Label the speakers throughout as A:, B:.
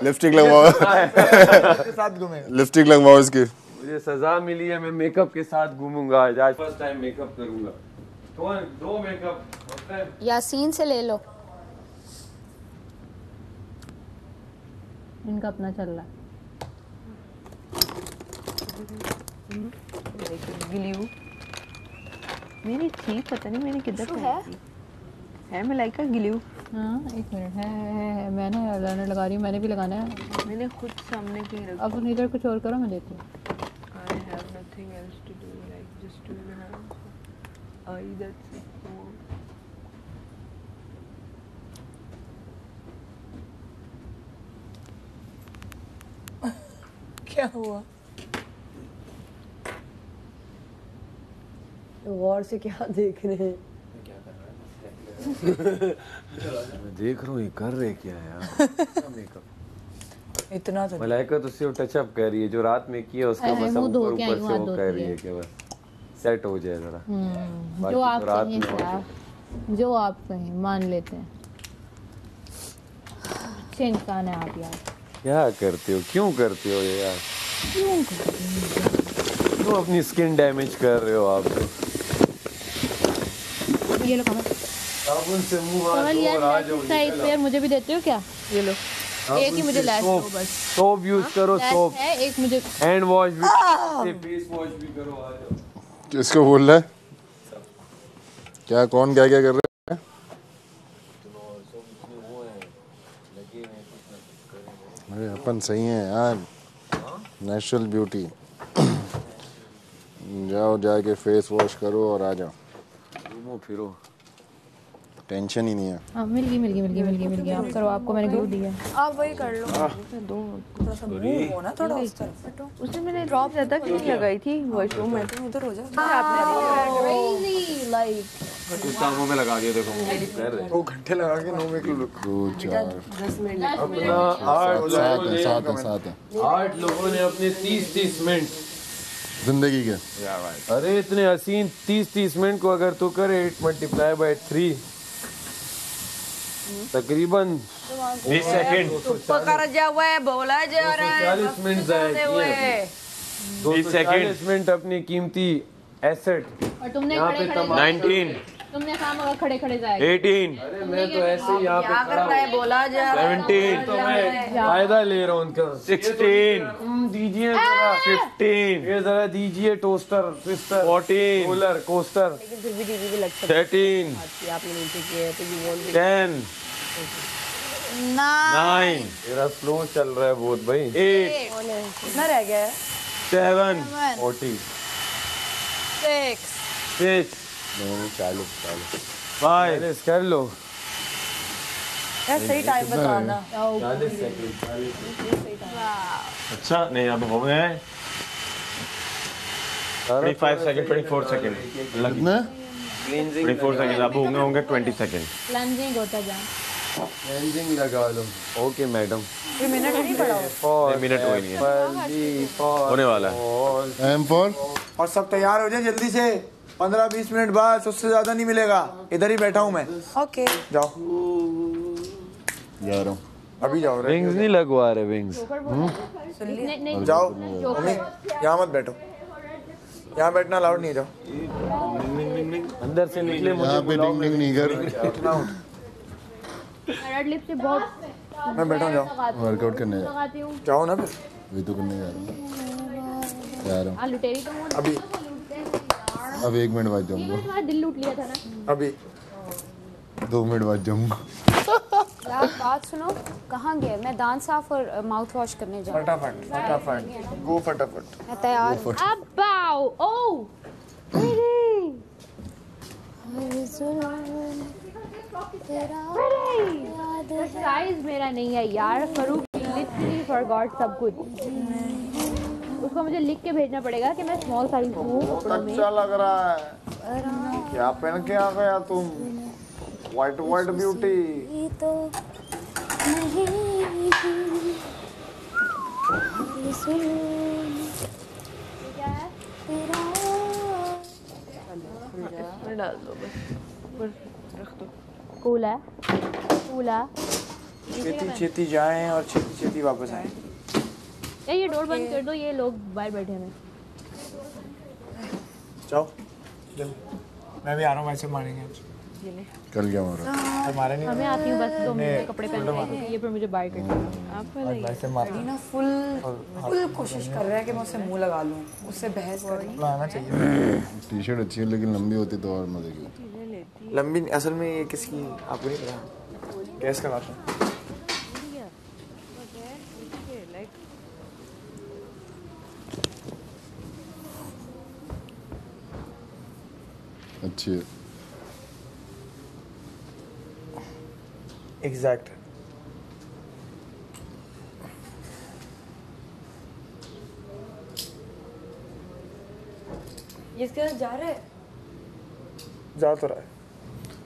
A: Lipstick लगवाओ के साथ घूमेगा। लिपस्टिक लगवाओ इसकी।
B: मुझे सजा मिली है, मैं मेकअप के साथ घूमूंगा आज फर्स्ट टाइम मेकअप करूंगा। कौन दो मेकअप
C: यासीन से ले लो,
D: इनका अपना चल रहा है। ग्लू मेरी थी, पता नहीं मैंने किधर है मलाइका ग्लू। हाँ एक मिनट है मैं ना लाइनर लगा रही हूँ, मैंने भी लगाना है। मैंने खुद सामने पे ही रखा। अब इधर कुछ और करो, मैं देखती हूँ। I have nothing else to do like just do your hands. That's it.
E: क्या हुआ? गौर से क्या देख रहे हैं?
B: मैं देख रहा हूँ ये कर रहे क्या है यार। मेकअप
E: इतना तो
B: मलाइका तो सिर्फ टचअप कर रही है, जो रात में किया उसका बस ऊपर से वो कर रही है कि बस सेट हो जाए जरा।
D: जो आप कहें, जो आप कहें मान लेते हैं। अच्छे इंसान है आप यार।
B: क्या करते हो, क्यों करते हो ये यार,
D: क्यों करते हो?
B: क्यों अपनी स्किन डैमेज कर रहे हो आप?
D: ये लो कमल,
B: साबुन से मुंह हाथ धो और आ जाओ।
D: साइड पे मुझे भी देते हो क्या? ये लो, एक ही मुझे लैश दो बस।
B: सोप यूज करो, सोप
D: है एक मुझे।
B: हैंड वॉश भी, फेस वॉश भी करो, आ जाओ।
A: किसको बोल रहा है? क्या कौन क्या क्या कर रहा है? अरे अपन सही है यार, नेचुरल ब्यूटी। जाओ जाके फेस वॉश करो और आ जाओ,
B: घूमो फिरो,
D: टेंशन ही नहीं है। हाँ मिल गई आप करो, आपको मैंने ग्लू दिया।
E: आप वही कर लो। दो थोड़ा सा मूव हो ना, थोड़ा उस तरफ। उसने मैंने ड्रॉप ज्यादा क्यों लगाई थी वॉशरूम में? तुम उधर हो जा।
D: क्रेजी लाइक
B: कुछ कामों में लगा दिया। देखो
A: 2 घंटे लगा के 9 मिनट
E: 10 मिनट
B: अपना 8 लोगों ने अपने 30 मिनट
A: जिंदगी के।
B: अरे इतने हसीन 30 मिनट को अगर तू करे 8 मल्टीप्लाई बाय 3 तकरीबन 20 सेकंड।
E: पकड़ जा हुआ है, बोला जा रहा है।
B: 40 मिनट जाए 240 मिनट अपनी कीमती एसेट।
D: और तुमने
B: यहाँ पे 19
D: तुमने काम अगर खड़े खड़े जाएगा
B: 18। अरे मैं तो ऐसे ही यहाँ पे खड़ा हूँ।
E: बोला जा
B: 17 तो मैं फायदा ले रहा हूँ उनका। 16 दीजिए जरा। 15 ये जरा दीजिए टोस्टर सिस्टर। 14 cooler coaster.
E: फिर भी दीदी भी लग सकती
B: 13
E: आपने नीचे किया है तो यू वोंट
B: 10 9 तेरा स्लो चल रहा है बहुत भाई। 8
E: कितना रह गया है?
B: 7 40
E: 6
B: 40 5 कर लो
E: यार, सही टाइम बताना।
B: 40 सेकंड। अच्छा नहीं अब हो गए 25 सेकंड 24 सेकंड
A: कितना?
B: 24 सेकंड अब होंगे 20 सेकंड।
D: क्लेंजिंग होता जा।
B: क्लेंजिंग लगा लो। Okay madam.
E: मिनट नहीं पड़ा
B: मिनट हो नहीं है, होने वाला है।
A: M for
F: और सब तैयार हो जाए जल्दी से। 15-20 मिनट बाद, उससे ज्यादा नहीं मिलेगा। इधर ही बैठा हूँ मैं।
E: ओके
F: जाओ
A: जा रहा हूँ।
F: अभी जाओ।
B: विंग्स नहीं लगवा रहे विंग्स।
F: जाओ मम्मी, यहाँ मत बैठो, यहाँ बैठना अलाउड नहीं है। जाओ
B: अंदर से निकले
A: यहाँ पे डिंग डिंग नहीं कर।
F: उठना उठ।
D: रेड लिप से बहुत
F: मैं बैठा हूँ। जाओ
A: वर्कआउट करने जा
D: लगाती हूँ।
F: जाओ ना फिर।
A: वही तो करने जा रहा हूँ।
D: लुटेरी तो मुझे
F: अभी
A: अब 1 मिनट बाद जाऊंगा।
D: तुम्हारा दिल लूट लिया था ना।
F: अभी
A: 2 मिनट बाद जाऊंगा।
C: यार बात सुनो, कहाँ गए? मैं दांत साफ और माउथ वॉश करने जा रही
F: फटाफट फटाफट गो फटाफट।
C: हूँ। मैं तैयार।
D: अबाउ ओ साइज मेरा नहीं है यार। फरूक लिटरली फॉरगॉट सब कुछ। उसको मुझे लिख के भेजना पड़ेगा कि मैं स्मॉल साइज हूँ।
F: अच्छा लग रहा है। क्या पहन के आ गया तुम? White white beauty.
C: तो
E: डाल दो बस, रख दो।
D: कूल है।
E: छेती छेती जाएं और छेती छेती वापस आएं।
D: यार ये डोर बंद कर दो, ये लोग बाहर बैठे हैं।
E: जाओ मैं भी आ रहा हूँ, वैसे मारेंगे
A: कल क्या मारा?
E: मारे नहीं
D: हमें आती हूँ बस 2 मिनट में कपड़े पहन के, ये पर मुझे बाहर कर दो। आप पहले
E: वैसे मार
G: ना फुल कोशिश कर रहा है कि मैं उससे मुंह लगा लूं, उससे बहस करूं।
E: आना चाहिए।
A: टी शर्ट अच्छी है लेकिन लंबी होती तो और मजे की होती।
E: लंबी असल में ये किसकी आपको नहीं पता? गैस का बात है।
A: अच्छी है।
E: एग्जैक्ट।
G: ये इसके साथ जा रहा है?
E: जा तो रहा है।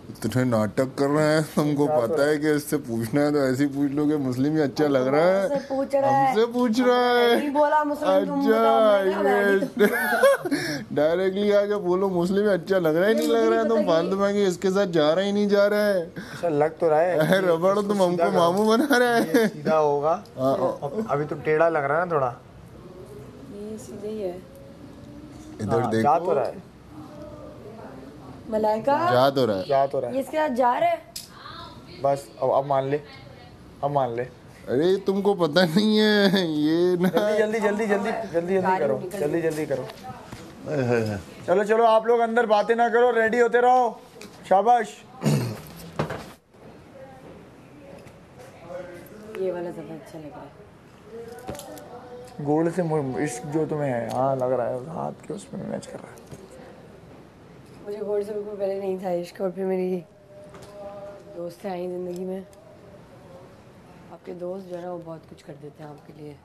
A: इतने नाटक कर रहे हैं, तुमको पता है कि इससे पूछना है तो ऐसे ही पूछ लो कि मुस्लिम ही अच्छा लग रहा है।
G: हमसे पूछ रहा है।
A: हमसे पूछ रहा है।
G: नहीं बोला मुस्लिम तुम
A: अच्छा डायरेक्टली आके बोलो मुस्लिम ही अच्छा लग रहा है, नहीं लग रहा है, तुम फालतू में इसके साथ जा रहा ही नहीं जा रहा है।
E: ऐसा लग तो रहा है।
A: रबड़ तुम हमको मामू बना रहे हैं।
E: सीधा होगा। अभी तो टेढ़ा लग रहा है ना थोड़ा।
G: ये सीधे ही है।
A: इधर देखो।
E: जा तो रहा है।
G: मलाइका
A: जा तो रहा है।
E: जा तो रहा
G: ये
E: है।
G: इसके साथ जा रहा है।
E: बस अब मान ले, अब मान ले।
A: अरे तुमको पता नहीं है ये ना।
E: जल्दी जल्दी जल्दी जल्दी जल्दी जल्दी करो, जल्दी जल्दी करो। चलो चलो आप लोग अंदर बातें ना करो, रेडी होते रहो। शाबाश।
G: ये वाला ज्यादा अच्छा लग रहा है।
E: गोल्ड से इश्क जो तुम्हें है, हाँ लग रहा है हाथ के उसमें मैच कर रहा है।
G: मुझे गोल्ड से बिल्कुल पहले नहीं था इश्क, और फिर मेरी दोस्तें आई जिंदगी में। आपके दोस्त जो है ना वो बहुत कुछ कर देते हैं आपके लिए।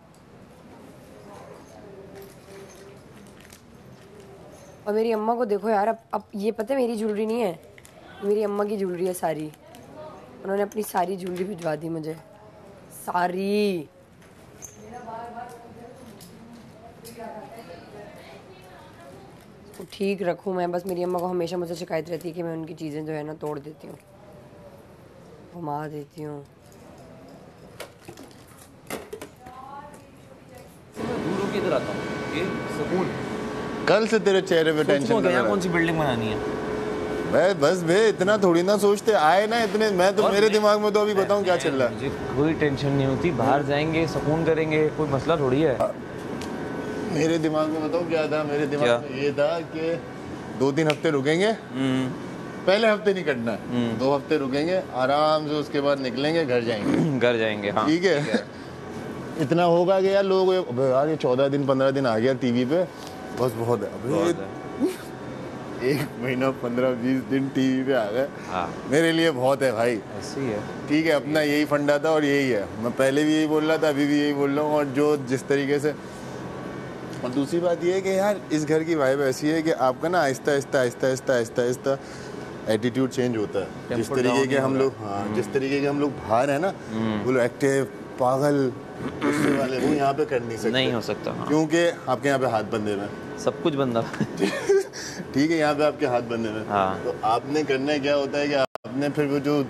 G: और मेरी अम्मा को देखो यार, अब ये पता है मेरी ज्वेलरी नहीं है, मेरी अम्मा की ज्वेलरी है सारी। उन्होंने अपनी सारी ज्वेलरी भिजवा दी मुझे, सारी। ठीक रखूं मैं, बस मेरी अम्मा को हमेशा मुझसे शिकायत रहती है कि मैं उनकी चीज़ें जो है ना तोड़ देती हूँ, घुमा देती हूँ।
H: किधर आता हूँ ये सुकून।
A: कल से तेरे चेहरे पे टेंशन लग रहा है।
H: कौन सी बिल्डिंग बनानी है?
A: बस बे इतना थोड़ी ना सोचते आए ना इतने। मैं तो मेरे दिमाग में तो अभी बताऊं क्या चल रहा है।
H: मुझे कोई टेंशन नहीं होती, बाहर जाएंगे सुकून करेंगे, कोई मसला थोड़ी है।
A: मेरे दिमाग में बताऊं क्या था? मेरे दिमाग में ये था कि 2-3 हफ्ते रुकेंगे। पहले हफ्ते नहीं कटना है, 2 हफ्ते रुकेंगे आराम से, उसके बाद निकलेंगे घर जाएंगे।
H: घर जाएंगे, हाँ
A: ठीक है। इतना होगा कि यार लोग यार ये 14 दिन 15 दिन आ गया टीवी पे, बस बहुत है। अबे 1 महीना 15-20 दिन टीवी पे आ गए, मेरे लिए बहुत है भाई।
H: ऐसे ही है।
A: ठीक है, अपना यही फंडा था और यही है। मैं पहले भी यही बोल रहा था, अभी भी यही बोल रहा हूँ। और जो जिस तरीके से, और दूसरी बात ये है कि यार इस घर की वाइब ऐसी है कि आपका ना आहिस्ता आहिस्ता आहिस्ता आहिस्ता आहिस्ता आहिस्ता एटीट्यूड चेंज होता है। जिस तरीके के हम लोग, हाँ जिस तरीके के हम लोग बाहर है ना, वो लोग एक्टिव पागल गुस्से वाले, वो यहाँ पे कर नहीं सकते।
H: नहीं हो सकता, हाँ।
A: क्योंकि आपके यहाँ पे हाथ बंधे हुए,
H: सब कुछ बंदा।
A: ठीक है, यहाँ पे आपके हाथ बंधे हुए,
H: हाँ।
A: तो आपने करना क्या होता है कि आपने फिर वो जो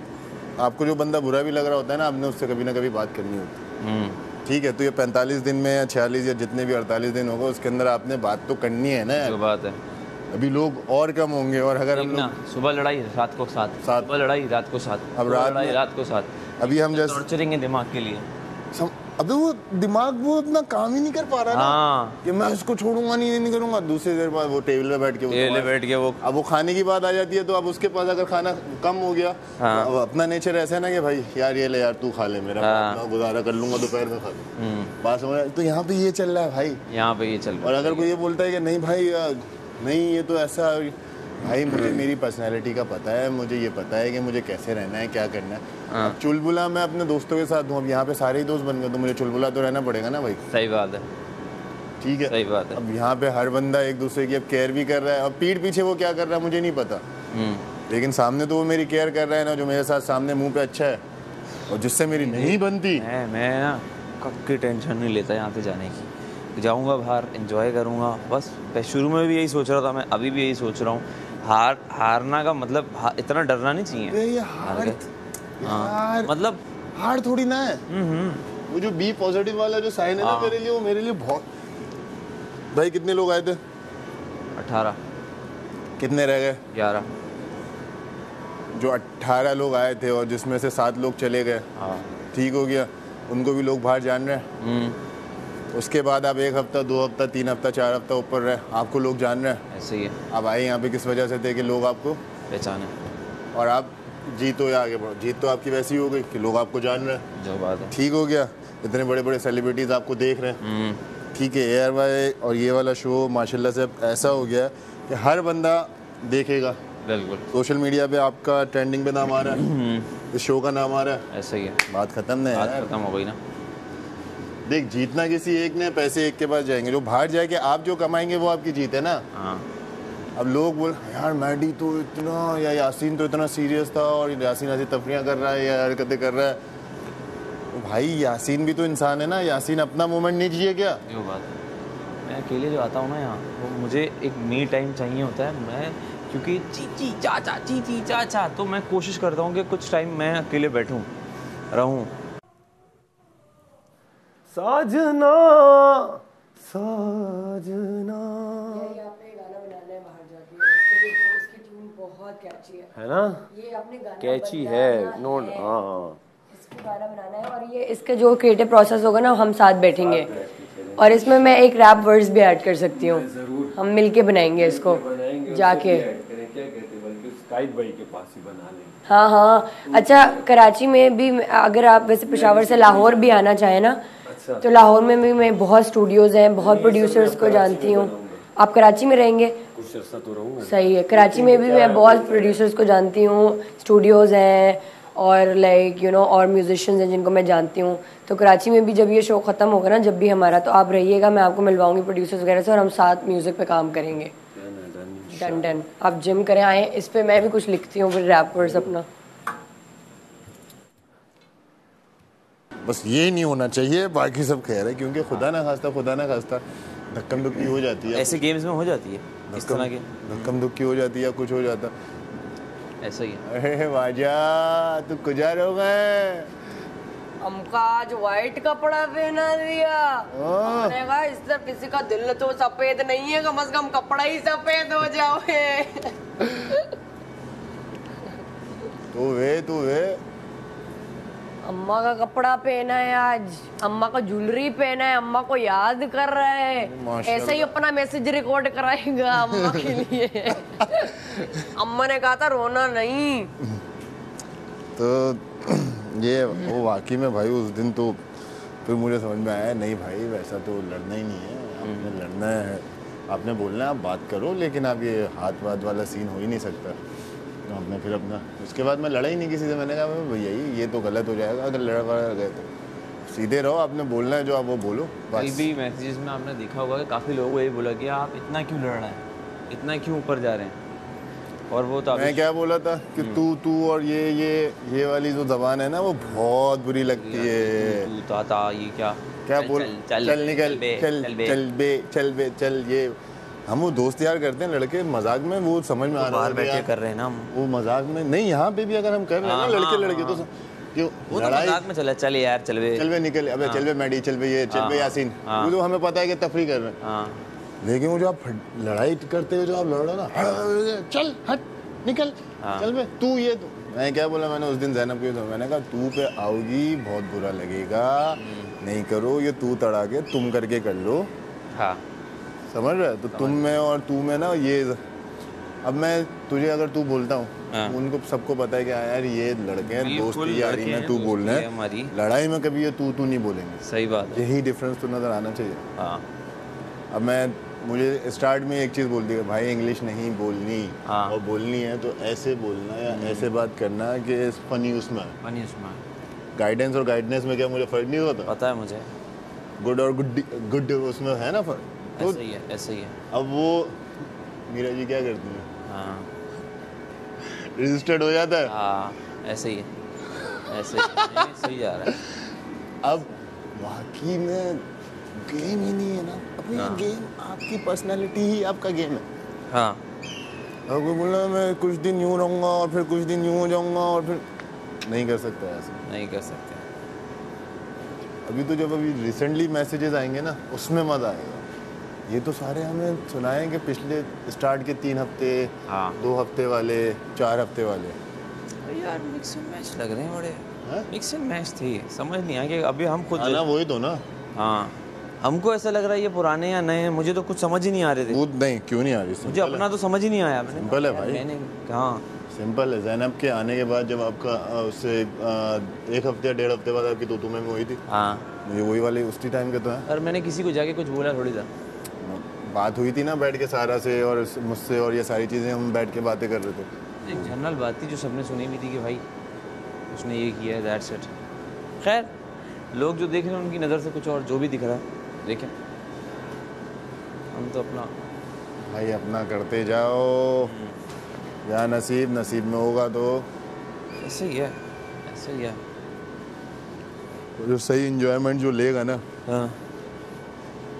A: आपको जो बंदा बुरा भी लग रहा होता है ना, आपने उससे कभी ना कभी बात करनी होती है। ठीक है, तो ये 45 दिन में या 46 या जितने भी 48 दिन होगा उसके अंदर आपने बात तो करनी है ना।
H: जो बात है,
A: अभी लोग और कम होंगे, और अगर हम लोग
H: सुबह लड़ाई रात को साथ, सुबह लड़ाई रात को साथ,
A: अब
H: रात को साथ,
A: अभी हम जैसे
H: टॉर्चरिंग है दिमाग के लिए।
A: अबे वो दिमाग वो अपना काम ही नहीं कर पा रहा ना, कि मैं इसको छोड़ूंगा नहीं करूंगा। दूसरी देर बाद वो टेबल पे बैठ के वो अब वो खाने की बात आ जाती है, तो अब उसके पास अगर खाना कम हो गया, अब अपना नेचर ऐसा है ना कि भाई यार ये ले यार तू खा ले, मेरा मैं गुजारा कर लूंगा, दोपहर में खा लूँ बात हो। तो यहाँ पे ये चल रहा है भाई,
H: यहाँ पे ये चल रहा है।
A: और अगर कोई ये बोलता है कि नहीं भाई नहीं ये तो ऐसा, भाई मुझे मेरी पर्सनैलिटी का पता है, मुझे ये पता है कि मुझे कैसे रहना है, क्या करना है। अब चुलबुला मैं अपने दोस्तों के साथ हूँ, अब यहाँ पे सारे ही दोस्त बन गए, तो मुझे चुलबुला तो रहना पड़ेगा ना भाई।
H: सही बात है,
A: ठीक है,
H: सही बात है।
A: अब यहाँ पे हर बंदा एक दूसरे की अब केयर भी कर रहा है। अब पीठ पीछे वो क्या कर रहा है मुझे नहीं पता, लेकिन सामने तो वो मेरी केयर कर रहा है ना, जो मेरे साथ सामने मुँह पे अच्छा है, और जिससे मेरी नहीं बनती।
H: मैं ना कब की टेंशन नहीं लेता यहाँ से जाने की, जाऊँगा बाहर एंजॉय करूँगा बस। शुरू में भी यही सोच रहा था मैं, अभी भी यही सोच रहा हूँ। हारना का मतलब इतना डरना नहीं चाहिए।
A: यार
H: मतलब
A: हार्ड थोड़ी ना है। वो जो बी पॉजिटिव वाला जो साइन है ना मेरे लिए, वो मेरे लिए बहुत। भाई कितने लोग आए थे?
H: 18।
A: कितने रह गए?
H: 11।
A: जो 18 लोग आए थे और जिसमें से 7 लोग चले गए, ठीक हो गया, उनको भी लोग बाहर जान रहे हैं। उसके बाद आप 1 हफ्ता, 2 हफ्ता, 3 हफ्ता, 4 हफ्ता ऊपर रहे, आपको लोग जान रहे हैं।
H: ऐसे ही है।
A: आप आए यहाँ पे किस वजह से थे कि लोग आपको
H: पहचाने,
A: और आप जीतो या आगे बढ़ो। जीत तो आपकी वैसी हो गई कि लोग आपको जान रहे हैं,
H: जो बात है।
A: ठीक हो गया, इतने बड़े बड़े सेलिब्रिटीज आपको देख रहे हैं, ठीक है। एयर वाई और ये वाला शो माशाल्लाह से ऐसा हो गया कि हर बंदा देखेगा।
H: बिल्कुल।
A: सोशल मीडिया पे आपका ट्रेंडिंग पे नाम आ रहा है, इस शो का नाम आ रहा है।
H: ऐसा ही है।
A: बात खत्म नहीं
H: बात
A: है,
H: खत्म हो गई ना।
A: देख जीतना किसी एक ने, पैसे एक के पास जाएंगे। जो बाहर जाके आप जो कमाएंगे वो आपकी जीत है ना।
H: हाँ।
A: अब लोग बोल यार मैडी तो इतना, या यासीन तो इतना सीरियस था और यासीन ऐसी तफरियाँ कर रहा है या हरकतें कर रहा है। तो भाई यासीन भी तो इंसान है ना, यासीन अपना मोमेंट नहीं जिए क्या?
H: ये बात है। मैं अकेले जो आता हूँ ना यहाँ, वो मुझे एक मी टाइम चाहिए होता है। मैं क्योंकि चीची चाचा, तो मैं कोशिश करता हूँ कि कुछ टाइम मैं अकेले बैठूँ, रहूँ।
B: साजना साजना
G: बहुत कैची
B: है ना,
G: ये आपने गाना
B: कैची है नोट। हाँ,
G: इसको गाना बनाना है और ये इसका जो क्रिएटिव प्रोसेस होगा ना, हम साथ बैठेंगे और इसमें मैं एक रैप वर्ड्स भी ऐड कर सकती हूँ। हम मिलके बनाएंगे इसको जाके,
B: स्काइद भाई के पास ही बना लेंगे।
G: हाँ हाँ। अच्छा, कराची में भी अगर आप वैसे पेशावर से लाहौर भी आना चाहें ना, तो लाहौर में भी मैं बहुत स्टूडियोज हैं, बहुत प्रोड्यूसर्स को जानती हूँ। आप कराची में रहेंगे?
B: कुछ अर्सा तो रहूँ।
G: सही है। कराची में भी मैं बहुत प्रोड्यूसर्स को जानती हूँ, स्टूडियोज हैं और लाइक और म्यूजिशियंस हैं जिनको मैं जानती हूँ। तो कराची में भी जब ये शो ख़त्म होगा ना, जब भी हमारा, तो आप रहिएगा, मैं आपको मिलवाऊंगी प्रोड्यूसर्स वगैरह से और हम साथ म्यूज़िक पे काम करेंगे। डन। आप जिम करें आए, इस पे मैं भी कुछ लिखती हूँ फिर रैपर्स अपना।
A: बस ये नहीं होना चाहिए, बाकी सब खैर है, क्योंकि खुदा ना खास्ता धक्कम धुक्की हो जाती है।
H: ऐसे गेम्स में हो जाती है इस तरह के,
A: धक्कम धुक्की हो जाती है, कुछ हो जाता।
H: ऐसा ही है।
A: अरे वाजा तू गुजार हो गए,
G: हमका आज व्हाइट कपड़ा पहना दिया। मैंने कहा इस तरह किसी का दिल तो सफेद नहीं है, कम से कम कपड़ा ही सफेद हो जाओगे।
A: तू वे
G: अम्मा का कपड़ा पहना है आज, अम्मा का ज्वेलरी पहना है, अम्मा को याद कर रहा है। ऐसे ही अपना मैसेज रिकॉर्ड कराएगा अम्मा के लिए। अम्मा ने कहा था रोना नहीं।
A: तो ये वो वाकई में भाई उस दिन तो फिर मुझे समझ में आया, नहीं भाई वैसा तो लड़ना ही नहीं है, आपने लड़ना है, आपने बोलना है, आप बात करो, लेकिन आप ये हाथ वाथ वाला सीन हो ही नहीं सकता। तो हमने फिर अपना, उसके बाद मैं लड़ा ही नहीं किसी से। मैंने कहा भैया ये तो गलत हो जाएगा अगर लड़ गए तो सीधे रहो, आपने बोलना है जो आप वो बोलो।
H: कल भी मैसेजेस में आपने देखा होगा कि काफ़ी लोगों को ये बोला कि आप इतना क्यों लड़ रहे हैं, इतना क्यों ऊपर जा रहे हैं। और वो तो
A: मैं क्या बोला था कि तू और ये वाली जो जबान है ना, वो बहुत बुरी लगती है।
H: तू ताता ये क्या
A: बोल, चल निकल, चल ये हम वो दोस्त यार करते हैं लड़के मजाक में, वो समझ में आ रहा है
H: बैठे कर रहे हैं ना हम,
A: वो मजाक में नहीं। यहाँ पे भी अगर हम कर रहे हैं ना लड़के तो क्यों
H: वो तो मजाक में चला, चल यार चल बे
A: निकल, अबे चल बे मैडी, चल बे ये, चल बे यासीन, वो तो हमें पता है कि तफरी कर रहे हैं। लेकिन वो जो आप लड़ाई करते हुए जो आप लड़ रहे हो ना, चल हट निकल, चल बे तू ये तो। मैं क्या बोला, मैंने उस दिन ज़ैनब को, तो मैंने कहा तू पे आओगी बहुत बुरा लगेगा, नहीं करो ये, तू तड़ा के तुम करके कर लो।
H: हाँ
A: समझ रहे? तो तुम में और तू में ना ये, अब मैं तुझे अगर तू बोलता हूँ, उनको सबको पता है कि यार ये लड़के हैं, दोस्ती यारी में तू बोल रहे हैं, लड़ाई में कभी ये तू नहीं बोलेंगे।
H: सही बात है,
A: यही डिफरेंस तो नजर आना चाहिए।
H: हाँ।
A: अब मुझे स्टार्ट में एक चीज़ बोल दी, भाई इंग्लिश नहीं बोलनी, और बोलनी है तो ऐसे बोलना या ऐसे बात करना कि फनी उसमें गाइडेंस और गाइडनेस में क्या मुझे फर्क नहीं होता?
H: पता है मुझे,
A: गुड और गुड उसमें है ना फर्क। तो
H: ऐसे ही है।
A: अब वो मीरा जी क्या करती है, रजिस्टर्ड हो जाता है।
H: ऐसे ही है, ऐसे ही सही जा रहा है।
A: अब वाकई में गेम ही नहीं है ना, अपनी गेम, आपकी पर्सनालिटी ही आपका गेम है।
H: हाँ।
A: अब कोई बोला मैं कुछ दिन यूँ रहूँगा और फिर कुछ दिन यूँ हो जाऊँगा और फिर नहीं कर सकता ऐसा,
H: नहीं कर सकते।
A: अभी तो जब अभी रिसेंटली मैसेजेस आएंगे ना उसमें मज़ा आएगा। ये तो सारे हमें सुनाएंगे पिछले स्टार्ट के 3 हफ्ते, 2 हफ्ते वाले, 4 हफ्ते वाले।
H: यार मिक्स एंड मैच लग रहे हैं बड़े, मिक्स एंड मैच थे, समझ नहीं आया कि अभी हम खुद
A: ना वही तो ना।
H: हाँ, हमको ऐसा लग रहा है ये पुराने या नए हैं, मुझे तो कुछ समझ ही नहीं आ रहे थे।
A: वो नहीं, क्यों नहीं आ रही?
H: मुझे अपना तो समझ ही नहीं आया। मैंने
A: सिंपल है भाई,
H: मैंने हाँ
A: सिंपल है। ज़ैनब के आने के बाद जब आपका उससे 1 हफ्ते या 1.5 हफ्ते बाद आपकी तो तुम्हें हुई थी।
H: हाँ,
A: मुझे वही वाली उसी टाइम के तो है।
H: और मैंने किसी को जाके कुछ बोला थोड़ी था।
A: बात हुई थी ना बैठ के सारा से और मुझसे, और ये सारी चीज़ें हम बैठ के बातें कर रहे थे।
H: एक जनरल बात थी जो सबने सुनी भी थी कि भाई उसने ये किया है, दैट्स इट। खैर, लोग जो देख रहे हैं उनकी नज़र से कुछ और जो भी दिख रहा है देखें, हम तो अपना
A: भाई अपना करते जाओ, या नसीब में होगा तो
H: ऐसे ही है, ऐसे ही है।
A: जो सही इंजॉयमेंट जो लेगा ना,
H: हाँ,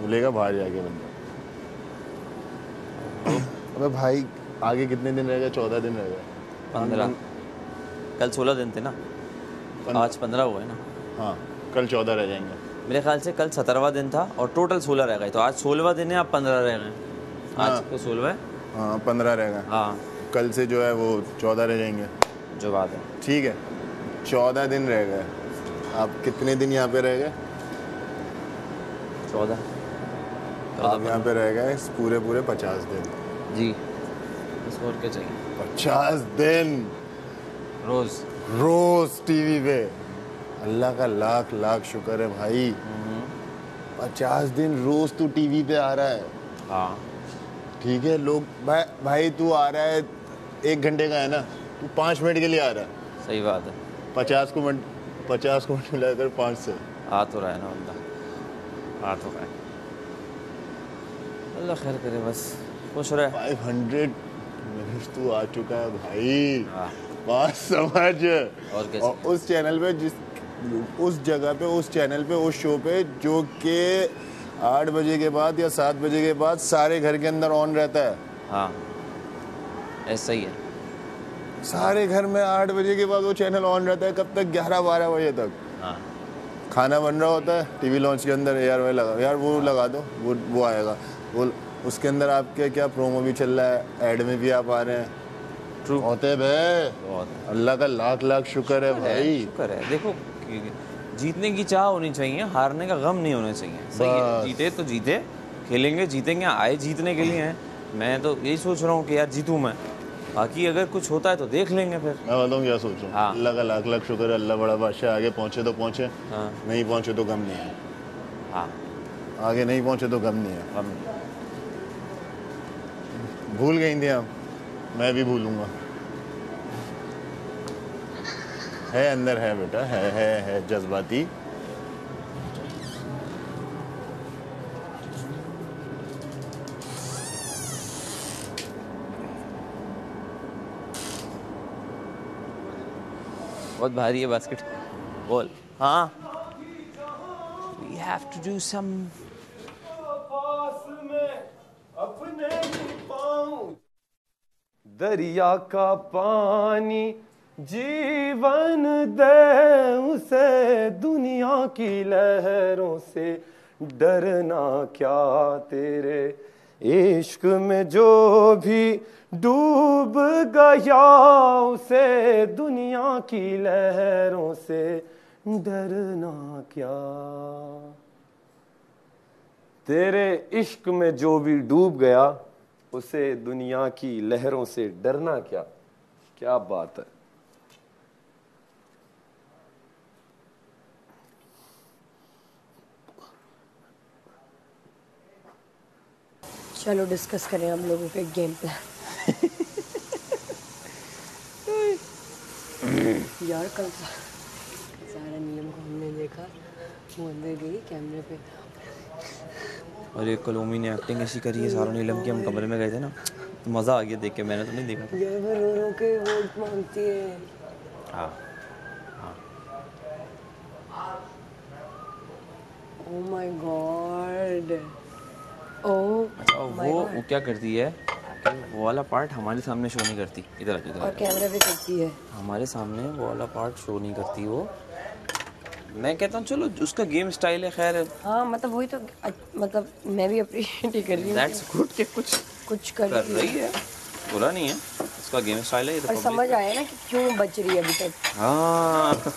A: वो लेगा बाहर जाके बंदा। अबे भाई आगे कितने दिन रहेगा? 14 दिन रहेगा।
H: 15, कल 16 दिन थे ना, आज 15 हुए ना।
A: हाँ, कल 14 रह जाएंगे
H: मेरे ख्याल से। कल 17वां दिन था और टोटल 16 रह गए, तो आज 16वां दिन है, अब 15 रह गए। आज तो 16 है।
A: हाँ, 15 रह गए।
H: हाँ,
A: कल से जो है वो 14 रह जाएंगे।
H: जो बात है
A: ठीक है, 14 दिन रह गए। आप कितने दिन यहाँ पे रह गए?
H: 14।
A: आप यहाँ पे रह गए पूरे 50 दिन।
H: जी, बस और क्या चाहिए?
A: 50 दिन रोज टीवी पे। अल्लाह का लाख लाख शुक्र है भाई, 50 दिन रोज तू टीवी पे आ रहा है।
H: हाँ
A: ठीक है, लोग भाई तू आ रहा है 1 घंटे का है ना, तू 5 मिनट के लिए आ रहा है।
H: सही बात है।
A: 50 को मिनट मिलाकर 5 से
H: आ तो रहा है ना बंदा, आ तो रहा है। अल्लाह खैर करे, बस खुश रहे।
A: 500 मिनट तू आ चुका है भाई।
H: हाँ,
A: बात समझ।
H: और कैसे?
A: और उस चैनल पे, उस जगह पे, उस चैनल पे, उस शो पे जो कि 8 बजे के बाद या 7 बजे के बाद सारे घर के अंदर ऑन रहता है।
H: हाँ, ऐसा ही है।
A: सारे घर में 8 बजे के बाद वो चैनल ऑन रहता है। कब तक? 11-12 बजे तक।
H: हाँ,
A: खाना बन रहा होता है, टीवी लॉन्च के अंदर यार वही लगा, यार वो लगा दो, वो आएगा। वो उसके अंदर आपके क्या प्रोमो भी चल रहा है, ऐड में भी आप आ रहे हैं।
H: ट्रू
A: होते बे, अल्लाह का लाख लाख शुक्र है भाई।
H: शुक्र है। देखो, जीतने की चाह होनी चाहिए, हारने का गम नहीं होना चाहिए। सही है, जीते तो जीते, खेलेंगे जीतेंगे, आए जीतने के लिए हैं। मैं तो यही सोच रहा हूँ कि यार जीतूँ मैं, बाकी अगर कुछ होता है तो देख लेंगे फिर।
A: मैं बताऊँ क्या सोच रहा हूँ?
H: हाँ।
A: अल्लाह का लाख लाख शुक्र है, अल्लाह बड़ा बादशाह। आगे पहुँचे तो पहुँचे,
H: हाँ,
A: नहीं पहुँचे तो गम नहीं है।
H: हाँ,
A: आगे नहीं पहुँचे तो गम नहीं है।
H: गम
A: भूल गई थी आप, मैं भी भूलूंगा। है अंदर, है बेटा, है जज्बाती।
H: बहुत भारी है बास्केट। बोल। हाँ, we have to do some।
B: दरिया का पानी जीवन दे उसे, दुनिया की लहरों से डरना क्या, तेरे इश्क में जो भी डूब गया उसे दुनिया की लहरों से डरना क्या। तेरे इश्क में जो भी डूब गया उसे दुनिया की लहरों से डरना क्या। क्या बात है।
G: चलो डिस्कस करें हम लोगों के गेम प्लान। यार कल सारा नीलम को हमने देखा, वो अंदर गई कैमरे पे।
H: और ये कलोमी ने एक्टिंग ऐसी करी है सारा नीलम की। हम कमरे में गए थे ना, मज़ा आ गया देख के। मैंने तो नहीं देखा था।
G: यार वो रो रो के वोट मांगती है।
H: हाँ हाँ,
G: ओह माय गॉड, ओह
H: अच्छा वो क्या करती है, वो वाला पार्ट हमारे सामने शो नहीं करती। इधर
G: और कैमरा भी करती है
H: हमारे सामने, वो वाला पार्ट शो नहीं करती वो। मैं कहता हूँ चलो उसका गेम स्टाइल है, खैर
G: हाँ मतलब वही तो मतलब मैं भी अप्रिशिएट ही कर रही हूँ
H: दैट्स गुड कि कुछ कर रही है, बुरा नहीं है, उसका गेम स्टाइल है ये तो
G: और समझ आया ना कि क्यों बच रही है अभी तक।
H: हाँ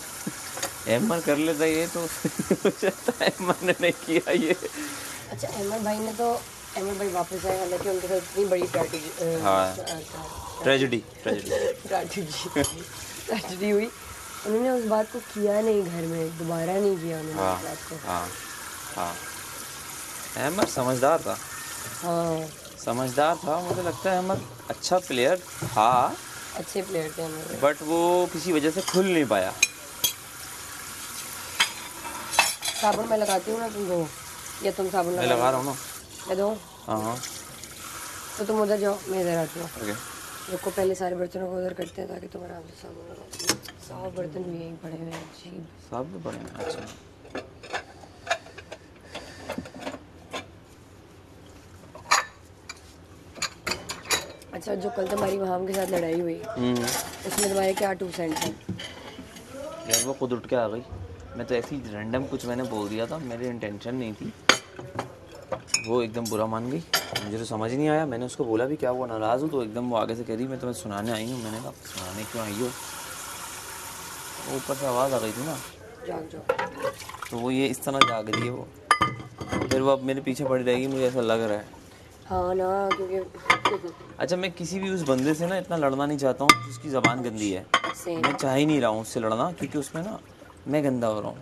H: एमर कर लेता ये तो हो जाता है, एमर ने नहीं किया ये।
G: अच्छा अहमद भाई ने तो अहमद भाई वापस आए, हालांकि उनके साथ इतनी बड़ी ट्रेजेडी हुई, उन्होंने उस बात को किया नहीं घर में, दोबारा नहीं किया उन्होंने उस बात को।
H: हाँ अहमद समझदार था।
G: हाँ
H: समझदार था, मुझे लगता है अहमद अच्छा प्लेयर था,
G: अच्छे प्लेयर थे अहमद,
H: बट वो किसी वजह से खुल नहीं पाया।
G: साबुन मैं लगाती हूँ ना तुमको, या तुम साबुन
H: मैं लगा रहा हूँ ना।
G: मैं दूँ?
H: हाँ
G: तो तुम उधर जाओ, मैं इधर आती हूँ।
H: ओके
G: रुको पहले सारे बर्तनों को उधर करते हैं ताकि तुम आराम से साबुन लगाओ। साफ बर्तन भी यहीं पड़े हुए हैं, अजीब।
H: साफ भी पड़े हैं, अच्छा।
G: अच्छा जो कल तुम्हारी वहाँ के साथ लड़ाई हुई उसमें तुम्हारे क्या 2 सेंट्स हैं?
H: यार वो खुद उठ के आ गई, मैं तो ऐसे ही रैंडम कुछ मैंने बोल दिया था, मेरी इंटेंशन नहीं थी, वो एकदम बुरा मान गई, मुझे तो समझ नहीं आया, मैंने उसको बोला भी क्या वो नाराज़ हूँ, तो एकदम वो आगे से कह रही मैं तुम्हें सुनाने आई हूँ। मैंने कहा सुनाने क्यों आई हो, वो ऊपर से आवाज़ आ गई थी ना,
G: जाग जाओ।
H: तो वो ये इस तरह जाग रही है वो, फिर वो अब मेरे पीछे पड़ी रहेगी, मुझे ऐसा लग रहा है।
G: हाँ ना क्योंकि
H: अच्छा मैं किसी भी उस बंदे से ना इतना लड़ना नहीं चाहता हूँ जिसकी ज़बान गंदी है, मैं चाह ही नहीं रहा हूँ उससे लड़ना, क्योंकि उसमें ना मैं गंदा हो रहा हूँ।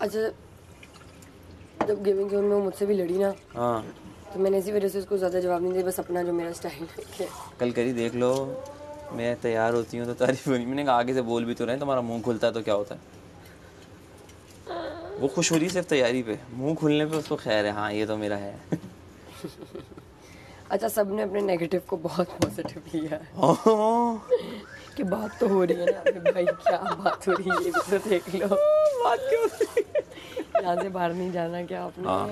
G: अच्छा जब गेमिंग जोन में वो मुझसे भी लड़ी ना,
H: हाँ
G: तो मैंने इसी वजह से उसको ज़्यादा जवाब नहीं दिया, बस अपना जो मेरा स्टाइल है।
H: कल करी देख लो, मैं तैयार होती हूँ तो तारीफ होनी, मैंने कहा आगे से बोल भी तो रहे, तुम्हारा मुंह खुलता है तो क्या होता है। वो खुश हो रही सिर्फ तैयारी पे, मुंह खुलने पे उसको खैर है, हाँ ये तो मेरा है।
G: अच्छा सबने अपने नेगेटिव को बहुत पॉजिटिव लिया है कि बात तो हो रही है ना, अरे भाई क्या बात हो रही है, ये भी तो देख लो।
H: बात क्यों हो रही है?
G: यहाँ से बाहर नहीं जाना क्या आपने?
H: हाँ।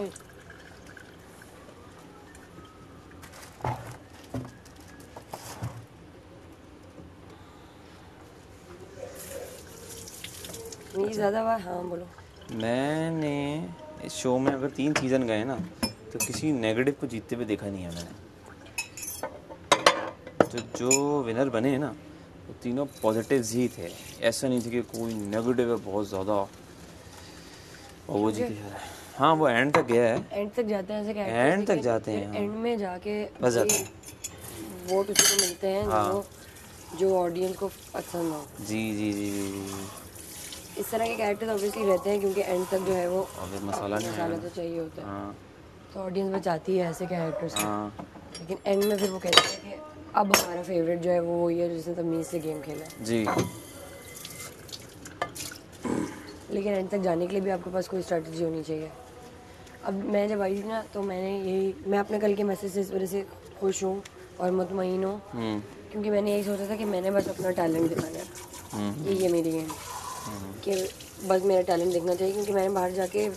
G: नहीं ज़्यादा बार, हाँ बोलो।
H: मैंने इस शो में अगर 3 सीज़न गए ना तो किसी नेगेटिव को जीतते हुए देखा नहीं है मैंने, तो जो विनर बने हैं ना वो तीनों पॉजिटिव्स ही थे, ऐसा नहीं था कि कोई नेगेटिव है बहुत ज़्यादा और वो जीत जा रहा है। हाँ वो एंड तक गया है,
G: एंड तक जाते हैं, ऐसे
H: एंड तक जाते हैं,
G: एंड में जाके
H: बस जाते हैं,
G: वोट उसको मिलते हैं
H: हाँ।
G: जो ऑडियंस को पसंद हो।
H: जी जी जी जी जी।
G: इस तरह के कैरेक्टर्स ऑब्वियसली रहते हैं क्योंकि एंड तक जो है वो
H: मसाला
G: तो चाहिए होता है,
H: हाँ
G: तो ऑडियंस बचाती है ऐसे कैरेक्टर्स को।
H: हाँ
G: लेकिन एंड में फिर वो कहते हैं कि अब हमारा फेवरेट जो है वो वही है जिसने तमीज़ से गेम खेला है।
H: जी।
G: लेकिन एंड तक जाने के लिए भी आपके पास कोई स्ट्रेटजी होनी चाहिए। अब मैं जब आई थी ना तो मैं अपने कल के मैसेज से इस वजह से खुश हूँ और मुतमईन हूँ क्योंकि मैंने यही सोचा था कि मैंने बस अपना टैलेंट दिखाना है, यही है मेरी गेम, कि बस मेरा टैलेंट दिखना चाहिए, क्योंकि मैंने बाहर जाके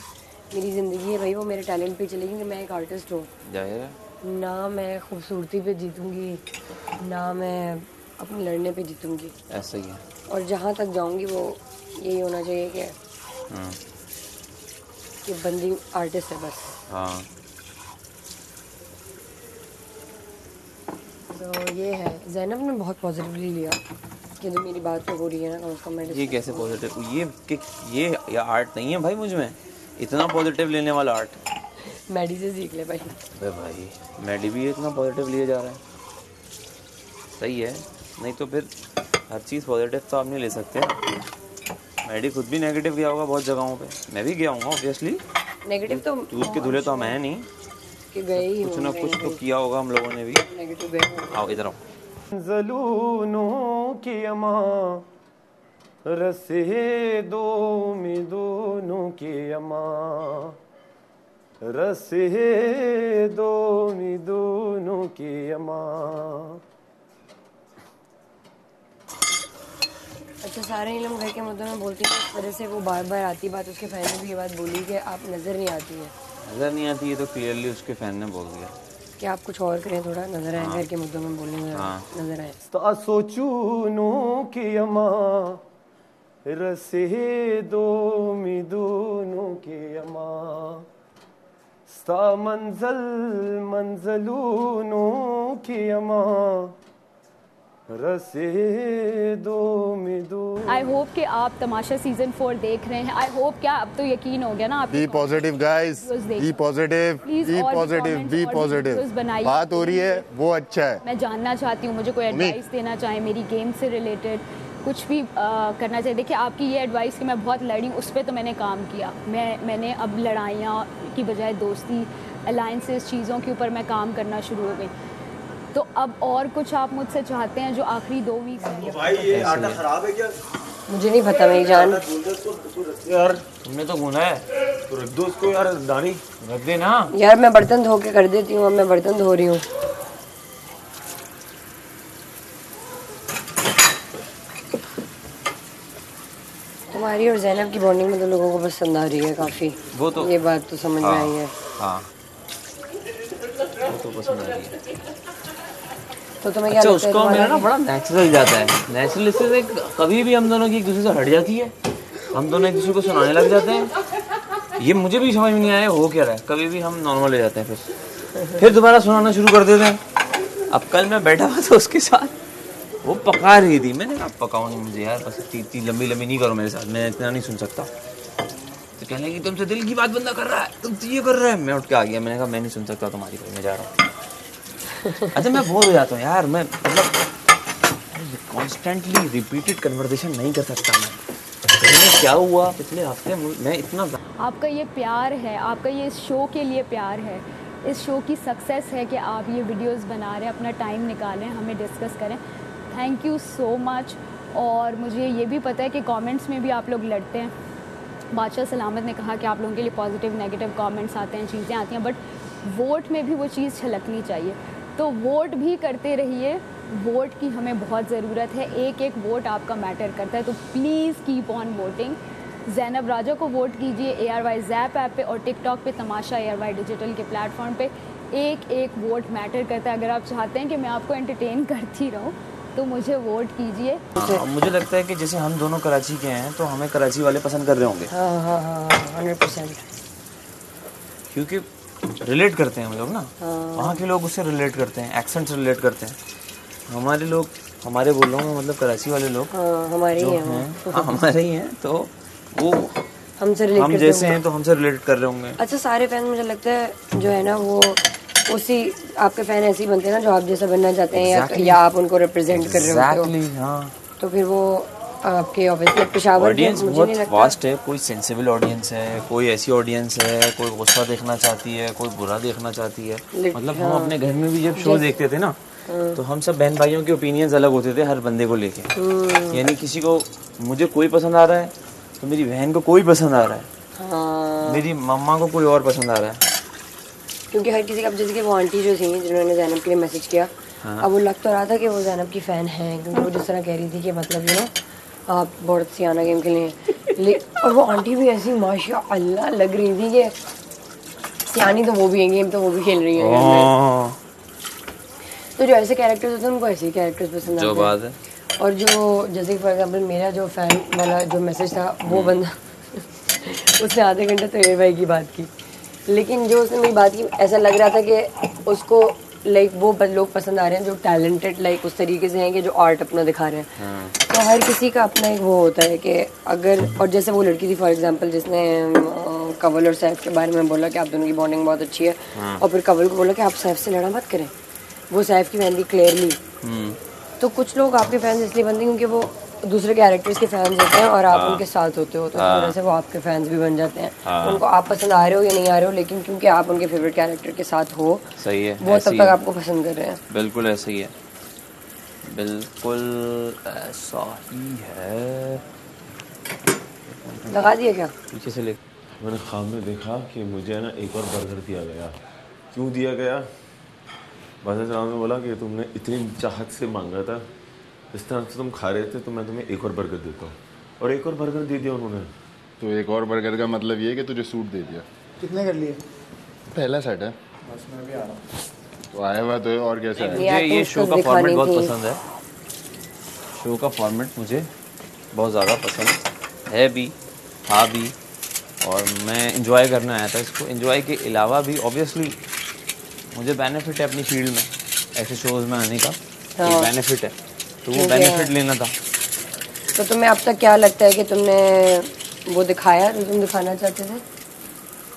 G: मेरी ज़िंदगी है भाई वो मेरे टैलेंट पे चलेगी, क्योंकि मैं एक आर्टिस्ट हूँ।
H: जाहिर है
G: ना मैं खूबसूरती पे जीतूंगी ना मैं अपने लड़ने पे जीतूंगी,
H: ऐसा ही है।
G: और जहाँ तक जाऊंगी वो यही होना चाहिए कि बंदी आर्टिस्ट है बस।
H: हाँ
G: तो ये है, ज़ैनब ने बहुत पॉजिटिवली लिया कि जो मेरी बात तो हो रही है ना, कम से कम मैं
H: ये कैसे पॉजिटिव, ये आर्ट नहीं है भाई मुझ में, इतना पॉजिटिव लेने वाला आर्ट
G: मैडी से सीख ले भाई।
H: अरे भाई मैडी भी इतना पॉजिटिव लिए जा रहा है, सही है, नहीं तो फिर हर चीज़ पॉजिटिव तो आप नहीं ले सकते। मैडी खुद भी नेगेटिव गया होगा बहुत जगहों पे, मैं भी गया हूँ ऑब्वियसली,
G: नेगेटिव तो
H: दूध के धुले तो हम हैं नहीं
G: कि गए ही
H: कुछ ना कुछ तो किया होगा हम लोगों ने भी।
G: नेगेटिव गए।
H: आओ इधर आओ।
B: जलूनों की अमा रसे दो में दोनों की अमा, रसे दो में दोनों की अमा।
G: अच्छा सारे इल्म घर के मुद्दों में बोलती है, इस वजह से वो बार बार आती बात, उसके फैन ने भी ये बात बोली कि आप नज़र नहीं आती है।
H: नज़र नहीं आती है तो क्लियरली उसके फैन ने बोल दिया
G: कि आप कुछ और करें, थोड़ा नज़र आए घर के मुद्दों में बोलने में नज़र आए।
B: तासोचूनों की अमा रसे दो उम्मीदों के अमा सा मंजल मंजलूनों की अमा रसे दो उम्मीदों।
C: आई होप कि आप तमाशा सीजन 4 देख रहे हैं। आई होप क्या अब तो यकीन हो गया ना आप।
A: Be positive guys, be positive, be positive, be positive. बात हो रही है वो अच्छा है।
C: मैं जानना चाहती हूँ, मुझे कोई एडवाइस देना चाहे मेरी गेम से रिलेटेड कुछ भी करना चाहिए। देखिए आपकी ये एडवाइस कि मैं बहुत लड़ी, उस पर तो मैंने काम किया। मैंने अब लड़ाइयाँ की बजाय दोस्ती, अलायंसेस, चीज़ों के ऊपर मैं काम करना शुरू हो गई। तो अब और कुछ आप मुझसे चाहते हैं जो आखिरी 2 वीक्स।
I: भाई ये आटा खराब है क्या?
G: मुझे नहीं पता मेरी जान।
H: यार तुमने तो भुना है तो रख दो उसको यार, दाढ़ी रख दे ना
G: यार। मैं बर्तन धो के कर देती हूँ, अब मैं बर्तन धो रही हूँ। तुम्हारी और ज़ैनब की बॉन्डिंग में तो लोगों को पसंद आ रही है काफी।
H: वो तो
G: ये बात तो समझ में आई है।
H: हाँ वो तो पसंद आ रही है।
G: तो तुम्हें क्या
H: अच्छा
G: लगता है
H: उसको मेरा ना बड़ा नेचुरल जाता है। नेचुरल इससे कभी भी हम दोनों की एक दूसरे से हट जाती है, हम दोनों एक दूसरे को सुनाने लग जाते हैं। ये मुझे भी समझ में नहीं आया हो क्या रहा है। कभी भी हम नॉर्मल हो जाते हैं, फिर दोबारा सुनाना शुरू कर देते हैं। अब कल मैं बैठा हुआ था उसके साथ, वो पका रही थी। मैंने कहा पकाओ नहीं मुझे यार, बस इतनी लंबी लंबी नहीं करो मेरे साथ, मैं इतना नहीं सुन सकता। तो कहने लगी तुमसे दिल की बात बंदा कर रहा है, तुम ये कर रहे हैं। मैं उठ के आ गया, मैंने कहा मैं नहीं सुन सकता तुम्हारी कोई, मैं जा रहा हूँ। अच्छा मैं बोर हो जाता हूँ यार, मैं मतलब कॉन्स्टेंटली रिपीटेड कन्वर्सेशन नहीं कर सकता मैं। क्या हुआ पिछले हफ्ते, मैं इतना
C: आपका ये प्यार है, आपका ये इस शो के लिए प्यार है, इस शो की सक्सेस है कि आप ये वीडियोस बना रहे हैं, अपना टाइम निकालें, हमें डिस्कस करें। Thank you so much. और मुझे ये भी पता है कि कमेंट्स में भी आप लोग लड़ते हैं। बादशाह सलामत ने कहा कि आप लोगों के लिए पॉजिटिव नेगेटिव कमेंट्स आते हैं, चीज़ें आती हैं, बट वोट में भी वो चीज़ छलकनी चाहिए। तो वोट भी करते रहिए, वोट की हमें बहुत ज़रूरत है। एक एक वोट आपका मैटर करता है, तो please keep on voting. Zainab Raja को वोट कीजिए ARY ज़ैप ऐप पे और टिकटॉक पे तमाशा ARY डिजिटल के प्लेटफॉर्म पे। एक एक वोट मैटर करता है। अगर आप चाहते हैं कि मैं आपको एंटरटेन करती रहूं तो मुझे वोट कीजिए।
H: मुझे लगता है कि जैसे हम दोनों कराची के हैं तो हमें कराची वाले पसंद कर रहे होंगे।
G: हाँ 100%।
H: क्योंकि रिलेट करते हैं हम लोग ना, वहाँ के लोग उससे रिलेट करते हैं, एक्सेंट से रिलेट करते हैं। हमारे लोग, हमारे बोल रहा हूँ मतलब कराची वाले लोग
G: हमारे ही
H: हैं, हमारे ही हैं, तो वो
G: हमसे रिलेट
H: हम जैसे हैं तो हमसे रिलेट कर रहे होंगे।
G: अच्छा सारे फैन मुझे लगता है जो है ना वो उसी आपके फैन ऐसे ही बनते हैं ना जो आप जैसा बनना चाहते हैं, या आप उनको रिप्रेजेंट कर रहे होते हो।
H: हाँ।
G: तो फिर वो आपके ऑब्वियसली पेशावर
H: ऑडियंस बहुत वास्ट है। कोई सेंसिबल ऑडियंस है, कोई ऐसी ऑडियंस है, कोई गुस्सा देखना चाहती है, कोई बुरा देखना चाहती है। मतलब हम अपने घर में भी जब शो देखते थे ना तो हम सब बहन भाइयों के ओपिनियंस अलग होते थे हर बंदे को लेके। यानी किसी को मुझे कोई पसंद आ रहा है तो मेरी बहन को कोई पसंद आ रहा है, मेरी मम्मा को कोई और पसंद आ रहा है।
G: क्योंकि हर किसी का, जैसे कि वो आंटी जो थी जिन्होंने ज़ैनब के लिए मैसेज किया, अब वो लग तो रहा था कि वो ज़ैनब की फ़ैन है, क्योंकि वो जिस तरह कह रही थी कि मतलब यू नो आप बहुत सियाना गेम खेलें। और वो आंटी भी ऐसी माशाअल्लाह लग रही थी कि सियानी तो वो भी है, गेम तो वो भी खेल रही है। तो जो ऐसे कैरेक्टर्स होते हैं उनको ऐसे ही कैरेक्टर्स पसंद आते हैं।
H: बात है।
G: और जो जैसे फॉर एग्जांपल मेरा जो फ़ैन वाला जो मैसेज था वो बंदा उसने आधे घंटे तो ए भाई की बात की, लेकिन जो उसने मेरी बात की ऐसा लग रहा था कि उसको लाइक वो लोग पसंद आ रहे हैं जो टैलेंटेड लाइक उस तरीके से हैं कि जो आर्ट अपना दिखा रहे हैं। तो हर किसी का अपना एक वो होता है कि अगर, और जैसे वो लड़की थी फॉर एग्जांपल जिसने कंवल और सैफ के बारे में बोला कि आप दोनों की बॉन्डिंग बहुत अच्छी है, और फिर कंवल को बोला कि आप सैफ से लड़ा मत करें, वो सैफ की फैन थी क्लियरली। तो कुछ लोग आपके फैंस इसलिए बनते हैं क्योंकि वो दूसरे कैरेक्टर्स के फैंस होते हैं और आप उनके साथ होते हो, तो इस वजह से वो आपके फैंस भी बन जाते हैं। उनको आप पसंद आ रहे हो या नहीं आ रहे हो, लेकिन क्योंकि आप उनके फेवरेट कैरेक्टर के साथ हो,
H: सही है,
G: वो तब तक आपको पसंद कर रहे हैं।
H: बिल्कुल ऐसा ही है, बिल्कुल ऐसा ही है।
G: लगा दिया क्या
H: पीछे से ले?
B: मैंने ख्वाब में देखा कि मुझे ना एक और बर्गर दिया गया। क्यों दिया गया? बादशाह सलाम ने बोला कि तुमने इतनी चाहत से मांगा था, इस तरह से तुम खा रहे थे, तो मैं तुम्हें एक और बर्गर देता हूँ। और एक और बर्गर दे दिया उन्होंने।
A: तो एक और बर्गर का मतलब ये है कि तुझे सूट दे दिया।
F: कितने कर लिए?
A: पहला सेट है।
F: बस मैं भी आ रहा हूँ।
A: तो आया हुआ तो और कैसा है?
H: मुझे ये शो का फॉर्मेट बहुत पसंद है। शो का फॉर्मेट मुझे बहुत ज़्यादा पसंद है भी, था भी, और मैं इंजॉय करना आया था इसको। इंजॉय के अलावा भी ऑब्वियसली मुझे बेनिफिट है अपनी फील्ड में, ऐसे शोज़ में आने का एक बेनिफिट है, तो वो बेनिफिट लेना था।
G: तो तुम्हें अब तक क्या लगता है कि तुमने वो दिखाया जो तुम दिखाना चाहते थे?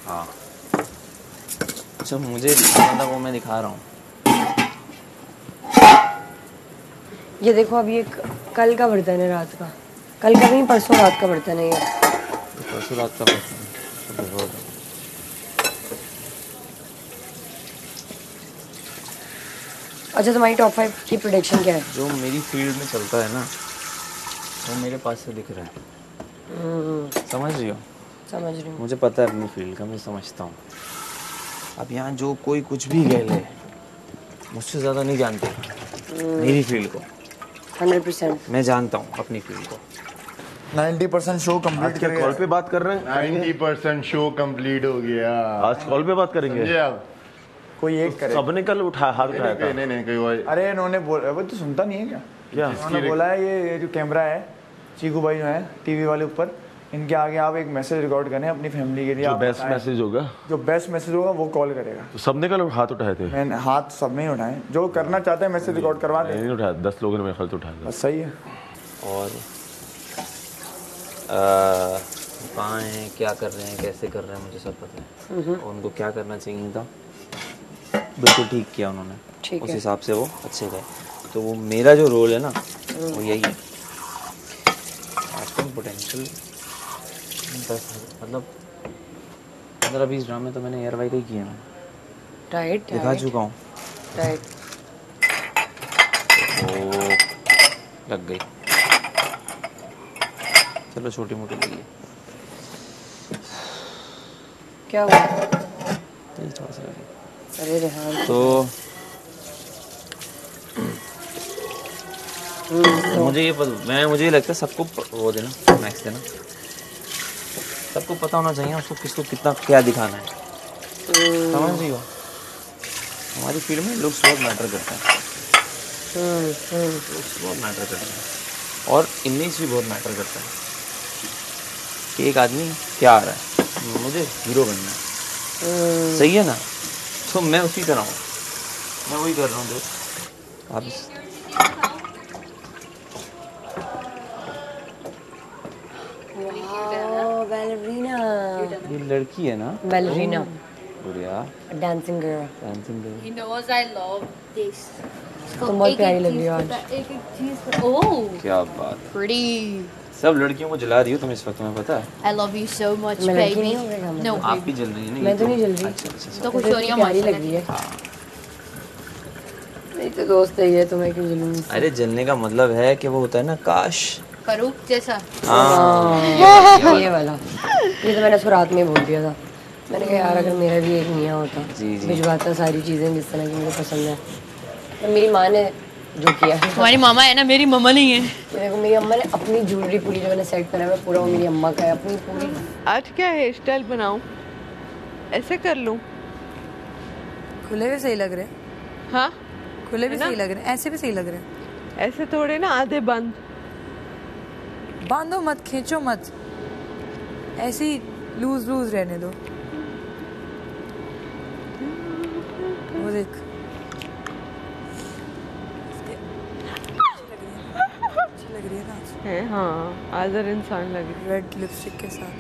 H: हाँ, अच्छा मुझे दिखाना था वो मैं दिखा रहा हूँ।
G: ये देखो अब ये कल का बर्तन है, रात का, कल का नहीं परसों रात का बर्तन है ये।
H: परसों रात का बर्तन।
G: अच्छा तुम्हारी टॉप 5 की प्रेडिक्शन क्या है?
H: जो मेरी फील्ड में चलता है ना वो मेरे पास से दिख रहा है। समझ रही हो?
G: समझ रही हूँ।
H: मुझे पता है अपनी फील्ड का, मैं समझता हूँ। अब यहाँ जो कोई कुछ भी कह ले, मुझसे ज़्यादा नहीं जानते मेरी फील्ड को।
G: 100%
H: मैं जानता हूँ अपनी फील्ड को।
F: 90% शो कंप्लीट
B: क्या कॉल पे बात कर रहे हैं?
A: 90% शो कंप्लीट हो गया।
B: आज कॉल पे बात करेंगे?
A: समझे आप?
F: कोई एक करे।
B: सबने कल उठा हाथ उठाया था।
A: नहीं कोई और।
F: अरे इन्होंने बोला, वो तो सुनता नहीं है क्या?
B: क्या?
F: उन्होंने बोला है ये जो कैमरा है, चीकू भाई जो है टीवी वाले ऊपर, इनके आगे आप एक मैसेज रिकॉर्ड करें अपनी फैमिली के लिए।
B: जो बेस्ट मैसेज होगा,
F: जो बेस्ट मैसेज होगा वो कॉल करेगा।
B: तो सबने कल हाथ उठाए थे?
F: मैंने हाथ सब नहीं उठाए, जो करना चाहते हैं मैसेज रिकॉर्ड करवा दें।
B: नहीं उठाया, 10 लोगों ने मेरे ख्याल से उठाया था।
F: बस सही है।
H: और कहाँ हैं, क्या कर रहे हैं, कैसे कर रहे हैं, मुझे सब पता है। और उनको क्या करना चाहिए था, बिल्कुल ठीक किया उन्होंने, उस हिसाब से वो अच्छे गए। तो वो मेरा जो रोल है ना वो यही है। एक्टिंग पोटेंशियल मतलब 15-20 ड्रामे तो मैंने एयर वाई का ही किए हैं।
G: राइट
H: दिखा चुका हूँ।
G: राइट।
H: वो लग गई, चलो छोटी मोटी लगी।
G: क्या हुआ?
H: थोड़ा सा लगी।
G: अरे रेहान
H: तो मुझे ये मुझे ये लगता है सबको वो देना, मैक्स देना, सबको पता होना चाहिए उसको किसको कितना क्या दिखाना है। समझ रही हो? हमारी फील्ड में लुक्स बहुत मैटर करता है। लुक्स बहुत मैटर करता है और इमेज भी बहुत मैटर करता है कि एक आदमी क्या आ रहा है, मुझे हीरो बनना है, सही है ना? तो मैं उसी तरह हूँ, मैं वही कर रहा हूँ। दोस्त आप
G: बैलरीना,
H: ये लड़की है ना?
G: बैलरीना,
H: गुड़िया,
G: dancing girl.
H: Dancing girl.
E: He knows I love this.
G: तुम बहुत प्यारी लग रही हो आज।
E: एक चीज। Oh,
H: क्या बात,
E: pretty.
H: सब लड़कियों को जला रही हो तुम इस वक्त, तुम्हें पता है?
E: I love you so much,
G: मैं लड़की
E: baby.
G: नहीं हूँ, मेरा
E: No,
H: आप भी जल रही है ना?
G: मैं तो नहीं जल रही।
H: अच्छा अच्छा
E: तो
G: मुझे
E: खुश हो रही हो
G: प्यारी लग
E: माशाल्लाह।
G: रही है। नहीं तो दोस्त है ये, तुम्हें क्यों जलूंगी?
H: अरे जलने का मतलब है कि वो होता है ना, काश।
E: फारूक जैसा।
H: हाँ,
G: ये वाला, ये तो मैंने उसको रात में बोल दिया था। मैंने कहा यार अगर मेरा भी एक मियाँ होता, भिजवाता सारी चीज़ें जिस तरह की मुझे पसंद है। तो मेरी माँ ने जो किया है,
E: तुम्हारी मामा है ना, मेरी मम्मा नहीं है।
G: देखो मेरी अम्मा ने अपनी ज्वेलरी पूरी जो मैंने सेट करा है पूरा वो मेरी अम्मा का है, अपनी पूरी।
D: आज क्या हेयर स्टाइल बनाऊं? ऐसे कर लूं?
I: खुले भी सही लग रहे हैं।
D: हाँ,
I: खुले भी सही लग रहे हैं, ऐसे भी सही लग रहे हैं।
D: ऐसे थोड़े ना, आधे बंद।
I: बांधो मत, खींचो मत, ऐसे ही लूज लूज रहने दो। वो देख, अच्छी लग रही है ना आज।
D: है हाँ, आदर इंसान लग रही
I: रेड लिपस्टिक के साथ।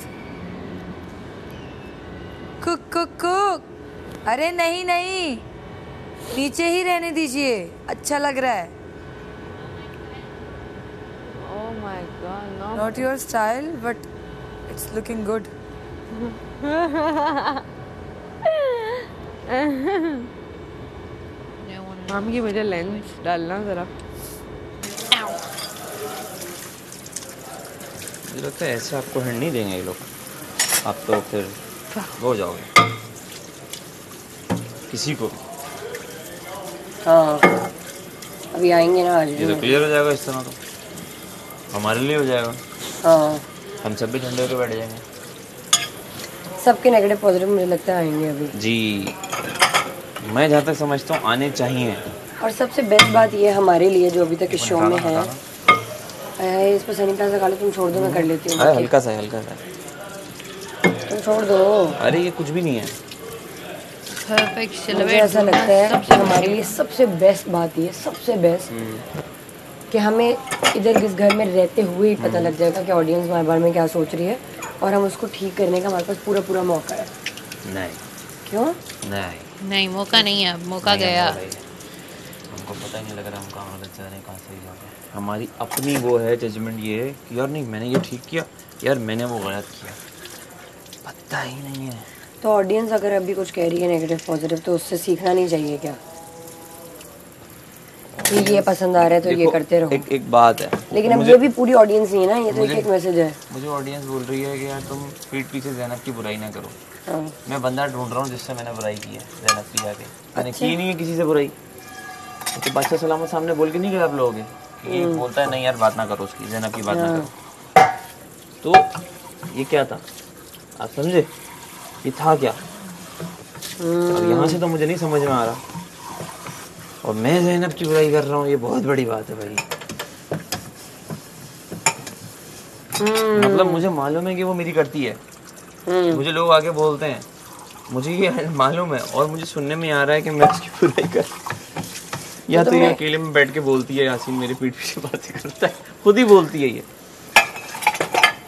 I: कुक कुक कुक, अरे नहीं नहीं, नीचे ही रहने दीजिए, अच्छा लग रहा है।
D: Oh my God, no.
I: Not your style, but it's looking good.
D: हम की मुझे लेंस डालना जरा।
H: मुझे लगता है ऐसे आपको हिंट नहीं देंगे ये लोग, आप तो फिर हो जाओगे किसी को।
G: हाँ अभी आएंगे ना आज।
H: ये तो क्लियर हो जाएगा इस तरह, तो हमारे लिए हो जाएगा।
G: हाँ
H: हम सब भी ठंडे होकर बैठ जाएंगे।
G: सबके नेगेटिव पॉजिटिव मुझे लगता है आएंगे अभी
H: जी, मैं जहाँ तक समझता हूँ आने चाहिए।
G: और सबसे बेस्ट बात ये हमारे लिए जो अभी तक इस शो में है इस पर सैनिटाइजर लगा लो, तुम छोड़ दो, मैं कर लेती हूँ।
H: हल्का सा
G: तुम छोड़ दो।
H: अरे ये कुछ भी नहीं है।
G: परफेक्ट। मुझे ऐसा लगता है कि हमारे लिए सबसे बेस्ट बात ये, सबसे बेस्ट कि हमें इधर इस घर में रहते हुए ही पता लग जाएगा कि ऑडियंस हमारे बारे में क्या सोच रही है, और हम उसको ठीक करने का हमारे पास पूरा मौका है।
H: नहीं।
G: क्यों
D: नहीं मौका नहीं है, मौका गया।
H: हमको पता ही नहीं लग रहा हम कहाँ गलत जा रहे हैं, कहाँ सही जा रहे हैं। हमारी अपनी वो है जजमेंट, ये है कि यार नहीं मैंने ये ठीक किया, यार मैंने वो गलत किया, पता ही नहीं है।
G: तो ऑडियंस अगर अभी कुछ कह रही है नेगेटिव पॉजिटिव, तो उससे सीखना नहीं चाहिए क्या कि ये पसंद आ रहा है तो ये करते रहो।
H: एक बात है,
G: लेकिन अब ये भी पूरी ऑडियंस नहीं है ना, ये तो एक मैसेज है।
H: मुझे ऑडियंस बोल रही है कि यार तुम पीठ पीछे ज़ैनब की बुराई ना करो।
G: हाँ।
H: मैं बंदा ढूंढ रहा हूँ जिससे मैंने बुराई की है ज़ैनब की जाके। मैंने की नहीं है किसी से बुराई, तो बादशाह सलामत सामने बोल के नहीं गए आप लोगों के, बोलता है नहीं यार बात ना करो उसकी, ज़ैनब की बात ना करो। तो ये क्या था आप समझे, ये था क्या? अब यहाँ से तो मुझे नहीं समझ में आ रहा, और मैं ज़ैनब की बुराई कर रहा हूँ, ये बहुत बड़ी बात है भाई। मतलब मुझे मालूम है कि वो मेरी करती है, मुझे लोग आके बोलते हैं, मुझे ये मालूम है, और मुझे सुनने में आ रहा है कि मैं उसकी बुराई कर, या तो ये अकेले में बैठ के बोलती है यासीन मेरे पीठ पीछे बातें करता है, खुद ही बोलती है ये।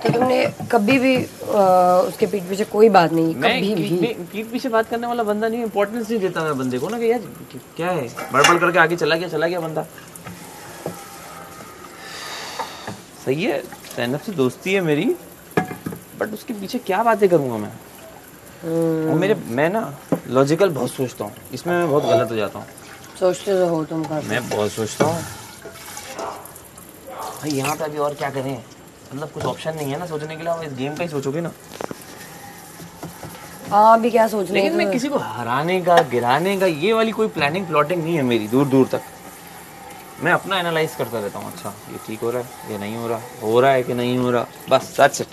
G: तो तुमने कभी भी उसके पीठ पीछे कोई बात नहीं, कभी भी
H: पीठ पीछे बात करने वाला बंदा नहीं, इंपॉर्टेंस नहीं देता मैं बंदे को ना, कि यार क्या है बड़बड़ करके आगे चला गया बंदा। सही है ज़ैनब से दोस्ती है मेरी, बट उसके पीछे क्या बातें करूंगा मैं? और मैं ना लॉजिकल बहुत सोचता हूँ, इसमें मैं बहुत गलत हो जाता हूँ।
G: सोचते तो हो तुम काफी।
H: मैं बहुत सोचता हूँ भाई, यहाँ पे अभी और क्या करें, मतलब कुछ ऑप्शन नहीं है ना सोचने के लिए, आप इस गेम का ही सोचोगे ना।
G: हाँ अभी क्या सोच रहे हैं?
H: लेकिन मैं किसी को हराने का गिराने का ये वाली कोई प्लानिंग प्लॉटिंग नहीं है मेरी, दूर तक। मैं अपना एनालाइज करता रहता हूँ, अच्छा ये ठीक हो रहा है, ये नहीं हो रहा है कि नहीं हो रहा, बस दैट्स इट।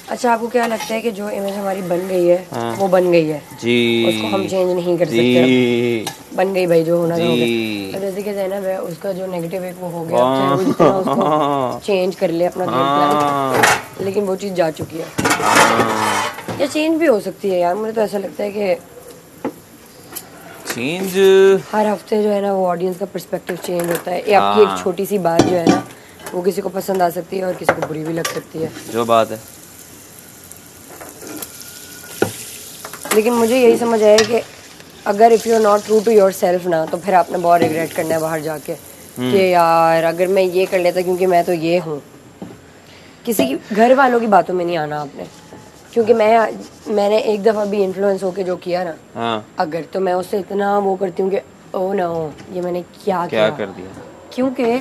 G: अच्छा आपको क्या लगता है कि जो इमेज हमारी बन गई है वो बन गई है
H: जी,
G: उसको हम चेंज नहीं कर सकते, बन गई भाई जो होना था हो गया। जैसे कि ज़ैनब है, उसका जो नेगेटिव एक वो हो गया, चाहे वो जितना उसको चेंज कर ले अपना गेम प्लान, लेकिन वो चीज़ जा चुकी है। या चेंज भी हो सकती है यार, मुझे तो ऐसा लगता है कि
H: चेंज
G: हर हफ्ते जो है ना वो ऑडियंस का पर्सपेक्टिव चेंज होता है। ये आपकी एक छोटी सी बात जो है ना वो किसी को पसंद आ सकती है और किसी को बुरी भी लग सकती है,
H: जो बात है।
G: लेकिन मुझे यही समझ आया कि अगर if you are not true to yourself ना, तो फिर आपने बहुत रिग्रेट करना है बाहर जाके कि यार अगर मैं ये कर लेता, क्योंकि मैं तो ये हूँ। किसी की घर वालों की बातों में नहीं आना आपने, क्योंकि मैंने एक दफ़ा भी इन्फ्लुएंस होके जो किया ना, अगर तो मैं उससे इतना वो करती हूँ कि ओ नो ये मैंने क्या
H: कर दिया,
G: क्योंकि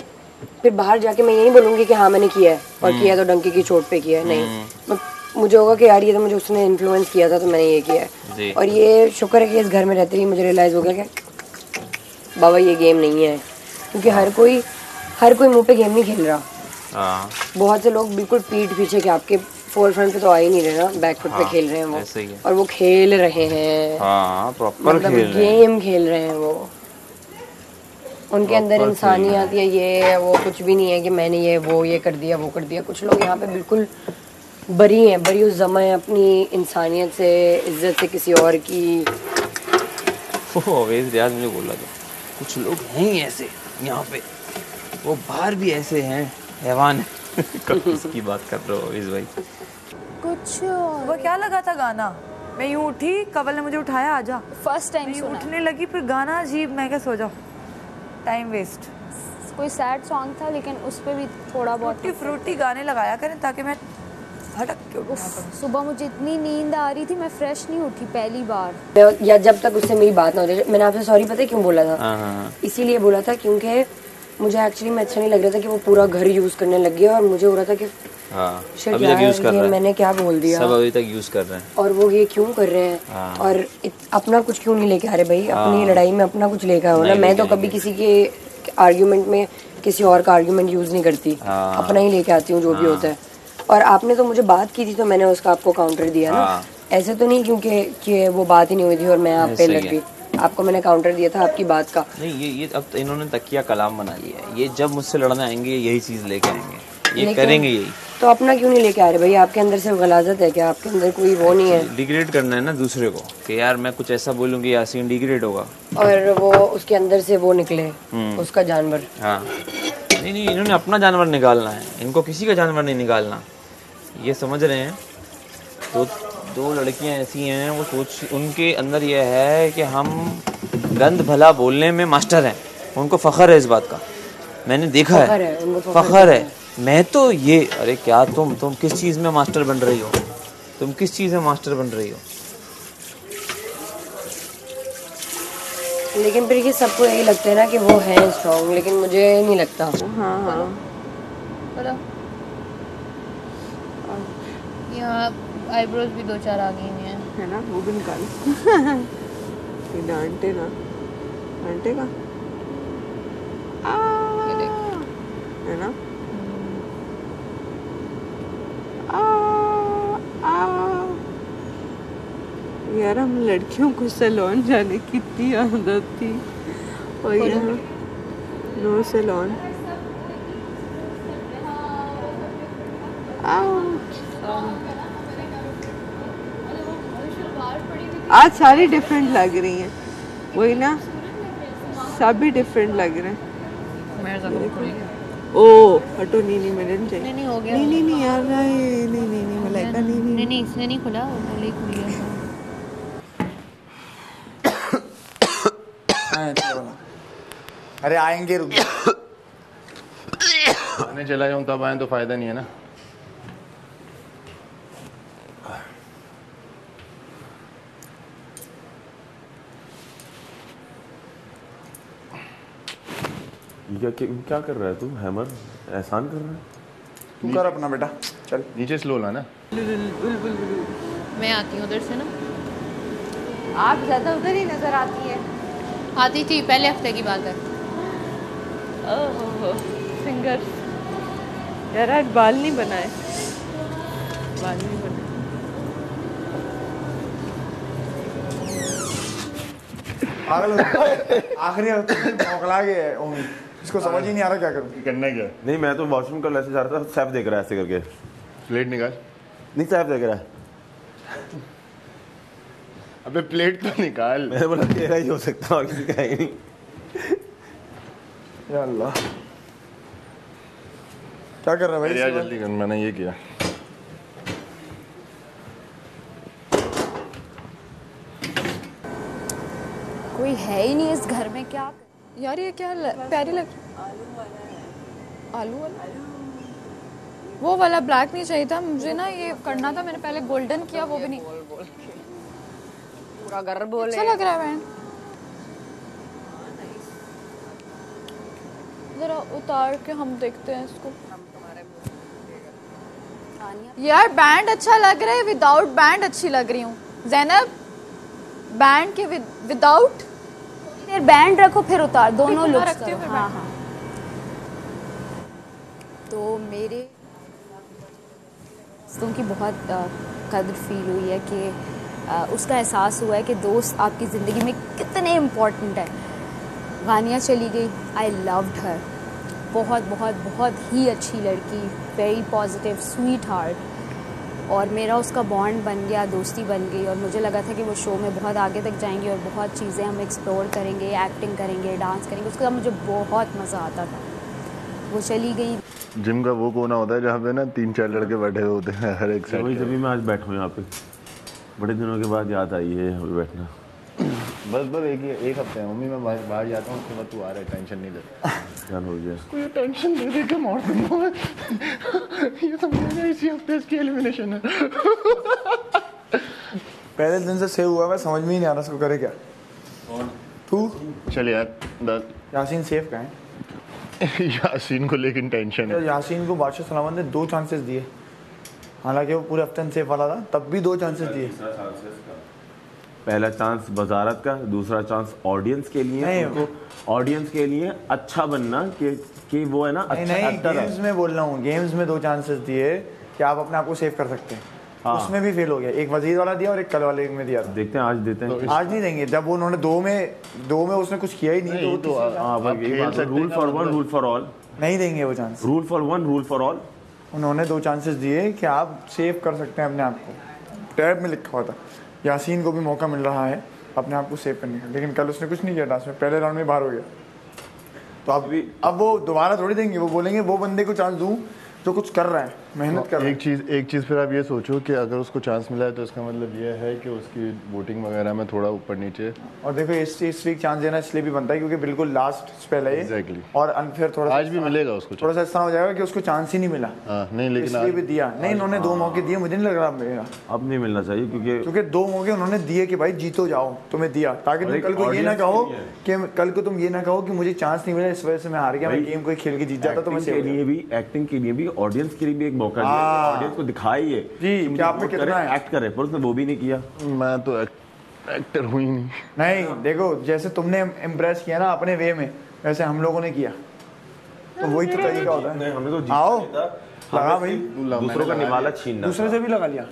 G: फिर बाहर जाके मैं ये नहीं बोलूँगी कि हाँ मैंने किया है और किया तो डंके की चोट पे किया है, नहीं, मुझे होगा कि यार ये तो मुझे उसने इन्फ्लुएंस किया था तो मैंने ये किया है। और ये शुक्र है कि इस घर में रहते ही मुझे रियलाइज़ हो गया कि बाबा ये गेम नहीं है, क्योंकि हर कोई मुंह पे गेम नहीं खेल रहा। बहुत से लोग बिल्कुल पीठ पीछे के आपके फोर फ्रंट पे तो आ ही नहीं रहे ना, बैक फुट पे खेल रहे हैं वो, और वो खेल रहे हैं, मतलब गेम खेल रहे हैं वो, उनके अंदर इंसानियत या ये वो कुछ भी नहीं है कि मैंने ये कर दिया वो कर दिया। कुछ लोग यहाँ पे बिल्कुल बरी उस जमा है अपनी इंसानियत से, इज्जत से किसी और की।
H: अवेज रियाज मुझे बोला था कुछ लोग हैं ही ऐसे यहाँ पे, वो बाहर भी ऐसे हैं, हैवान है। किसकी बात कर रहे हो अवेज भाई?
I: कुछ वो क्या लगा था गाना, मैं यूँ उठी, कवल ने मुझे उठाया, आजा,
C: फर्स्ट टाइम सुना,
I: उठने लगी, फिर गाना अजीब, मैं क्या सो जाऊँ, टाइम वेस्ट।
C: कोई सैड सॉन्ग था लेकिन उस पे भी थोड़ा बहुत
I: फ्रूटी गाने लगाया करें ताकि मैं हटक के
C: सुबह मुझे इतनी नींद आ रही थी, मैं फ्रेश नहीं उठी पहली बार,
G: या जब तक उससे मेरी बात ना हो जाए। मैंने आपसे सॉरी पता है क्यों बोला था? इसीलिए बोला था क्योंकि मुझे एक्चुअली में अच्छा नहीं लग रहा था कि वो पूरा घर यूज करने लग गया, और मुझे हो रहा था कि
H: अभी तक यूज कर रहे हैं,
G: मैंने क्या बोल दिया,
H: सब अभी तक यूज कर रहे हैं,
G: और वो ये क्यों कर रहे हैं, और अपना कुछ क्यों नहीं लेके आ रहे भाई, अपनी लड़ाई में अपना कुछ लेके आओ ना। मैं तो कभी किसी के आर्ग्यूमेंट में किसी और का आर्ग्यूमेंट यूज नहीं करती, अपना ही लेके आती हूँ जो भी होता है। और आपने तो मुझे बात की थी तो मैंने उसका आपको काउंटर दिया ना, ऐसे तो नहीं क्योंकि वो बात ही नहीं हुई थी और मैं आप पे लग गई। आपको मैंने काउंटर दिया था आपकी बात का।
H: नहीं ये अब तो इन्होंने तकिया कलाम बना लिया है, ये जब मुझसे लड़ने आएंगे यही चीज़ लेके आएंगे, ये करेंगे यही।
G: तो अपना क्यों नहीं लेके आ रहे भाई? आपके अंदर सिर्फ गलाजत है क्या? आपके अंदर कोई वो नहीं है?
H: डिग्रेड करना है ना दूसरे को कि यार मैं कुछ ऐसा बोलूँगी यासीन डिग्रेड होगा,
G: और वो उसके अंदर से वो निकले उसका जानवर।
H: हाँ नहीं इन्होंने अपना जानवर निकालना है, इनको किसी का जानवर नहीं निकालना, ये समझ रहे हैं। तो दो लड़कियां ऐसी हैं, वो सोच उनके अंदर ये है कि हम गंद भला बोलने में मास्टर हैं, उनको फ़ख्र है इस बात का, मैंने देखा है, फ़ख्र है। मैं तो ये अरे क्या तुम किस चीज़ में मास्टर बन रही हो? तुम किस चीज़ में मास्टर बन रही हो?
G: लेकिन फिर ये सबको यही लगता है ना कि वो है स्ट्रॉन्ग, लेकिन मुझे नहीं लगता।
D: हाँ
E: यहाँ आईब्रोज भी 2-4 आ गई हैं,
D: है ना, वो भी निकाल। ये डांटे ना, डांटेगा है ना। यार हम लड़कियों को सैलून जाने की इतनी आदत थी, और यहाँ नो सैलून। आज सारी डिफरेंट लग रही हैं, वही ना, सभी डिफरेंट लग रहे हैं। ओ हटो, नहीं मेरे नहीं चाहिए।
E: नहीं हो गया।
D: नहीं यार, नहीं मलाइका,
E: नहीं इसने नहीं खुला, पहले ही खुल गया।
F: अरे आएंगे, रुक
A: आने चला जाऊँ तब आए तो फायदा नहीं है ना।
B: क्या कर रहा है तू? हैमर एहसान कर रहा है?
F: तू कर अपना बेटा, चल
A: नीचे स्लो लाना।
E: मैं आती हूँ उधर से ना।
D: आप ज्यादा उधर ही नजर आती है।
E: आती थी, पहले हफ्ते की बात है।
D: फिंगर यार, आज बाल नहीं बनाए, बाल नहीं बनाए।
F: आखिरी मोकला गया है उम्मीद, इसको समझ ही नहीं आ रहा क्या करूं।
A: करना क्या?
B: नहीं मैं तो वॉशरूम का ऐसे जा रहा था, सैफ देख रहा है ऐसे करके।
A: प्लेट निकाल।
B: नहीं सैफ देख रहा है।
A: अबे प्लेट तो निकाल।
B: मैंने बोला तेरा ही हो सकता और किसी का ही नहीं।
F: या अल्लाह, क्या कर रहा है भाई?
A: यार जल्दी कर, मैंने ये किया।
C: कोई है ही नहीं इस घर में, क्या
E: यार ये क्या प्यारी लग, आलू वाला, वो वाला ब्लैक नहीं चाहिए था मुझे ना, ये करना था मैंने, पहले गोल्डन किया, वो भी नहीं।
G: पूरा घर बोले
E: अच्छा लग रहा है बहन, जरा उतार के हम देखते हैं इसको। यार बैंड अच्छा लग रहा है, विदाउट बैंड अच्छी लग रही हूँ। ज़ैनब बैंड के विदाउट,
C: फिर बैंड रखो फिर उतार, दोनों लुक्स
E: रखती हूँ
C: करो।
E: फिर।
C: हाँ। तो मेरे दोस्तों की बहुत कदर फील हुई है कि उसका एहसास हुआ है कि दोस्त आपकी ज़िंदगी में कितने इम्पोर्टेंट है। गानिया चली गई, आई लव्ड हर, बहुत बहुत बहुत ही अच्छी लड़की, वेरी पॉजिटिव, स्वीट हार्ट, और मेरा उसका बॉन्ड बन गया, दोस्ती बन गई, और मुझे लगा था कि वो शो में बहुत आगे तक जाएंगी और बहुत चीज़ें हम एक्सप्लोर करेंगे, एक्टिंग करेंगे, डांस करेंगे, उसके साथ मुझे बहुत मज़ा आता था। वो चली गई।
A: जिम का वो कोना होता है जहाँ पे ना 3-4 लड़के बैठे हुए होते हैं हर एक साइड।
B: जब मैं आज बैठा हूँ यहाँ पे, बड़े दिनों के बाद याद आई है यहाँ पे बैठना।
A: बस एक हफ्ते है मम्मी, मैं बाहर जाता हूँ, उसके बाद तू आ रहा है, टेंशन नहीं ले।
B: क्या हो गया?
A: कोई टेंशन दे दे के मार दूंगा। ये समझना इसी हफ्ते इसकी एलिमिनेशन है।
F: पहले दिन से सेव हुआ, मैं समझ में ही नहीं आ रहा इसको करे क्या। तू
A: चल यार,
F: यासीन सेफ का है।
A: यासीन को लेकिन टेंशन है।
F: यासीन को बादशाह सलामत ने 2 चांसेस दिए, हालांकि वो पूरे हफ्ते सेफ वाला था, तब भी 2 चांसेस दिए।
B: पहला चांस वजारत का, दूसरा चांस ऑडियंस के लिए, ऑडियंस के लिए अच्छा बनना कि वो है ना अच्छा एक्टर है।
F: गेम्स में बोल रहा हूँ, गेम्स में 2 चांसेस दिए कि आप अपने आप को सेव कर सकते हैं। उसमें भी फेल हो गया। एक वजीर वाला दिया और एक कल वाले में दिया।
B: देखते हैं आज देते हैं।
F: आज नहीं देंगे, जब उन्होंने दो में उसने कुछ किया ही नहीं तो
B: rule for one rule for all
F: नहीं देंगे वो chance.
B: Rule for one rule for all.
F: उन्होंने 2 चांसेस दिए कि आप सेव कर सकते हैं अपने आप को, टैब में लिखा हुआ था। यासीन को भी मौका मिल रहा है अपने आप को सेव करने का, लेकिन कल उसने कुछ नहीं किया टास्क में, पहले राउंड में बाहर हो गया। तो अब वो दोबारा थोड़ी देंगे, वो बोलेंगे वो बंदे को चांस दूं जो कुछ कर रहा है, मेहनत कर रहा है।
A: एक चीज़ फिर आप ये सोचो कि अगर उसको चांस मिला है तो इसका मतलब ये है कि उसकी वोटिंग वगैरह में थोड़ा ऊपर नीचे।
F: और देखो इस वीक चांस देना इसलिए भी बनता है क्योंकि बिल्कुल लास्ट स्पेल है
A: Exactly.
F: और फिर थोड़ा
A: आज भी मिलेगा उसको,
F: थोड़ा सा ऐसा हो जाएगा कि उसको चांस ही नहीं मिला।
A: नहीं लेकिन
F: इसलिए भी दिया नहीं, इन्होंने 2 मौके दिए, मुझे नहीं लग रहा मिलेगा।
B: अब नहीं मिलना चाहिए क्योंकि
F: 2 मौके उन्होंने दिए कि भाई जीतो जाओ, तुम्हें दिया ताकि तुम कल को ये ना कहो कि मुझे चांस नहीं मिला इस वजह से मैं हार गया, मैं गेम कोई खेल के जीत जाता। तो मैं
B: एक्टिंग के लिए भी ऑडियंस के लिए भी एक मौका दिया, ऑडियंस को दिखाइए
F: जी कि आप में कितना है,
B: एक्ट करे, पर उसने वो भी नहीं किया।
A: मैं तो एक्टर हुई
F: नहीं। देखो जैसे तुमने इम्प्रेस किया ना अपने वे में, वैसे हम लोगों ने किया, तो वही तो तरीका होता है।
B: हमें तो
F: आओ लगा भाई,
B: दूसरों का निवाला छीनना,
F: दूसरे से भी लगा लिया।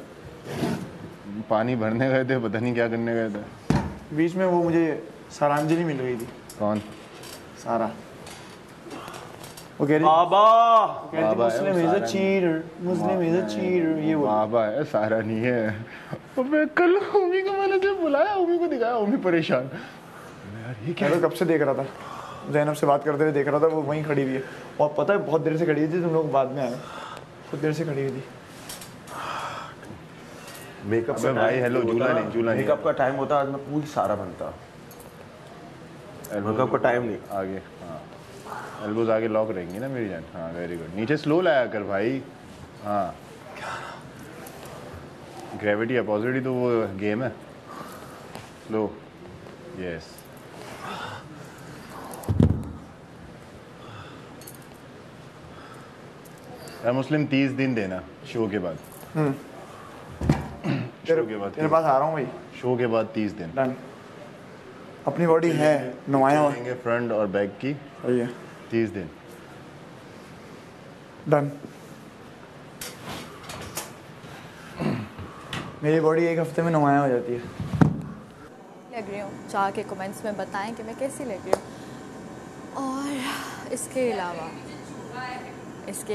A: पानी भरने गए थे, पता नहीं क्या करने गए थे,
F: बीच में वो मुझे सारांजलि मिल रही थी।
A: कौन?
F: सारा। वो कह रही
B: बाबा
F: Muslim is a cheater, Muslim is a cheater, ये वो
A: बाबा है, सारा नहीं है। और मैं कल उमी को मैंने जब बुलाया, उमी को दिखाया, उमी परेशान, यार ये क्या है?
F: कब से देख रहा था, ज़ैनब से बात करते हुए देख रहा था, वो वहीं खड़ी हुई है और पता है बहुत देर से खड़ी हुई थी, तुम लोग बाद में आए, बहुत देर से खड़ी हुई थी।
B: मेकअप
A: का भाई हेलो झूला नहीं
B: मेकअप का टाइम होता, आज मैं पूरी सारा बनता। मेकअप का टाइम नहीं
A: आगे। हाँ एल्बोज आगे लॉक रहेंगी ना मेरी जान। हाँ वेरी गुड, नीचे स्लो लाया कर भाई। हाँ ग्रेविटी अपोजिट ही तो वो गेम है, स्लो। यस यार मुस्लिम 30 दिन देना शो के बाद।
F: तेरे पास आ रहा हूँ भाई,
A: शो के बाद 30 दिन।
F: डन। अपनी बॉडी है नुमाया
A: देंगे फ्रंट और बैक की,
F: सही है।
A: 30 दिन
F: डन। मेरी बॉडी 1 हफ्ते में नुमाया हो जाती है।
E: लग रही हूँ, जाके कमेंट्स में बताएं कि मैं कैसी लग रही हूँ। और इसके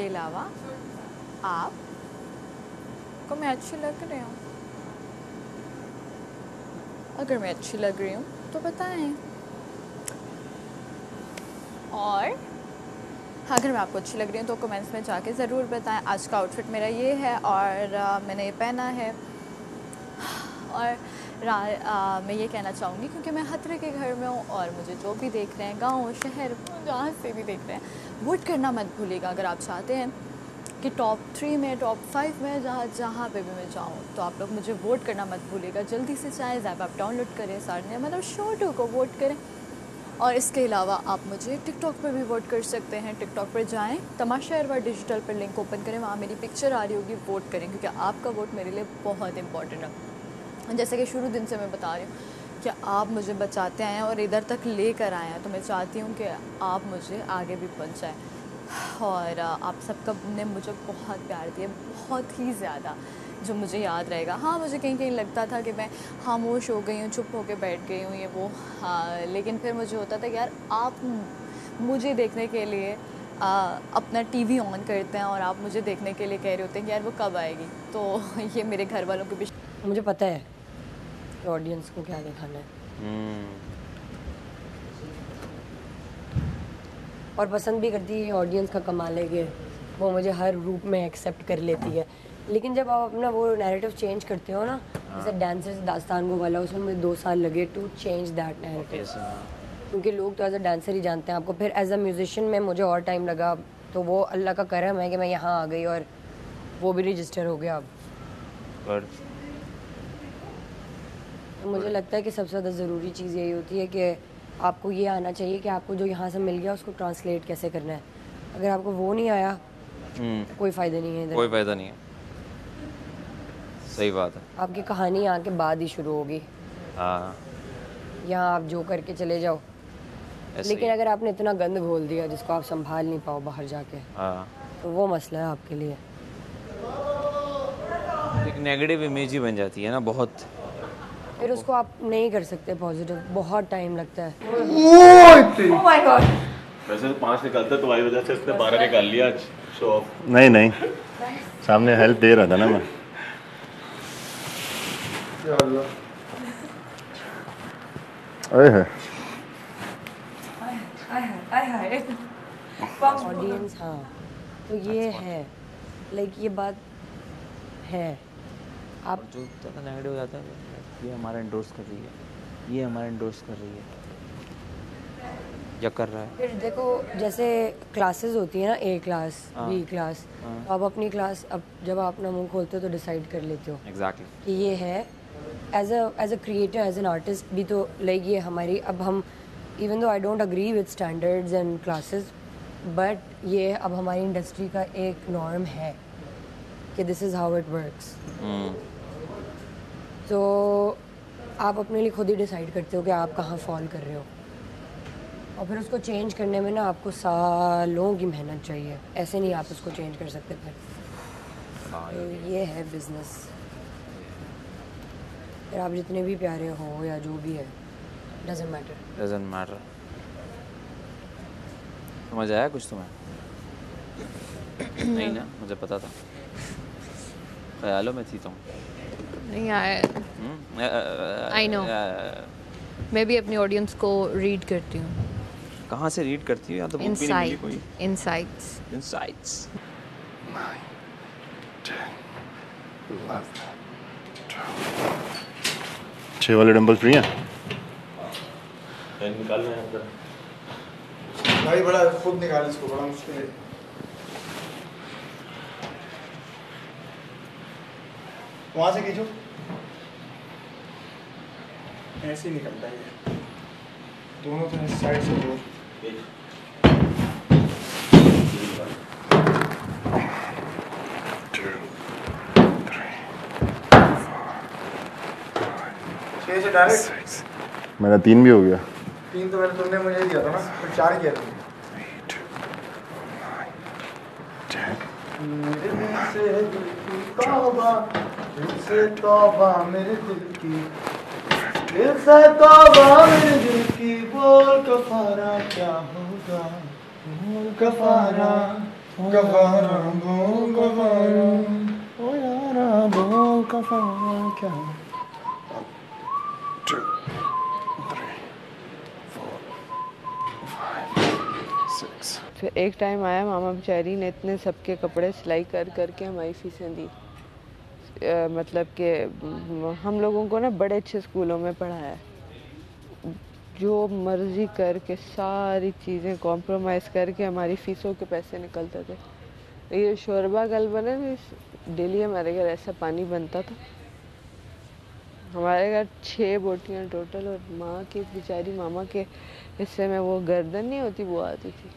E: अलावा आपको मैं अच्छी लग रही हूँ? अगर मैं अच्छी लग रही हूँ तो बताएं, और अगर मैं आपको अच्छी लग रही हूँ तो कमेंट्स में जाके ज़रूर बताएं। आज का आउटफिट मेरा ये है और मैंने ये पहना है। और मैं ये कहना चाहूँगी क्योंकि मैं खतरे के घर में हूँ और मुझे जो भी देख रहे हैं, गाँव शहर जहाँ से भी देख रहे हैं, वोट करना मत भूलिएगा। अगर आप चाहते हैं कि टॉप 3 में टॉप 5 में जहाँ पे भी मैं जाऊँ, तो आप लोग मुझे वोट करना मत भूलिएगा। जल्दी से चाहे ऐप आप डाउनलोड करें, सारने मतलब शो 2 को वोट करें। और इसके अलावा आप मुझे टिकटॉक पर भी वोट कर सकते हैं। टिकटॉक पर जाएं, तमाशा अरवा डिजिटल पर लिंक ओपन करें, वहाँ मेरी पिक्चर आ रही होगी, वोट करें क्योंकि आपका वोट मेरे लिए बहुत इंपॉर्टेंट है। जैसे कि शुरू दिन से मैं बता रही हूँ कि आप मुझे बचाते आए हैं और इधर तक लेकर आए हैं, तो मैं चाहती हूँ कि आप मुझे आगे भी पहुँचाएँ। और आप सबका ने मुझे बहुत प्यार दिया, बहुत ही ज़्यादा, जो मुझे याद रहेगा। हाँ मुझे कहीं कहीं लगता था कि मैं खामोश हो गई हूँ, चुप होकर बैठ गई हूँ, ये वो। हाँ लेकिन फिर मुझे होता था कि यार आप मुझे देखने के लिए अपना टीवी ऑन करते हैं और आप मुझे देखने के लिए कह रहे होते हैं कि यार वो कब आएगी। तो ये मेरे घर वालों के भी
G: मुझे पता है कि ऑडियंस को क्या दिखाना है और पसंद भी करती है। ऑडियंस का कमाल है कि वो मुझे हर रूप में एक्सेप्ट कर लेती है। लेकिन जब आप अपना वो नैरेटिव चेंज करते हो ना, जैसे डांसर्स दास्तान गो वाला, उसमें मुझे 2 साल लगे टू चेंज दैट नैरेटिव, क्योंकि लोग तो एज अ डांसर ही जानते हैं आपको। फिर एज अ म्यूजिशियन में मुझे और टाइम लगा, तो वो अल्लाह का करम है कि मैं यहाँ आ गई और वो भी रजिस्टर हो गया अब। तो मुझे लगता है कि सबसे ज़्यादा ज़रूरी चीज़ यही होती है कि आपको ये आना चाहिए कि आपको जो यहाँ से मिल गया उसको ट्रांसलेट कैसे करना है। अगर आपको वो नहीं आया तो कोई फ़ायदा नहीं है,
H: कोई फ़ायदा नहीं है। सही बात है।
G: आपकी कहानी यहाँ के बाद ही शुरू होगी।
H: हाँ
G: यहाँ आप जो करके चले जाओ, लेकिन अगर आपने इतना गंद घोल दिया जिसको आप संभाल नहीं पाओ बाहर जाके, तो वो मसला है आपके लिए।
H: एक नेगेटिव इमेज ही बन जाती है ना बहुत।
G: फिर उसको आप नहीं कर सकते पॉजिटिव, बहुत टाइम लगता है।
A: Oh
G: my God.
B: वैसे तो 5 निकालता तुम्हारी वजह से इसने 12 निकाल लिया आज। Show off.
A: नहीं सामने हेल्प दे रहा था ना मैं।
G: ऑडियंस, हाँ तो ये है, लाइक ये बात है। आप
H: जो ज़्यादा नेगेटिव हो जाता है, ये हमारा इंडोर्स कर रही है, ये हमारा इंडोर्स कर रही है या कर रहा है।
G: फिर देखो जैसे क्लासेस होती है ना, ए क्लास, बी क्लास, तो आप अपनी क्लास अब जब आप अपना मुंह खोलते हो तो डिसाइड कर लेते हो
H: एग्जैक्टली
G: कि ये है। As a creator, as an artist भी तो लाइक ये हमारी, अब हम even though I don't agree with standards and classes, but ये अब हमारी इंडस्ट्री का एक नॉर्म है कि this is how it works. तो आप अपने लिए खुद ही डिसाइड करते हो कि आप कहाँ फॉल कर रहे हो, और फिर उसको चेंज करने में ना आपको सालों की मेहनत चाहिए, ऐसे नहीं आप उसको चेंज कर सकते फिर। तो ये है बिजनेस। फिर आप जितने भी प्यारे हो या जो भी है, डजंट मैटर।
H: समझ आया कुछ तुम्हें? नहीं ना, मुझे पता था, ख्यालों में थी तुम।
D: नहीं आया। I know. मैं भी अपनी ऑडियंस को रीड करती हूँ।
H: कहाँ से रीड करती हो? या तो बुक भी नहीं मिली कोई?
D: इनसाइट्स।
A: 9, 10, 11, 12। 6 वाले डंबल फ्री हैं?
B: निकालना है अंदर।
F: भाई बड़ा खुद निकाल इसको, बड़ा मुश्किल है। वहां से खींचो, ऐसे ही निकलता है ये। दोनों तो साइड से दो। 6 से डायरेक्ट।
A: मेरा 3 भी हो गया।
F: 3 तो मैंने तुमने मुझे दिया था ना, फिर 4 किया तुमने। 8, 9, 10। मेरे दिल से दिल की तौबा, दिल से तौबा मेरे दिल की, दिल से तौबा मेरे दिल की, बोल कफारा क्या होगा, बोल कफारा, कफारा बोल कफारा, ओ यारा बोल कफारा क्या। 2, 3, 4, 5, 6।
D: फिर एक टाइम आया, मामा बेचारी ने इतने सबके कपड़े सिलाई कर करके हमारी फीसें दी। मतलब कि हम लोगों को ना बड़े अच्छे स्कूलों में पढ़ाया है, जो मर्जी करके सारी चीज़ें कॉम्प्रोमाइज़ करके हमारी फ़ीसों के पैसे निकलते थे। ये शोरबा कल बने ना, डेली हमारे घर ऐसा पानी बनता था। हमारे घर 6 बोटियाँ टोटल, और माँ की बेचारी मामा के हिस्से में वो गर्दन नहीं होती, वो आती थी।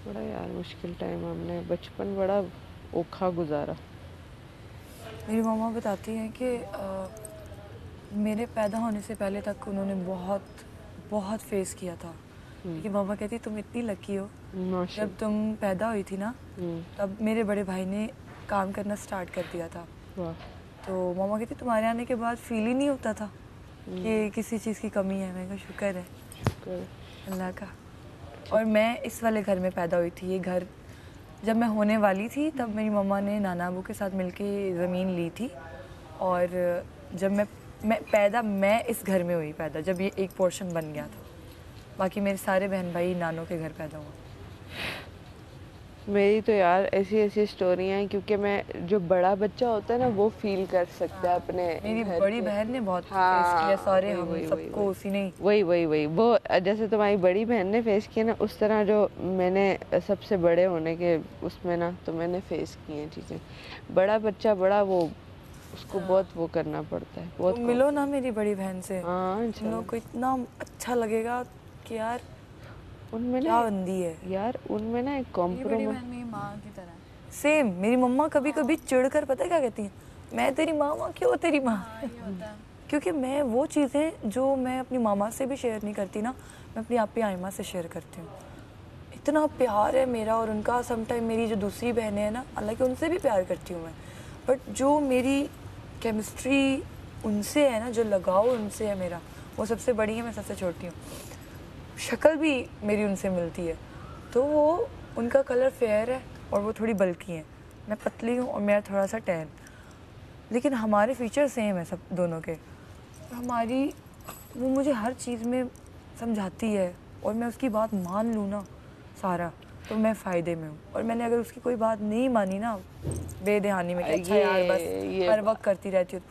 D: बड़ा यार मुश्किल टाइम, हमने बचपन बड़ा औखा गुजारा।
I: मेरी मामा बताती हैं कि मेरे पैदा होने से पहले तक उन्होंने बहुत फेस किया था। कि मामा कहती तुम इतनी लकी हो, जब तुम पैदा हुई थी ना तब मेरे बड़े भाई ने काम करना स्टार्ट कर दिया था। तो मामा कहती तुम्हारे आने के बाद फील ही नहीं होता था कि किसी चीज़ की कमी है। मैं कहा शुक्र है अल्लाह का। और मैं इस वाले घर में पैदा हुई थी। ये घर जब मैं होने वाली थी तब मेरी मम्मा ने नाना अबू के साथ मिलके ज़मीन ली थी, और जब मैं इस घर में हुई पैदा, जब ये एक पोर्शन बन गया था। बाकी मेरे सारे बहन भाई नानों के घर पैदा हुए।
D: मेरी तो यार ऐसी ऐसी स्टोरियाँ हैं, क्योंकि मैं जो बड़ा बच्चा होता है ना वो फील कर सकता है अपने।
I: मेरी बड़ी बहन ने बहुत फेस किया, सारे हम सबको उसी ने
D: वही वो जैसे तुम्हारी बड़ी बहन ने फेस किया ना, उस तरह जो मैंने सबसे बड़े होने के उसमें ना तो मैंने फेस की हैं चीज़ें। बड़ा बच्चा बड़ा वो उसको बहुत वो करना पड़ता है। बहुत
I: मिलो ना मेरी बड़ी बहन से,
D: हाँ
I: तुम लोग को इतना अच्छा लगेगा कि यार
D: उनमें
I: क्या बंदी है
D: यार, उनमें ना एक कॉम्प्रोमाइज़
E: मेरी माँ की तरह
I: सेम। मेरी मम्मा कभी कभी चिढ़कर पता है क्या कहती हैं, मैं तेरी माँ क्यों तेरी माँ। क्योंकि मैं वो चीज़ें जो मैं अपनी मामा से भी शेयर नहीं करती ना, मैं अपनी आप ही आयमा से शेयर करती हूँ। इतना प्यार है मेरा और उनका। समटाइम मेरी जो दूसरी बहनें हैं ना, हालांकि उनसे भी प्यार करती हूँ मैं, बट जो मेरी केमिस्ट्री उनसे है ना, जो लगाव उनसे है मेरा, वो सबसे बड़ी है, मैं सबसे छोटी हूँ। शक्ल भी मेरी उनसे मिलती है, तो वो उनका कलर फेयर है और वो थोड़ी बल्की हैं, मैं पतली हूँ और मेरा थोड़ा सा टैन, लेकिन हमारे फीचर सेम है सब दोनों के। हमारी वो मुझे हर चीज़ में समझाती है और मैं उसकी बात मान लूँ ना सारा, तो मैं फ़ायदे में हूँ। और मैंने अगर उसकी कोई बात नहीं मानी ना बेदहानी में, अच्छा यार बस हर वक्त करती रहती हूँ,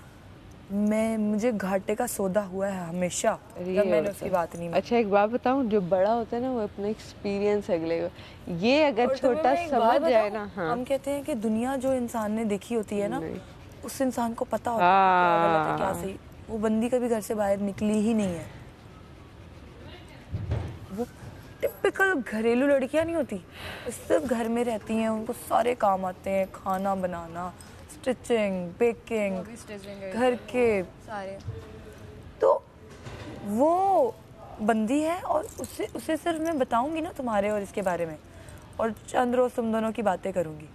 I: मुझे घाटे का सौदा हुआ है हमेशा जब मैंने उसकी बात नहीं मानी।
D: अच्छा एक बात बताऊँ, जो बड़ा होता है ना वो अपना एक्सपीरियंस अगले को, ये अगर छोटा समझ जाए ना। हाँ,
I: हम कहते हैं कि दुनिया जो इंसान ने देखी होती है ना, उस इंसान को पता होता है क्या गलत है क्या सही। वो बंदी कभी घर से बाहर निकली ही नहीं है। वो टिपिकल घरेलू लड़कियां नहीं होती, सिर्फ घर में रहती हैं, उनको सारे काम आते हैं, खाना बनाना, स्टिचिंग, बेकिंग, घर के
E: सारे।
I: तो वो बंदी है और उसे सिर्फ मैं बताऊंगी ना तुम्हारे और इसके बारे में, और चंद रोज तुम दोनों की बातें करूंगी,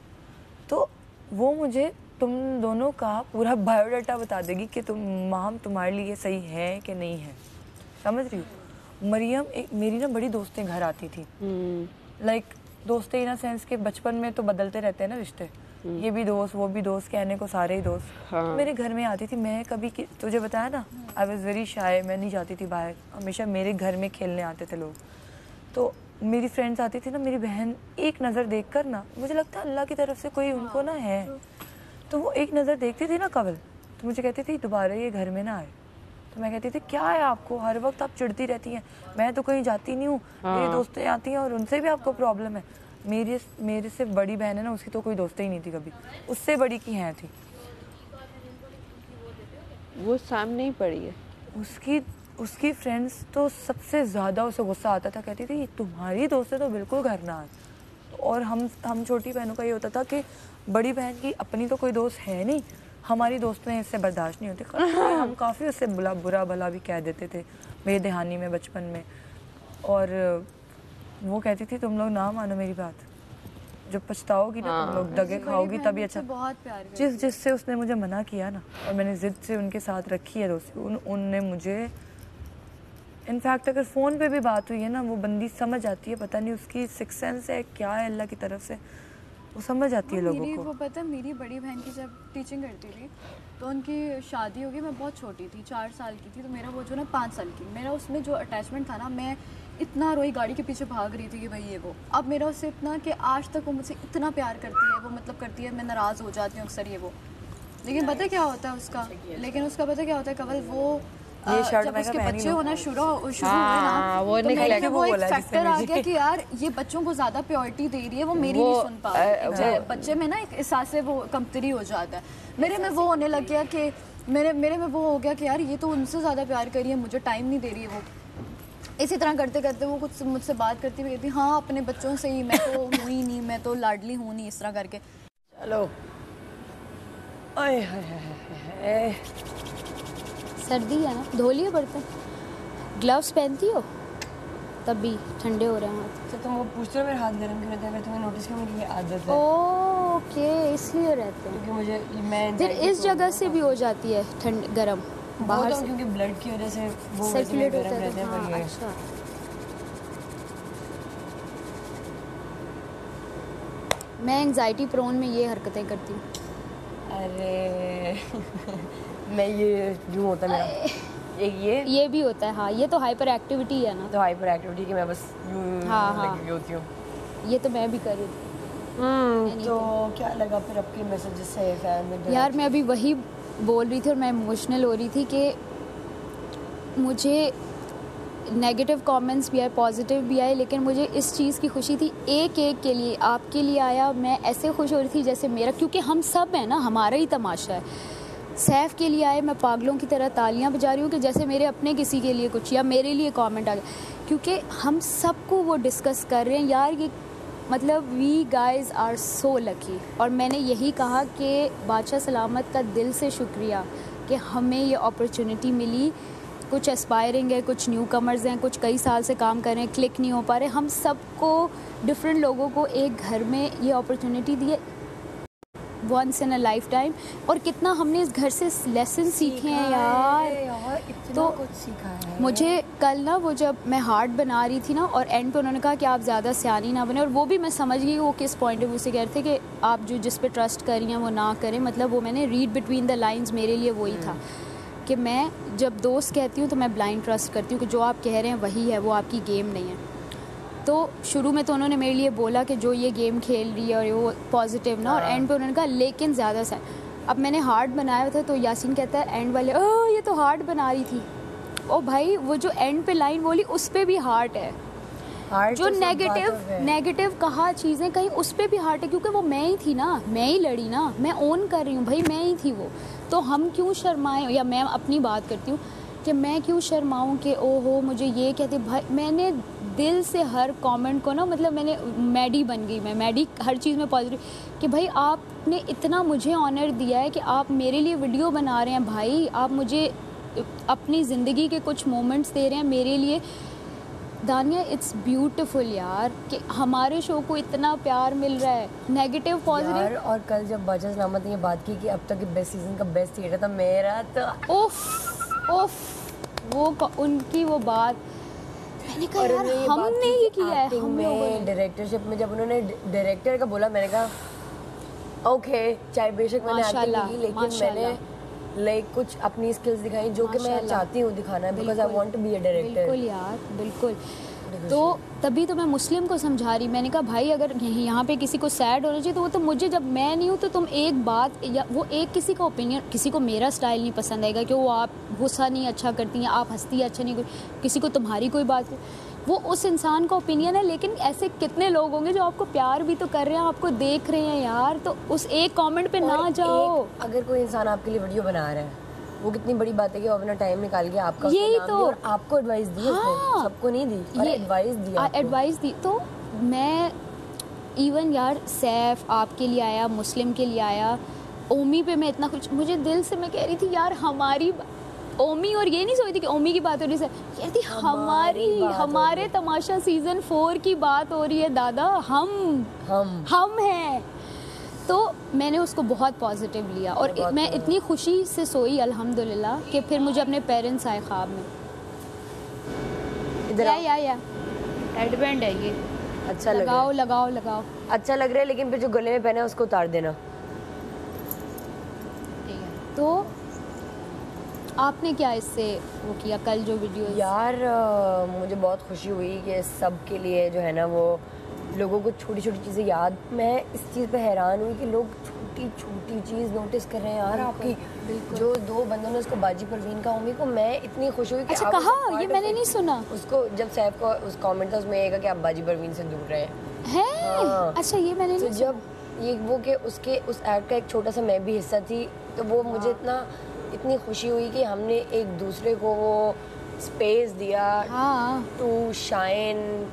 I: तो वो मुझे तुम दोनों का पूरा बायोडाटा बता देगी कि माम तुम्हारे लिए सही है कि नहीं है। समझ रही हो? मरियम एक मेरी ना बड़ी दोस्तें घर आती थी, लाइक दोस्तें इन अ सेंस के बचपन में तो बदलते रहते हैं ना रिश्ते, ये भी दोस्त वो भी दोस्त, कहने को सारे ही दोस्त। हाँ। मेरे घर में आती थी, मैं कभी तुझे बताया ना, आई वॉज वेरी शाय, मैं नहीं जाती थी बाहर, हमेशा मेरे घर में खेलने आते थे लोग। तो मेरी फ्रेंड्स आती थी ना, मेरी बहन एक नज़र देखकर ना, मुझे लगता है अल्लाह की तरफ से कोई उनको ना है, तो वो एक नज़र देखती थी ना कवल, तो मुझे कहती थी दोबारा ये घर में ना आए। तो मैं कहती थी क्या है आपको, हर वक्त आप चिढ़ती रहती हैं, मैं तो कहीं जाती नहीं हूँ, मेरी दोस्तें आती हैं और उनसे भी आपको प्रॉब्लम है। मेरे से बड़ी बहन है ना, उसकी तो कोई दोस्तें ही नहीं थी कभी, उससे बड़ी की हैं थी,
D: वो सामने ही पड़ी है।
I: उसकी फ्रेंड्स तो सबसे ज़्यादा उसे गुस्सा आता था, कहती थी तुम्हारी दोस्तें तो बिल्कुल घर ना आए। और हम छोटी बहनों का ये होता था कि बड़ी बहन की अपनी तो कोई दोस्त है नहीं, हमारी दोस्तें इससे बर्दाश्त नहीं होती, हम काफ़ी उससे बुरा भला भी कह देते थे बेदहानी में बचपन में। और वो कहती थी तुम लोग ना मानो मेरी बात, जब पछताओगी ना तुम लोग दगे खाओगी तभी अच्छा।
E: बहुत प्यार
I: जिससे उसने मुझे मना किया ना, और मैंने जिद से उनके साथ रखी है दोस्ती, उनने मुझे इनफैक्ट अगर फ़ोन पे भी बात हुई है ना, वो बंदी समझ आती है, पता नहीं उसकी सिक्स सेंस है क्या है अल्लाह की तरफ से, वो समझ आती है लोगों को।
E: वो पता है मेरी बड़ी बहन की जब टीचिंग करती थी तो उनकी शादी हो गई, मैं बहुत छोटी थी, 4 साल की थी, तो मेरा वो जो ना 5 साल की, मेरा उसमें जो अटैचमेंट था ना, मैं इतना रोई, गाड़ी के पीछे भाग रही थी कि भाई ये वो। अब मेरा उससे इतना कि आज तक वो मुझसे इतना प्यार करती है, वो मतलब करती है, मैं नाराज़ हो जाती हूँ अक्सर ये वो। लेकिन पता क्या होता है उसका, पता क्या होता है कवल, वो जब उसके बच्चे होना शुरू हुए ना, वो एक फैक्टर आ गया कि यार ये बच्चों को ज्यादा प्योरिटी दे रही है, वो मेरी नहीं सुन पा रही। बच्चे में ना एक एहसास से वो कमतरी हो जाता है। मेरे में वो होने लग गया कि मेरे में वो हो गया कि यार ये तो उनसे ज्यादा प्यार कर रही है, मुझे टाइम नहीं दे रही है वो। इसी तरह करते करते वो कुछ मुझसे बात करती हुई थी, हाँ अपने बच्चों से ही, मैं तो हूँ ही नहीं, मैं तो लाडली हूँ नहीं, इस तरह करके।
G: चलो
C: सर्दी है ना, धो लिए बर्तन, ग्लव्स पहनती हो तब भी ठंडे हो रहे हैं हाथ।
G: तो तुम वो पूछते हो मेरे हाथ गर्म क्यों रहते हैं, मैं तुम्हें नोटिस किया, मेरी आदत है।
C: ओके, इसलिए रहते हैं,
G: क्योंकि मुझे मैं
C: फिर इस जगह से भी हो जाती है ठंड गर्म बाहर से,
G: क्योंकि ब्लड की वजह से वो
C: सर्कुलेट
G: गर्म
C: होता
G: रहते
C: है।
G: हैं।
C: हाँ, अच्छा। मैं एंजाइटी प्रोन में ये हरकतें करती हूँ।
G: अरे मैं ये यूँ होता है मेरा, एक
C: ये भी होता है। हाँ, ये तो हाइपर एक्टिविटी है ना,
G: तो हाइपर एक्टिविटी की मैं बस यूँ लगी होती हूँ।
C: ये तो मैं भी कर रही थी।
G: तो क्या लगा फिर आपके मैसेजेस से फैन?
C: यार मैं अभी वही बोल रही थी और मैं इमोशनल हो रही थी कि मुझे नेगेटिव कमेंट्स भी आए, पॉजिटिव भी आए, लेकिन मुझे इस चीज़ की खुशी थी एक के लिए, आपके लिए आया, मैं ऐसे खुश हो रही थी जैसे मेरा, क्योंकि हम सब हैं ना, हमारा ही तमाशा है। सैफ के लिए आए, मैं पागलों की तरह तालियां बजा रही हूँ कि जैसे मेरे अपने किसी के लिए कुछ या मेरे लिए कमेंट आ गया, क्योंकि हम सबको वो डिस्कस कर रहे हैं यार। ये मतलब we guys are so lucky. और मैंने यही कहा कि बादशाह सलामत का दिल से शुक्रिया कि हमें ये अपॉर्चुनिटी मिली। कुछ एस्पायरिंग है, कुछ न्यू कमर्स हैं, कुछ कई साल से काम कर रहे हैं, क्लिक नहीं हो पा रहे, हम सबको डिफरेंट लोगों को एक घर में ये अपॉर्चुनिटी दी है। Once in a lifetime. और कितना हमने इस घर से लेसन सीखे हैं यार,
G: इतना
C: तो
G: कुछ सीखा है।
C: मुझे कल ना वो जब मैं हार्ट बना रही थी ना और एंड पे उन्होंने कहा कि आप ज़्यादा सियानी ना बने, और वो भी मैं समझ गई वो किस पॉइंट ऑफ व्यू से कह रहे थे कि आप जो जिस पे ट्रस्ट कर रही हैं वो ना करें। मतलब वो मैंने रीड बिटवीन द लाइंस, मेरे लिए वही था कि मैं जब दोस्त कहती हूँ तो मैं ब्लाइंड ट्रस्ट करती हूँ कि जो आप कह रहे हैं वही है, वो आपकी गेम नहीं है। तो शुरू में तो उन्होंने मेरे लिए बोला कि जो ये गेम खेल रही है और वो पॉजिटिव ना, और एंड पे उन्होंने कहा लेकिन ज़्यादा सा। अब मैंने हार्ट बनाया था तो यासीन कहता है एंड वाले ओह ये तो हार्ट बना रही थी। ओ भाई वो जो एंड पे लाइन बोली उस पे भी हार्ट है, जो
G: तो
C: नेगेटिव कहा चीज़ें कहीं उस पे भी हार्ट है, क्योंकि वो मैं ही थी ना, मैं ही लड़ी ना, मैं ओन कर रही हूँ भाई, मैं ही थी वो। तो हम क्यों शर्माएं, या मैं अपनी बात करती हूँ कि मैं क्यों शर्माऊँ कि ओहो मुझे ये कहते। भाई मैंने दिल से हर कमेंट को ना, मतलब मैंने मैडी बन गई, मैं मैडी हर चीज़ में पॉजिटिव, कि भाई आपने इतना मुझे ऑनर दिया है कि आप मेरे लिए वीडियो बना रहे हैं भाई, आप मुझे अपनी ज़िंदगी के कुछ मोमेंट्स दे रहे हैं मेरे लिए। दानिया इट्स ब्यूटीफुल यार कि हमारे शो को इतना प्यार मिल रहा है, नेगेटिव पॉजिटिव।
G: और कल जब बाजा सलामत ने ये बात की कि अब तक के बेस्ट सीजन का बेस्ट थिएटर था मेरा, तो वो उनकी वो बात मैंने कहा यार हमने ये किया है, हम लोगों डायरेक्टरशिप में जब उन्होंने डायरेक्टर का बोला मैंने कहा ओके, चाहे बेशक मैंने एक्टिंग की लेकिन मैंने लाइक कुछ अपनी स्किल्स दिखाई जो कि मैं चाहती हूँ दिखाना, because I want to be a director.
C: बिल्कुल यार बिल्कुल। तो तभी तो मैं मुस्लिम को समझा रही, मैंने कहा भाई अगर यहाँ पे किसी को सैड होना चाहिए तो वो तो मुझे, जब मैं नहीं हूँ तो तुम एक बात या वो एक किसी का ओपिनियन, किसी को मेरा स्टाइल नहीं पसंद आएगा कि वो आप गुस्सा नहीं अच्छा करती हैं, आप हंसती अच्छा नहीं, किसी को तुम्हारी कोई बात, वो उस इंसान का ओपिनियन है। लेकिन ऐसे कितने लोग होंगे जो आपको प्यार भी तो कर रहे हैं, आपको देख रहे हैं यार, तो उस एक कमेंट पे ना जाओ।
G: अगर कोई इंसान आपके लिए वीडियो बना रहा है वो कितनी बड़ी बात है कि वो अपना टाइम निकाल के आपका
C: यही तो
G: और आपको एडवाइस दी, हाँ, सबको नहीं दी, और एडवाइस दी। तो मैं इवन यार सैफ आपके लिए आया, मुस्लिम के लिए आया, ओमी पे मैं इतना कुछ, मुझे दिल से मैं कह रही थी यार हमारी ओमी, और ये नहीं सोची थी कि ओमी की बात हो रही है, कह थी हमारे तमाशा सीजन 4 की बात हो रही है दादा, हम हैं। तो मैंने उसको बहुत पॉजिटिव लिया और मैं इतनी खुशी से सोई अल्हम्दुलिल्लाह कि फिर मुझे अपने पेरेंट्स आए ख्वाब में। या एडवेंट है ये, अच्छा लगाओ अच्छा लग रहा है, लेकिन फिर जो गले में पहना है उसको उतार देना।
C: तो आपने क्या इससे वो किया कल जो वीडियो?
G: यार मुझे बहुत खुशी हुई कि सब के लिए जो है ना वो लोगों को छोटी छोटी चीज़ें याद, मैं इस चीज़ पे हैरान हुई कि लोग छोटी छोटी चीज़ नोटिस कर रहे हैं यार आपकी। जो 2 बंदों ने उसको बाजी परवीन का उम्मीद को, मैं इतनी खुश हुई कि
C: अच्छा कहा, ये मैंने नहीं सुना।
G: उसको जब सैफ को उस कमेंट था उसमें आएगा कि आप बाजी परवीन से दूर रहे
C: हैं। हाँ। अच्छा ये मैंने नहीं
G: सुना। जब ये वो कि उसके उस ऐड का एक छोटा सा मैं भी हिस्सा थी, तो वो मुझे इतनी खुशी हुई कि हमने एक दूसरे को वो स्पेस दिया टू शाइन,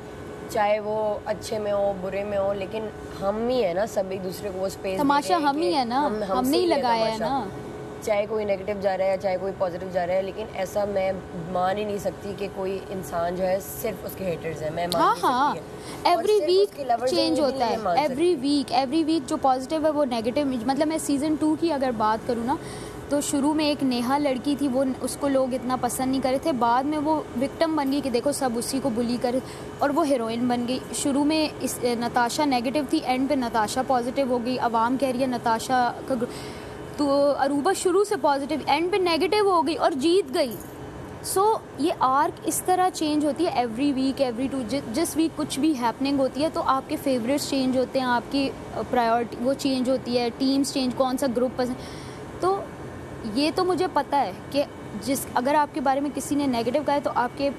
G: चाहे वो अच्छे में हो बुरे में हो, लेकिन हम ही है ना सब एक दूसरे को वो स्पेस,
C: तमाशा हम ही है ना, हमने ही लगाया है ना।
G: चाहे कोई नेगेटिव जा रहा है चाहे कोई पॉजिटिव जा रहा है, लेकिन ऐसा मैं मान ही नहीं सकती कि कोई इंसान जो है सिर्फ उसके हेटर्स हैं। मैं हाँ
C: एवरी वीक चेंज होता है, एवरी वीक जो पॉजिटिव है वो नेगेटिव। मतलब मैं सीज़न 2 की अगर बात करूँ ना, तो शुरू में एक नेहा लड़की थी, वो उसको लोग इतना पसंद नहीं कर रहे थे, बाद में वो विक्टिम बन गई कि देखो सब उसी को बुली कर, और वो हीरोइन बन गई। शुरू में इस नताशा नेगेटिव थी, एंड पे नताशा पॉजिटिव हो गई। अवाम कह रही है नताशा का, तो अरूबा शुरू से पॉजिटिव, एंड पे नेगेटिव हो गई और जीत गई। सो ये आर्क इस तरह चेंज होती है एवरी वीक एवरी 2, जिस वीक कुछ भी हैपनिंग होती है तो आपके फेवरेट्स चेंज होते हैं, आपकी प्रायोरिटी वो चेंज होती है, टीम्स चेंज, कौन सा ग्रुप पसंद। तो ये तो मुझे पता है कि अगर आपके बारे में किसी ने नेगेटिव कहा है तो आपके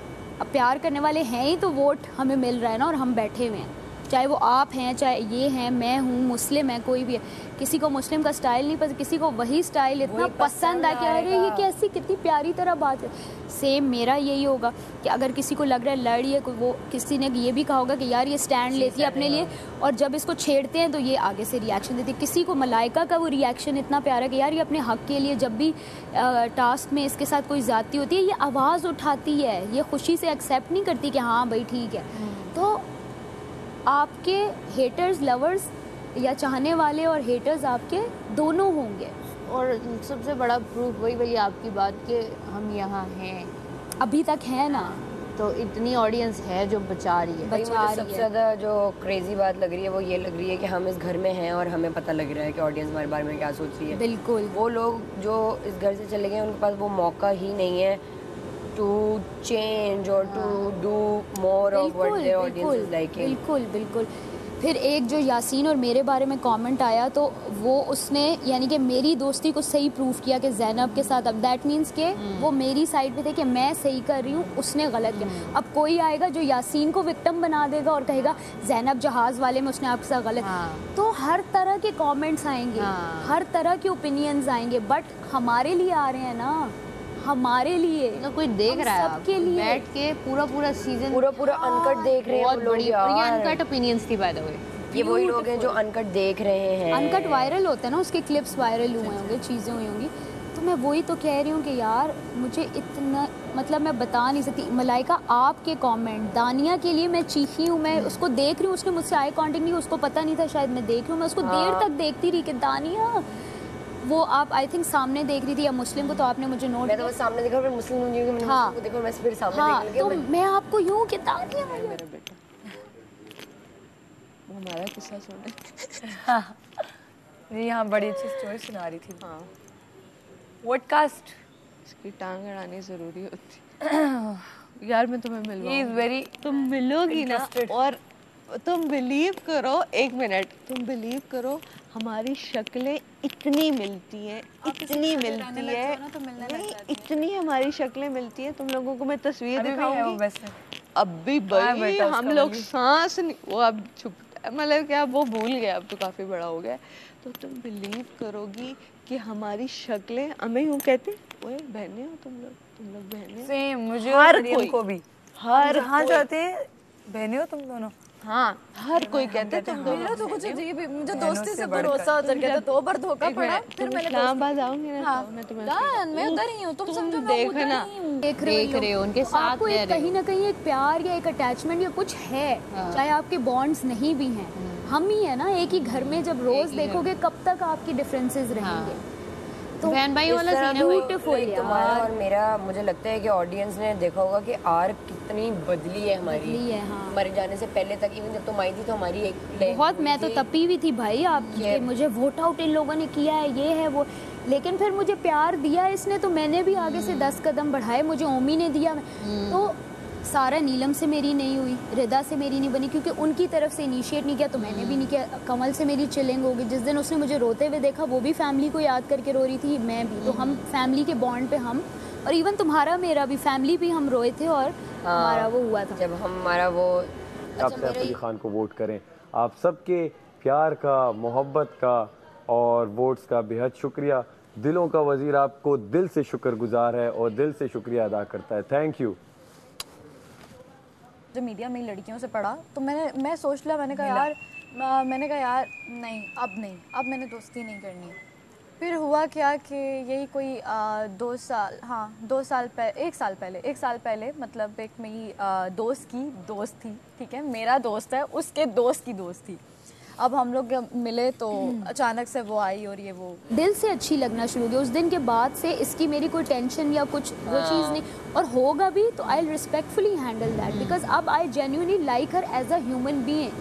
C: प्यार करने वाले हैं ही, तो वोट हमें मिल रहा है ना, और हम बैठे हुए हैं, चाहे वो आप हैं चाहे ये हैं, मैं हूँ, मुस्लिम है, कोई भी है। किसी को मुस्लिम का स्टाइल नहीं पसंद, किसी को वही स्टाइल इतना पसंद है कि अरे ये कैसी कितनी प्यारी तरह बात है। सेम मेरा यही होगा कि अगर किसी को लग रहा है लड़ है, वो किसी ने ये भी कहा होगा कि यार ये स्टैंड लेती है अपने लिए, और जब इसको छेड़ते हैं तो ये आगे से रिएक्शन देती है। किसी को मलाइका का वो रिएक्शन इतना प्यारा कि यार ये अपने हक के लिए, जब भी टास्क में इसके साथ कोई ज़्यादती होती है ये आवाज़ उठाती है, ये खुशी से एक्सेप्ट नहीं करती कि हाँ भाई ठीक है। तो आपके हेटर्स लवर्स या चाहने वाले और हेटर्स आपके दोनों होंगे।
D: और सबसे बड़ा प्रूफ वही आपकी बात कि हम यहाँ हैं,
C: अभी तक है ना,
D: तो इतनी ऑडियंस है जो बचा रही है।
G: सबसे ज़्यादा जो क्रेजी बात लग रही है वो ये लग रही है कि हम इस घर में हैं और हमें पता लग रहा है कि ऑडियंस हमारे बारे में क्या सोच रही है।
C: बिल्कुल,
G: वो लोग जो इस घर से चले गए उनके पास वो मौका ही नहीं है टू चेंज और to do more of what their audience is liking.
C: बिल्कुल बिल्कुल। फिर एक जो यासीन और मेरे बारे में कमेंट आया तो वो उसने यानी कि मेरी दोस्ती को सही प्रूफ किया कि ज़ैनब के साथ, अब दैट मीन्स के वो मेरी साइड पे थे कि मैं सही कर रही हूँ, उसने गलत किया। अब कोई आएगा जो यासीन को विक्टिम बना देगा और कहेगा ज़ैनब जहाज़ वाले में उसने आपके साथ गलत, तो हर तरह के कमेंट्स आएंगे, हर तरह के ओपिनियंस आएंगे, बट हमारे लिए आ रहे हैं ना, हमारे लिए
D: ना कोई देख रहा है
C: सबके लिए
D: बैठ के पूरा सीजन
G: पूरा अनकट देख रहे हैं।
D: बहुत बड़ी ये अनकट ओपिनियंस थी बाय द वे।
G: ये वही लोग हैं जो अनकट देख रहे हैं।
C: अनकट वायरल होता है ना, उसके क्लिप्स वायरल हुए होंगे, चीज़ें हुई होंगी। तो मैं वही तो कह रही हूँ कि यार मुझे इतना, मतलब मैं बता नहीं सकती। मलाइका आपके कमेंट, दानिया के लिए मैं चीखी हूँ, मैं उसको देख रही हूँ, उसने मुझसे आई कांटेक्ट नहीं, उसको पता नहीं था शायद मैं देख रही हूँ, मैं उसको देर तक देखती रही कि दानिया, वो आप आई थिंक सामने देख रही थी या मुस्लिम को, तो आपने मुझे नोट
G: मैं तो बस सामने देखा, फिर मुस्लिम मुझे मैंने मुस्लिम को देखा, मैं फिर सामने देख लिया।
C: तो मैं आपको यूं कि दानिया
D: मेरा बेटा हमारा किस्सा सुने।
I: ये यहाँ बड़ी अच्छी स्टोरी सुना रही थी। हाँ, पॉडकास्ट
D: इसकी टांग अड़ानी जरूरी होती। यार मैं तुम्हें मिलवाऊंगी, तुम मिलोगी ना, और तुम बिलीव करो, एक मिनट, तुम बिलीव करो, हमारी शक्लें इतनी मिलती हैं, इतनी मिलती है, नहीं इतनी हमारी शक्लें मिलती हैं, तुम लोगों को मैं तस्वीर दिखाऊंगी। अब भी भाई हम लोग सांस नहीं, वो अब छुपता है, मतलब क्या वो भूल गया, अब तो काफी बड़ा हो गया। तो तुम बिलीव करोगी कि हमारी शक्लें, हमें यूँ कहते, ओए बहनें हो तुम लोग बहनें,
I: सेम मुझे
D: हर
I: कोई को भी,
D: हर
I: जहाँ जाते हैं बहनें हो तुम दोनों।
D: हाँ, हर कोई कहते हैं तुम दोनों।
E: मेरा तो कुछ अजीब ही, मुझे दोस्ती से भरोसा हो गया था, 2 बार धोखा पड़ा, फिर मैंने
D: इस्लामाबाद आऊंगी ना, मैं तुम्हें
E: मैं उधर ही हूँ, तुम समझो
D: देखना, देख रहे हो उनके साथ
C: आपको कहीं ना कहीं एक प्यार या एक अटैचमेंट या कुछ है, चाहे आपके बॉन्ड्स नहीं भी हैं, हम ही है ना एक ही घर में, जब रोज देखोगे कब तक आपकी डिफरेंसेस रहेंगे।
D: तो बहन भाई वाला सीन है,
C: ब्यूटीफुल
G: तुम्हारा और मेरा, मुझे लगता है कि ऑडियंस ने देखा होगा कि आर्क कितनी बदली है हमारी, हमारे जाने से पहले तक। इवन जब तुम आई थी तो हमारी एक
C: बहुत, मैं तो तपी हुई थी भाई आपके, मुझे वोट आउट इन लोगों ने किया है, ये है वो, लेकिन फिर मुझे प्यार दिया इसने, तो मैंने भी आगे से 10 कदम बढ़ाए, मुझे ओमी ने दिया। तो सारा नीलम से मेरी नहीं हुई, रिदा से मेरी नहीं बनी, क्योंकि उनकी तरफ से इनिशिएट नहीं किया, तो मैंने भी नहीं किया। कमल से मेरी चिलिंग होगी, जिस दिन उसने मुझे रोते हुए देखा, वो भी फैमिली को याद करके रो रही थी, मैं भी, तो हम फैमिली के बॉन्ड पे हम, और इवन तुम्हारा मेरा भी फैमिली भी, हम रोए थे और हमारा वो हुआ था
G: जब हमारा वो।
J: आप सैफ अली खान को वोट करें। आप सबके प्यार का, मोहब्बत का और वोट्स का बेहद शुक्रिया। दिलों का वजीर आपको दिल से शुक्रगुजार है और दिल से शुक्रिया अदा करता है। Thank you.
E: जब मीडिया में लड़कियों से पढ़ा तो मैं सोच लिया, मैंने कहा यार नहीं, अब मैंने दोस्ती नहीं करनी है। फिर हुआ क्या कि यही कोई 1 साल पहले मतलब एक मेरी दोस्त की दोस्त थी, ठीक है, मेरा दोस्त है, उसके दोस्त की दोस्त थी। अब हम लोग मिले तो अचानक से वो आई और ये वो
C: दिल से अच्छी लगना शुरू हो गई। उस दिन के बाद से इसकी मेरी कोई टेंशन या कुछ वो चीज़ नहीं, और होगा भी तो I respectfully handle that, because अब I genuinely like her as a human being.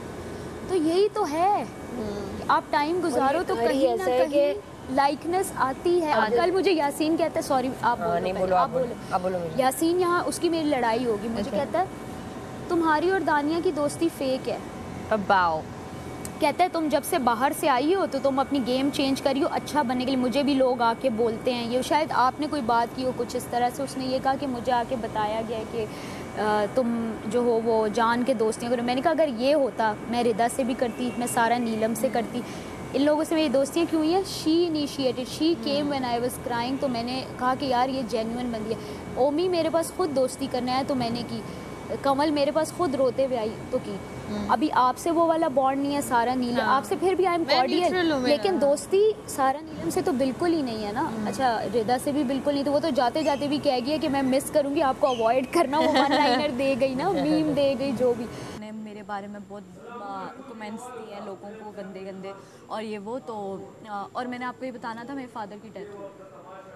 C: तो यही तो है, आप टाइम गुजारो तो कहीं ना कहीं लाइकनेस आती है। कल मुझे यासीन कहता है, सॉरी आप बोलो, यासीन यहाँ उसकी मेरी लड़ाई होगी, मुझे कहता है तुम्हारी और दानिया की दोस्ती फेक है। कहता है तुम जब से बाहर से आई हो तो तुम अपनी गेम चेंज करी हो अच्छा बनने के लिए। मुझे भी लोग आके बोलते हैं, ये शायद आपने कोई बात की हो कुछ इस तरह से, उसने ये कहा कि मुझे आके बताया गया है कि तुम जो हो वो जान के दोस्तियाँ करो। मैंने कहा अगर ये होता मैं रिदा से भी करती, मैं सारा नीलम से करती, इन लोगों से मेरी दोस्तियाँ क्यों हुई हैं? She initiated, she came when I was crying. तो मैंने कहा कि यार ये जेन्युइन बंदी है। ओमी मेरे पास खुद दोस्ती करने आया तो मैंने की, कमल मेरे पास खुद रोते हुए आई तो की। अभी आपसे वो वाला बॉन्ड नहीं है सारा नीलम, आपसे फिर भी आई एम कॉर्डियल, लेकिन दोस्ती सारा नीलम से तो बिल्कुल ही नहीं है ना। अच्छा रिदा से भी बिल्कुल नहीं, तो वो तो जाते जाते भी कह गई कि मैं मिस करूंगी आपको, अवॉइड करना। वो वन लाइनर दे गई ना, मीम दे गई, जो भी।
E: मेरे बारे में बहुत कमेंट्स दिए हैं लोगों को गंदे गंदे और ये वो तो और मैंने आपको ये बताना था मेरे फादर की डेथ हुई।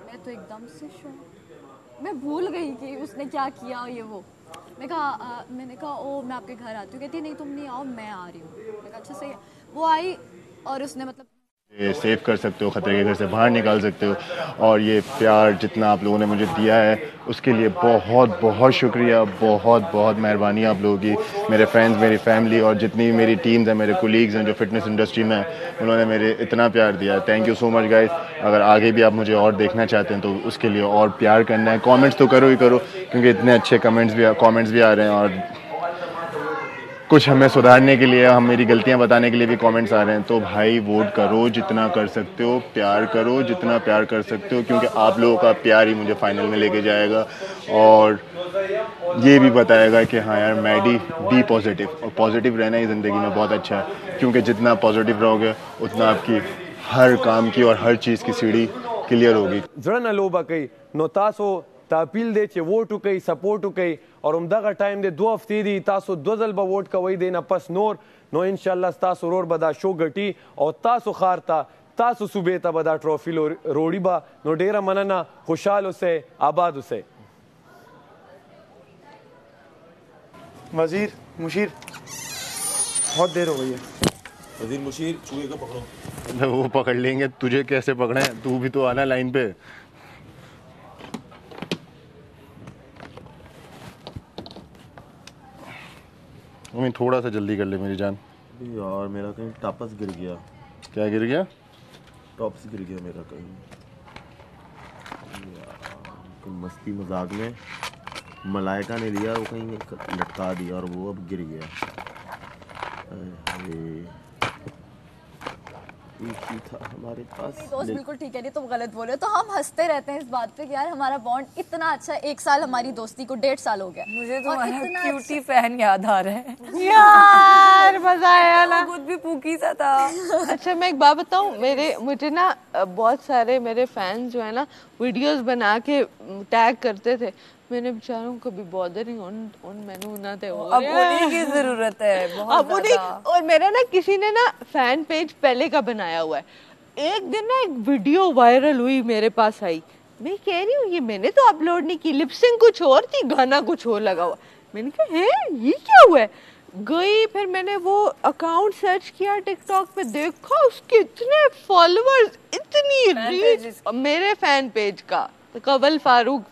E: मैं तो एकदम से शॉक, मैं भूल गई कि उसने क्या किया और ये वो। मैंने कहा ओ मैं आपके घर आती हूँ। कहती नहीं तुम नहीं आओ मैं आ रही हूँ। मैंने कहा अच्छा सही है। वो आई और उसने मतलब
A: सेव कर सकते हो, खतरे के घर से बाहर निकाल सकते हो। और ये प्यार जितना आप लोगों ने मुझे दिया है उसके लिए बहुत बहुत शुक्रिया, बहुत बहुत मेहरबानी आप लोगों की। मेरे फ्रेंड्स, मेरी फैमिली और जितनी भी मेरी टीम्स हैं, मेरे कोलीग्स हैं जो फिटनेस इंडस्ट्री में हैं, उन्होंने मेरे इतना प्यार दिया। Thank you so much guys. अगर आगे भी आप मुझे और देखना चाहते हैं तो उसके लिए और प्यार करना है। कमेंट्स तो करो ही करो क्योंकि इतने अच्छे कमेंट्स भी आ रहे हैं और कुछ हमें सुधारने के लिए, हम मेरी गलतियां बताने के लिए भी कमेंट्स आ रहे हैं। तो भाई वोट करो जितना कर सकते हो, प्यार करो जितना प्यार कर सकते हो क्योंकि आप लोगों का प्यार ही मुझे फाइनल में लेके जाएगा और ये भी बताएगा कि हाँ यार मैडी बी पॉजिटिव। और पॉजिटिव रहना ही ज़िंदगी में बहुत अच्छा है क्योंकि जितना पॉजिटिव रहोगे उतना आपकी हर काम की और हर चीज़ की सीढ़ी क्लियर होगी।
J: तापील दे चे वोट उकई सपोर्ट उकई और उमदा टाइम दे 2 हफ्ते दी तासो 2 ज़ल बा वोट कवई देना पस नोर नो इंशाल्लाह तासो रोड बदा शो गटी और तासो खारता तासो सुबेता बदा ट्रॉफी रोड़ी बा नो डेरा मनना खुशहाल उसे आबाद उसे।
F: वजीर मुशीर बहुत देर हो गई है।
B: वजीर मुशीर चूहे को पकड़ो।
A: वो पकड़ लेंगे, तुझे कैसे पकड़े? तू भी तो आना लाइन पे। थोड़ा सा जल्दी कर ले मेरी जान।
B: यार मेरा कहीं टॉपस गिर गया।
A: क्या गिर गया?
B: टॉप्स गिर गया मेरा कहीं मस्ती मजाक में मलाइका ने दिया, वो कहीं लटका दिया और वो अब गिर गया। एक ही था हमारे पास।
E: दोस्त बिल्कुल ठीक है, नहीं तुम गलत बोल रहे हो। तो हम हंसते रहते हैं इस बात पे कि यार हमारा बॉन्ड इतना अच्छा, 1 साल हमारी दोस्ती को 1.5 साल हो गया।
I: मुझे तुम्हारा क्यूटी फैन याद आ रहा है
D: यार मजा आया ना,
I: खुद भी पूकी सा था।
D: अच्छा मैं एक बात बताऊं, मुझे ना बहुत सारे मेरे फैंस जो है ना वीडियोस बना के टैग करते थे। मैंने बेचारों को भी बॉदरिंग उन मैनू ना थे
I: अब उन्हीं की जरूरत है बहुत ज़्यादा।
D: और मेरा ना किसी ने ना फैन पेज पहले का बनाया हुआ है। एक दिन ना एक वीडियो वायरल हुई, मेरे पास आई, मैं कह रही हूँ ये मैंने तो अपलोड नहीं की, लिपसिंग कुछ और थी, गाना कुछ और लगा हुआ। मैंने कहा है ये क्या हुआ है? गई फिर मैंने वो अकाउंट सर्च किया टिकटॉक पे, देखा उसके इतने फॉलोअर्स, इतनी रीच। मेरे फैन पेज का कवल फारूक,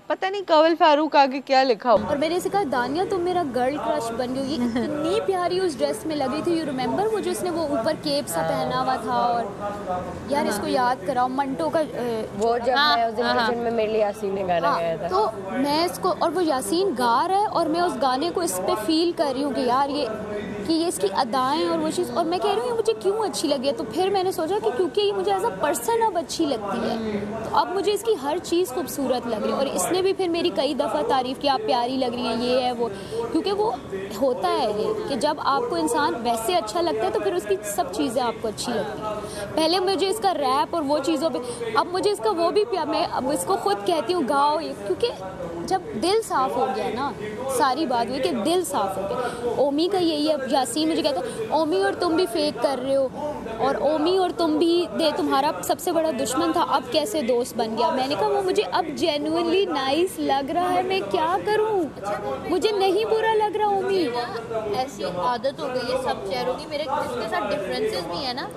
D: पता नहीं कवल फारूक आगे क्या लिखा हो।
C: और मैंने इसे कहा दानिया तुम मेरा गर्ल क्रश बन गई। इतनी प्यारी उस ड्रेस में लग रही थी। यू रिमेम्बर वो जो इसने वो ऊपर केप सा पहना हुआ था। और यार इसको याद कराओ मंटो का
G: वो जब मैं उस दिन किचन में मेरे लिए यासीन ने गाना गाया था,
C: तो मैं इसको, और वो यासीन गा रहा है और मैं उस गाने को इस पे फील कर रही हूँ कि यार ये इसकी अदाएं और वो चीज़, और मैं कह रही हूँ ये मुझे क्यों अच्छी लगी है। तो फिर मैंने सोचा कि क्योंकि ये मुझे एज अ पर्सन अब अच्छी लगती है, तो अब मुझे इसकी हर चीज़ खूबसूरत लग रही है। और इसने भी फिर मेरी कई दफ़ा तारीफ़ की, आप प्यारी लग रही हैं, ये है वो, क्योंकि वो होता है ये कि जब आपको इंसान वैसे अच्छा लगता है तो फिर उसकी सब चीज़ें आपको अच्छी लगती हैं। पहले मुझे इसका रैप और वो चीज़ों पे, अब मुझे इसका वो भी प्यार, मैं अब इसको खुद कहती हूँ गाओ ये, क्योंकि जब दिल साफ़ हो गया ना, सारी बात हुई कि दिल साफ़ हो गया। ओमी का यही है, यासीन मुझे कहता है ओमी और तुम भी फेक कर रहे हो, और ओमी और तुम भी तुम्हारा सबसे बड़ा दुश्मन था, अब कैसे दोस्त बन गया। मैंने कहा वो मुझे अब जेन्युइनली नाइस लग रहा है, मैं क्या करूं, मुझे नहीं बुरा लग रहा। ओमी
K: ऐसी आदत हो गई है सब चेहरों की, मेरे जिसके साथ डिफरेंसेस भी है ना,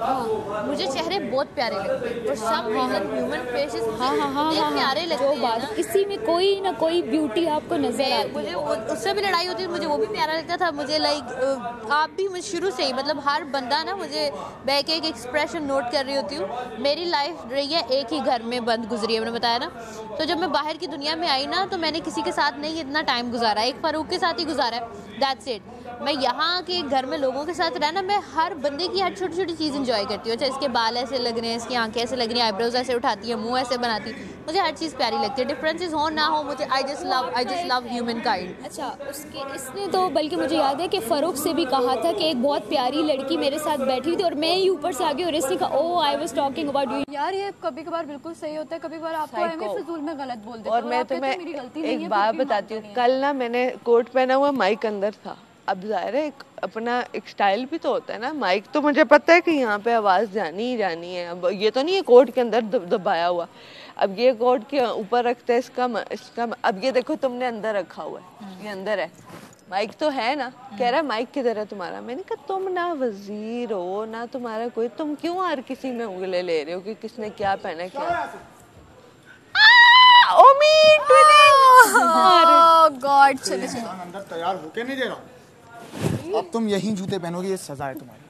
K: मुझे चेहरे बहुत प्यारे लगते हैं और सब ह्यूमन फेसेस प्यारे लगते हैं ना।
C: इसी में कोई ना कोई ब्यूटी आपको नजर आती है।
K: मुझे उससे भी लड़ाई होती है, मुझे वो भी प्यारा लगता था। मुझे लाइक आप भी मुझे शुरू से ही, मतलब हर बंदा ना, मुझे मैं एक एक्सप्रेशन नोट कर रही होती हूँ। मेरी लाइफ रही है एक ही घर में बंद गुजरी है, मैंने बताया ना। तो जब मैं बाहर की दुनिया में आई ना, तो मैंने किसी के साथ नहीं इतना टाइम गुजारा, एक फारूक के साथ ही गुजारा है, दैट्स इट। मैं यहाँ के घर में लोगों के साथ रहना, मैं हर बंदे की हर छोटी छोटी चीज़ इंजॉय करती हूँ। अच्छा इसके बाल ऐसे लग रहे हैं, इसकी आंखें ऐसे लग रही हैं, आईब्रोज ऐसे उठाती है, मुंह ऐसे बनाती है, मुझे हर चीज़ प्यारी लगती है। डिफरेंसेस हो ना हो, मुझे I just love human kind.
C: अच्छा इसने तो बल्कि मुझे याद है कि फ़ारूक से भी कहा था कि एक बहुत प्यारी लड़की मेरे साथ बैठी हुई थी और मैं ही ऊपर से आ गई और इसने कहा oh I was talking about you.
E: यार ये कभी कभार बिल्कुल सही होता है, कभी कभार आपको हमें फिजूल में गलत बोल देते
D: और मैं तुम्हें एक बात बताती हूँ, कल ना मैंने कोट पहना हुआ, माइक अंदर था, अब ज़ाहिर है अपना एक स्टाइल भी तो होता है ना। माइक तो मुझे पता है कि यहाँ पे आवाज़ जानी ही जानी है। अब ये तो नहीं है कोट के अंदर दबाया हुआ, अब ये कोट के ऊपर रखते हैं इसका अब ये देखो तुमने अंदर रखा हुआ है, ये अंदर है, माइक तो है ना। कह रहा है माइक किधर है तुम्हारा? मैंने कहा तुम ना वजीर हो ना तुम्हारा कोई, तुम क्यों हर किसी में उंगली ले रहे हो कि किसने क्या पहना क्या।
E: गॉड चलो चलो
L: अंदर तैयार होके नहीं दे रहा। अब तुम यही जूते पहनोगे, ये सजा है तुम्हारी।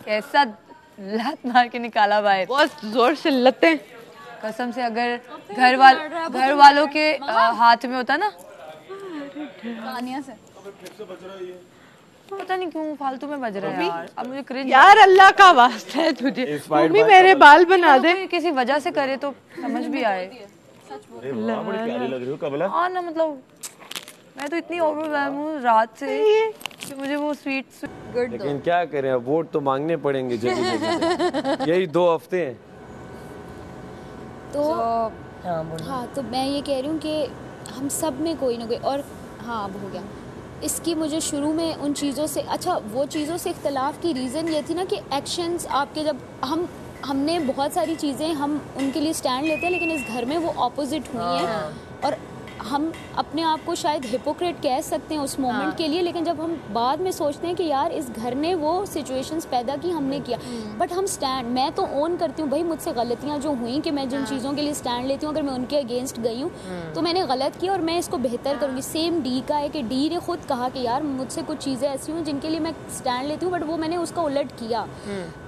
D: कैसा लत मार के निकाला बाहर, बहुत जोर से लते कसम से। अगर घर वालों के हाथ में होता ना, पता नहीं क्यों फालतू में बज रहा है यार। अब मुझे क्रिंज यार, अल्लाह का वास्ता है तुझे, मम्मी मेरे बाल बना दे। किसी वजह से करे तो समझ भी आए।
B: बड़ी प्यारी लग रही हो कबला।
D: हाँ ना, मतलब मैं तो इतनी ओवरवेल्म हूँ रात से कि मुझे वो स्वीट गुड।
J: लेकिन क्या करें, अब वोट तो मांगने पड़ेंगे जगह यही 2 हफ्ते हैं
C: तो हाँ, तो मैं ये कह रही हूँ कि हम सब में कोई ना कोई, और हाँ अब हो गया इसकी। मुझे शुरू में उन चीज़ों से, अच्छा वो चीज़ों से इख्तलाफ की रीज़न ये थी ना कि एक्शंस आपके, जब हमने बहुत सारी चीज़ें हम उनके लिए स्टैंड लेते हैं, लेकिन इस घर में वो ऑपोजिट हुई हैं। और हम अपने आप को शायद हिपोक्रेट कह सकते हैं उस मोमेंट के लिए, लेकिन जब हम बाद में सोचते हैं कि यार इस घर ने वो सिचुएशंस पैदा की, हमने किया, बट हम स्टैंड, मैं तो ओन करती हूँ भाई मुझसे गलतियाँ जो हुई कि मैं जिन चीज़ों के लिए स्टैंड लेती हूँ, अगर मैं उनके अगेंस्ट गई हूँ तो मैंने गलत किया और मैं इसको बेहतर करूँगी। सेम डी का है कि डी ने खुद कहा कि यार मुझसे कुछ चीज़ें ऐसी हुई जिनके लिए मैं स्टैंड लेती हूँ, बट वो मैंने उसका उलट किया।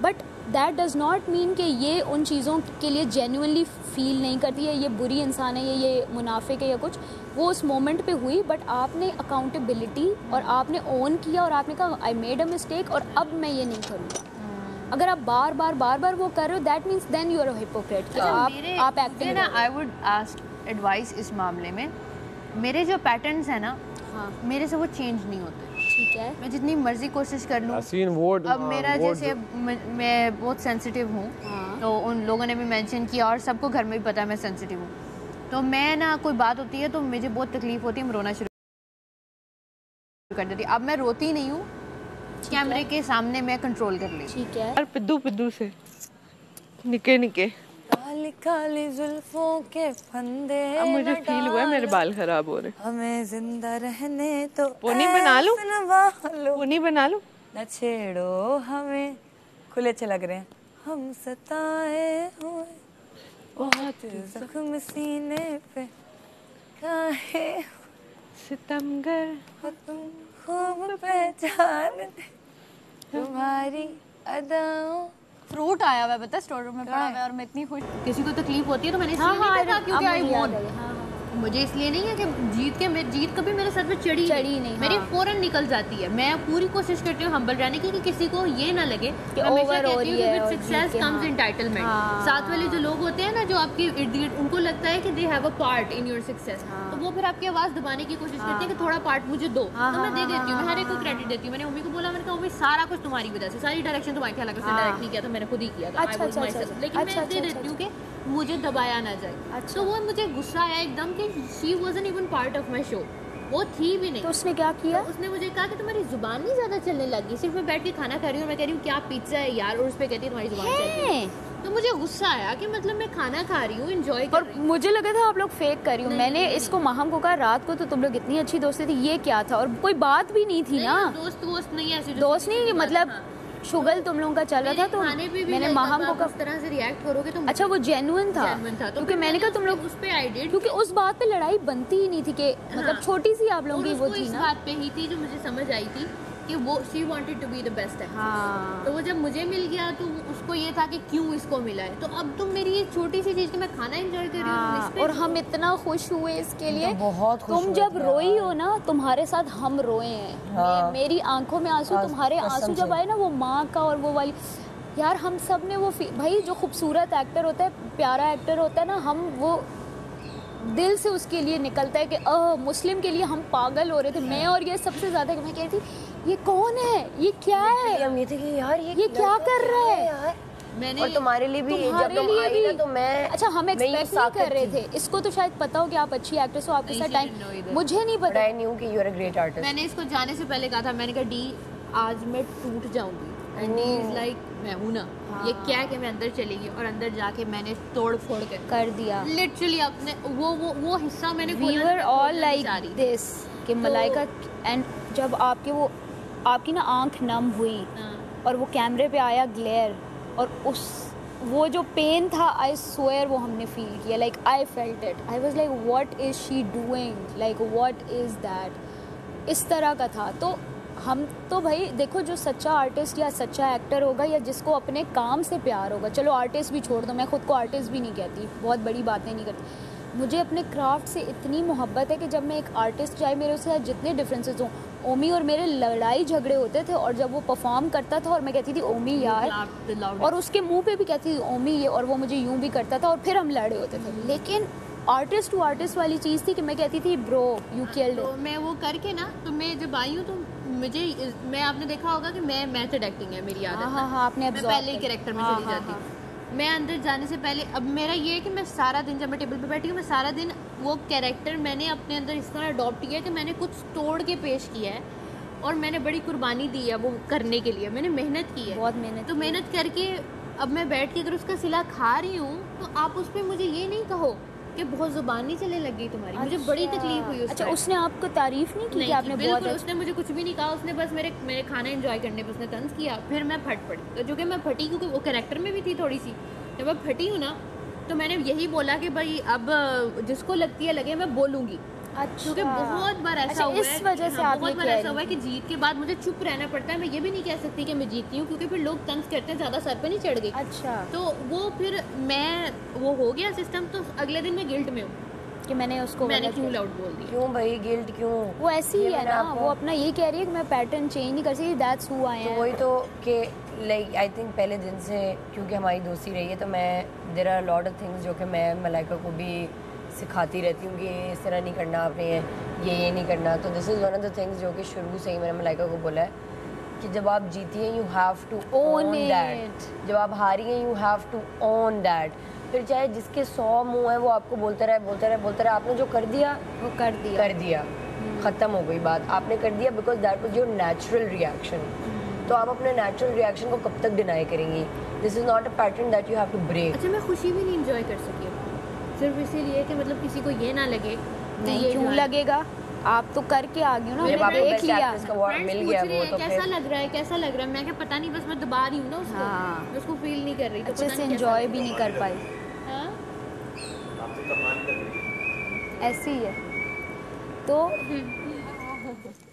C: But that does not mean कि ये उन चीज़ों के लिए जेन्युइनली फील नहीं करती है, ये बुरी इंसान है, ये मुनाफिक है या कुछ। वो उस मोमेंट पे हुई, बट आपने अकाउंटेबिलिटी और आपने ओन किया और आपने कहा आई मेड अ मिस्टेक और अब मैं ये नहीं करूँगा। अगर आप बार बार वो कर रहे हो, that means then you are a hypocrite. आप एक्टिंग
D: ना, आई वुड आस्क एडवाइस इस मामले में। मेरे जो पैटर्न्स है ना, हाँ, मेरे से वो चेंज नहीं होते। ठीक है, मैं जितनी मर्जी कोशिश कर लूँ। अब मेरा जैसे मैं बहुत सेंसिटिव हूँ, तो उन लोगों ने भी मेंशन किया और सबको घर में भी पता है मैं सेंसिटिव हूँ। तो मैं ना, कोई बात होती है तो मुझे बहुत तकलीफ होती है, मैं रोना शुरू कर देती। अब मैं रोती नहीं हूँ, कैमरे के सामने मैं कंट्रोल कर लेती। ठीक है, और पिद्दू से निके
I: काली काली जुल्फों के फंदे।
D: अब मुझे फील हुआ है मेरे बाल खराब हो रहे।
I: हमें जिंदा रहने तो
D: पोनी बना लूं, पोनी बना लूं।
I: न छेड़ो हमें, खुले अच्छे लग रहे हैं। हम सताए हुए बहुत जख्म सीने पे, काहे
D: सितमगर
I: हो तुम खूब पहचानते तुम्हारी अदाओं।
E: फ्रूट आया हुआ है, पता है स्टोर रूम में पड़ा हुआ है और मैं इतनी खुश। किसी को तकलीफ होती है तो मैंने इसलिए नहीं कहा क्योंकि आई वॉन्ट। मुझे इसलिए नहीं है कि जीत कभी मेरे सर पे चढ़ी नहीं, मेरी फौरन निकल जाती है। मैं पूरी कोशिश करती हूँ हम्बल रहने की कि किसी को ये ना लगे कि हमेशा कहती हूँ कि विद सक्सेस कम्स एंटाइटलमेंट। साथ वाले जो लोग होते हैं ना, जो आपके इर्द गिर्द, उनको लगता है कि they have a part in your success, तो वो फिर आपकी आवाज़ दबाने की कोशिश करते हैं कि थोड़ा पार्ट मुझे दो, तो मैं दे देती हूँ। मैं हर एक को क्रेडिट देती हूँ। मैंने मम्मी को बोला, मैंने कहा मम्मी सारा कुछ तुम्हारी वजह से, सारी डायरेक्शन तुम्हारी थी, हालांकि उसने डायरेक्ट नहीं किया था, मैंने खुद ही किया था, लेकिन मैं दे देती हूँ कि मुझे दबाया ना जाए। तो वो मुझे गुस्सा आया एकदम कि she wasn't even part of my show, वो थी भी नहीं।
C: तो उसने क्या किया?
E: तो उसने मुझे कहा कि तुम्हारी जुबान नहीं ज़्यादा चलने लगी, सिर्फ मैं बैठ के खाना खा रही हूँ और मैं कह रही हूँ क्या पिज्ज़ा है यार, और उस पर कहती है तुम्हारी जुबान चल रही है। तो मुझे गुस्सा आया कि मतलब मैं खाना खा रही हूँ, एंजॉय कर रही हूँ।
C: मुझे लगा था आप लोग फेक कर रही हूँ। मैंने इसको महम को कहा रात को, तो तुम लोग इतनी अच्छी दोस्ती थी, ये क्या था? और कोई बात भी नहीं थी ना,
E: दोस्त नहीं है,
C: दोस्त नहीं, मतलब शुगल तुम लोगों का चल रहा था। तो मैंने महम को
E: इस तरह से रिएक्ट करोगे तो
C: अच्छा, वो जेन्युइन था, क्योंकि मैंने कहा तुम लोग
E: उस पे आई डिड,
C: क्योंकि उस बात पे लड़ाई बनती ही नहीं थी कि मतलब छोटी सी आप लोगों की वो थी
E: ना, इस बात पे ही थी जो मुझे समझ आई थी कि वो she wanted to be the best actress. हाँ। तो वो जब मुझे मिल गया तो उसको ये था कि क्यों इसको मिला है, तो अब तुम मेरी ये छोटी सी चीज़ कि मैं खाना एंजॉय कर रही हूँ,
C: और हम इतना खुश हुए इसके लिए।
D: बहुत खुश
C: तुम जब रोई हो ना, तुम्हारे साथ हम रोए हैं। मेरी आंखों में आंसू, तुम्हारे आंसू जब आए ना, वो माँ का और वो वाली, यार हम सब ने वो भाई जो खूबसूरत एक्टर होता है, प्यारा एक्टर होता है ना, हम वो दिल से उसके लिए निकलता है कि मुस्लिम के लिए हम पागल हो रहे थे, मैं और ये सबसे ज़्यादा। मैं कह रही थी ये कौन है, ये क्या है,
G: हम ये थे कि यार
C: ये क्या कर रहा है यार।
K: मैंने
G: और तुम्हारे लिए भी जब तुम आई ना तो मैं
C: अच्छा हम एक्सपेक्ट नहीं कर रहे थे। इसको तो शायद पता हो कि आप अच्छी एक्ट्रेस हो, आपके साथ टाइम, मुझे नहीं पता।
G: आई न्यू कि you are a great artist.
K: मैंने इसको जाने से पहले कहा था, मैंने कहा डी आज मैं टूट जाऊंगी, एंड ही इज लाइक मैं हूं ना। ये क्या है कि मैं अंदर चली गई और अंदर जाके मैंने तोड़ फोड़ कर दिया लिटरली अपने वो हिस्सा मैंने
C: we were all like this कि मलाइका, एंड जब आपके वो आपकी ना आंख नम हुई और वो कैमरे पे आया ग्लेयर, और उस वो जो पेन था आई स्वेयर वो हमने फील किया, like I felt it, I was like what is she doing, like what is that, इस तरह का था। तो हम तो भाई देखो, जो सच्चा आर्टिस्ट या सच्चा एक्टर होगा या जिसको अपने काम से प्यार होगा, चलो आर्टिस्ट भी छोड़ दो, मैं खुद को आर्टिस्ट भी नहीं कहती, बहुत बड़ी बातें नहीं करती, मुझे अपने क्राफ्ट से इतनी मोहब्बत है कि जब मैं एक आर्टिस्ट, चाहे मेरे उसके साथ जितने डिफरेंसेस हों, ओमी और मेरे लड़ाई झगड़े होते थे, और जब वो परफॉर्म करता था और मैं कहती थी ओमी यार, और उसके मुंह पे भी कहती थी ओमी ये, और वो मुझे यूं भी करता था और फिर हम लड़े होते थे। लेकिन आर्टिस्ट टू आर्टिस्ट वाली चीज़ थी कि मैं कहती थी ब्रो यू किल्ड।
K: तो मैं वो करके ना, तो मैं जब आई हूँ तो मुझे, मैं आपने देखा होगा कि मैं मेथड एक्टिंग है मेरी आदत।
C: हाँ, आपने
K: मैं पहले ही कैरेक्टर में चली जाती हूँ। मैं अंदर जाने से पहले, अब मेरा ये है कि मैं सारा दिन जब मैं टेबल पे बैठी हूँ, मैं सारा दिन वो कैरेक्टर मैंने अपने अंदर इस तरह अडॉप्ट किया कि मैंने कुछ तोड़ के पेश किया है, और मैंने बड़ी कुर्बानी दी है वो करने के लिए, मैंने मेहनत की है,
C: बहुत मेहनत।
K: तो मेहनत करके अब मैं बैठ के अगर उसका सिला खा रही हूँ, तो आप उस पर मुझे ये नहीं कहो कि बहुत जुबान नहीं चलने लग गई तुम्हारी। मुझे बड़ी तकलीफ हुई।
C: अच्छा, उसने आपको तारीफ नहीं की कि आपने बहुत,
K: उसने मुझे कुछ भी नहीं कहा, उसने बस मेरे खाना एंजॉय करने पे उसने तंज किया, फिर मैं फट पड़ी। तो जो कि मैं फटी क्योंकि वो कैरेक्टर में भी थी थोड़ी सी, जब मैं फटी हूँ ना तो मैंने यही बोला कि भाई अब जिसको लगती है लगे, मैं बोलूँगी।
C: अच्छा,
K: क्योंकि बहुत बार ऐसा हुआ है,
C: इस वजह से आप
K: बहुत बार ऐसा हुआ है कि जीत के बाद मुझे चुप रहना पड़ता है। मैं ये भी नहीं कह सकती कि मैं जीतती हूँ, क्योंकि फिर लोग तंज करते हैं, ज़्यादा सर पे नहीं चढ़ गई।
C: अच्छा,
K: तो वो फिर मैं वो हो गया सिस्टम, तो अगले दिन मैं गिल्ट में हूँ
C: कि मैंने
K: क्यों लाउड बोल दिया।
G: क्यों भाई गिल्ट क्यों?
C: वो ऐसी ही है ना, वो अपना ये कह रही है कि मैं पैटर्न चेंज नहीं कर सकती, दैट्स हु आई एम।
G: वही तो कि लाइक आई थिंक पहले दिन से क्योंकि हमारी दोस्ती रही है, तो मैं there are lot of things जो कि मैं मलाइका को भी सिखाती रहती हूँ कि ये इस तरह नहीं करना आपने, ये नहीं करना। तो this is one of the things जो कि शुरू से ही मैंने मलाइका को बोला है कि जब आप जीती हैं you have to own that, जब आप हारी हैं you have to own that. फिर चाहे जिसके 100 मुंह है वो आपको बोलता रहे, आपने जो कर दिया
C: वो कर दिया,
G: ख़त्म हो गई बात, आपने कर दिया, because that was your natural reaction. तो आप अपने नेचुरल रिएक्शन को कब तक डिनाई करेंगी? This is not a pattern that you have to break.
K: अच्छा, मैं खुशी भी नहीं इंजॉय कर सकी सिर्फ इसीलिए कि मतलब किसी को ये ना लगे।
C: नहीं, क्यों लगेगा, आप तो करके आ गई हो ना, मैंने देख लिया,
G: मिल गया वो, तो
K: कैसा लग रहा है, मैं क्या पता नहीं, बस मैं दबा रही हूँ ना उसको।
C: हाँ,
K: मैं उसको फील नहीं कर रही, तो
C: अच्छे से एंजॉय भी नहीं कर पाई। ऐसे ही है तो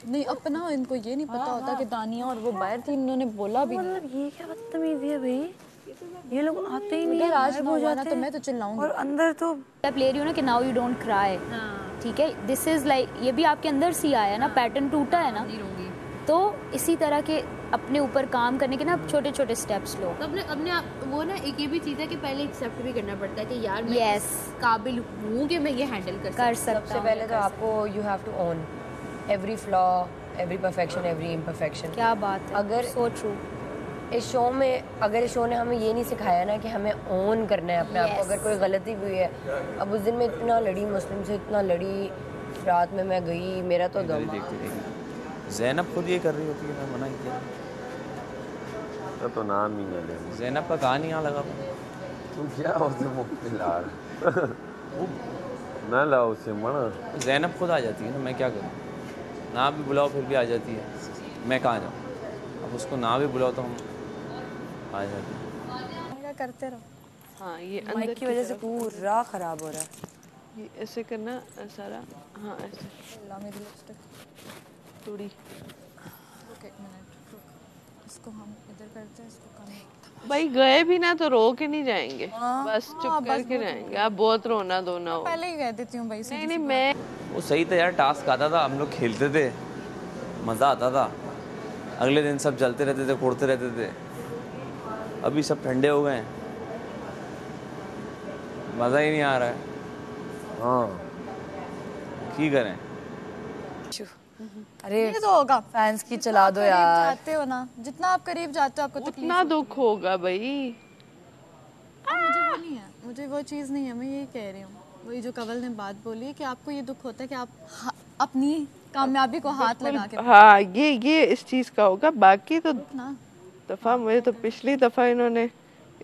I: नहीं, अपना इनको ये नहीं पता होता कि दानिया और वो बाहर थी, इन्होंने बोला भी नहीं।
D: मतलब ये क्या बदतमीजी है भाई, ये लोग आते ही नहीं,
I: आज हो जाना तो मैं तो चिल्लाऊंगी,
D: और अंदर तो
C: आप ले रही हो ना कि नाउ यू डोंट क्राई, ठीक है, दिस इज लाइक ये भी आपके अंदर से आया ना, पैटर्न टूटा है ना, तो इसी तरह के अपने ऊपर काम करने के ना छोटे छोटे स्टेप्स लो।
K: तो अपने वो ना एक ये भी चीज़ है कि पहले एक्सेप्ट भी करना पड़ता है कि यार मैं काबिल हूँ कि मैं ये हैंडल कर सकता हूँ।
G: सबसे पहले तो आपको you have to own every flaw, every perfection, every imperfection.
C: क्या बात है,
G: अगर
C: सो ट्रू।
G: इस शो ने हमें ये नहीं सिखाया ना कि हमें ओन करना है अपने आप को। अगर कोई गलती भी हुई है, अब उस दिन मैं इतना लड़ी मुस्लिम से, इतना लड़ी, रात में मैं गई, मेरा तो दम।
H: ज़ैनब खुद ये कर रही होती है, मैं मना किया
B: तो नाम ही ना ले।
H: ज़ैनब का कहानी यहाँ लगा
B: तुम क्या होते मुख्तिलार ना लाओ उसे मना।
H: ज़ैनब खुद आ जाती है ना, मैं क्या करूँ, ना भी बुलाओ फिर भी आ जाती है, मैं कहाँ जाऊँ। अब उसको ना भी बुलाओ तो हम आ जाते हैं।
I: क्या करते रहो।
D: हाँ, ये
I: अंदर
D: की वजह से पूरा ख़राब हो रहा है।
I: ये ऐसे करना सारा, हाँ ऐसे। मेरी लिपस्टिक थोड़ी, एक मिनट रुक, इसको हम इधर करते हैं, इसको कम।
D: भाई गए भी ना तो रो के नहीं जाएंगे, बस चुप करके रहेंगे। आप बहुत रोना धोना हो,
I: पहले ही कह देती हूँ भाई।
D: नहीं मैं,
H: वो सही था यार, टास्क आता था, हम लोग खेलते थे, मज़ा आता था, अगले दिन सब जलते रहते थे, कोड़ते रहते थे। अभी सब ठंडे हो गए हैं, मज़ा ही नहीं आ रहा है।
B: हाँ,
H: की करें।
I: अरे ये तो होगा, फैंस की चला दो यार। जाते हो ना, जितना आप करीब जाते हो आपको
D: उतना दुख होगा भाई।
E: मुझे वो चीज़ नहीं है, मैं यही कह रही हूँ, वही जो कवल ने बात बोली कि आपको ये दुख होता है कि आप अपनी कामयाबी को हाथ लगा के
D: हाँ ये इस चीज़ का होगा। बाकी तो दफ़ा मुझे तो पिछली दफ़ा इन्होंने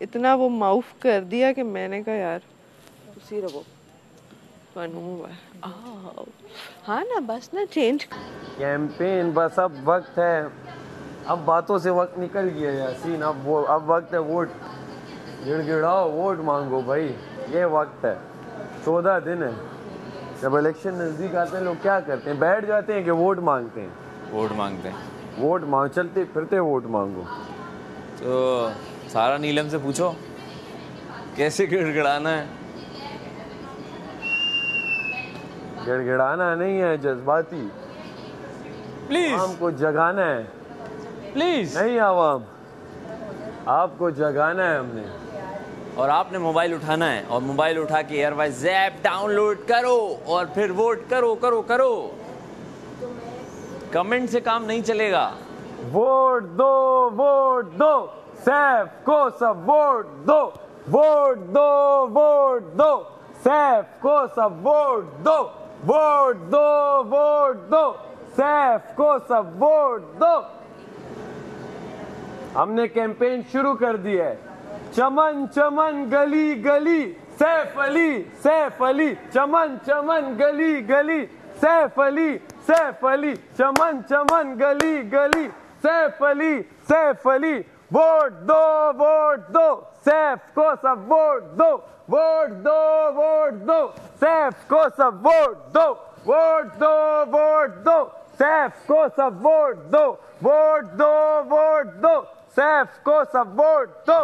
D: इतना वो माउफ कर दिया कि मैंने कहा यार उसी रहो हाँ ना बस ना चेंज
J: कैंपेन बस अब वक्त है, अब बातों से वक्त निकल गया यासीन, अब वक्त है वोट गिड़गिड़ाओ, वोट मांगो भाई, ये वक्त है। 14 दिन है, जब इलेक्शन नज़दीक आते हैं लोग क्या करते हैं, बैठ जाते हैं कि वोट मांगते हैं,
H: वोट मांगते हैं,
J: वोट मांग चलते फिरते वोट मांगो।
H: तो सारा नीलम से पूछो कैसे गिड़गिड़ाना है।
J: गिड़गिड़ाना नहीं है, जज्बाती,
H: प्लीज
J: आवाम को जगाना है,
H: प्लीज
J: नहीं आवाम, आपको जगाना है हमने।
H: और आपने मोबाइल उठाना है और मोबाइल उठा के एयरवाइज ऐप डाउनलोड करो और फिर वोट करो करो करो। कमेंट से काम नहीं चलेगा।
J: वोट दो, सैफ को सब वोट दो, वोट दो, सैफ को सब वोट दो, वोट दो, सैफ को सब वोट दो। हमने कैंपेन शुरू कर दी है। चमन चमन गली गली सैफ अली, चमन चमन गली गली सैफ अली, चमन चमन गली गली सैफ अली, वोट दो, सैफ को सब वोट दो, वोट दो, सैफ को सब वोट दो, वोट दो, सैफ को सब वोट दो, वोट दो, सैफ को सब वोट दो।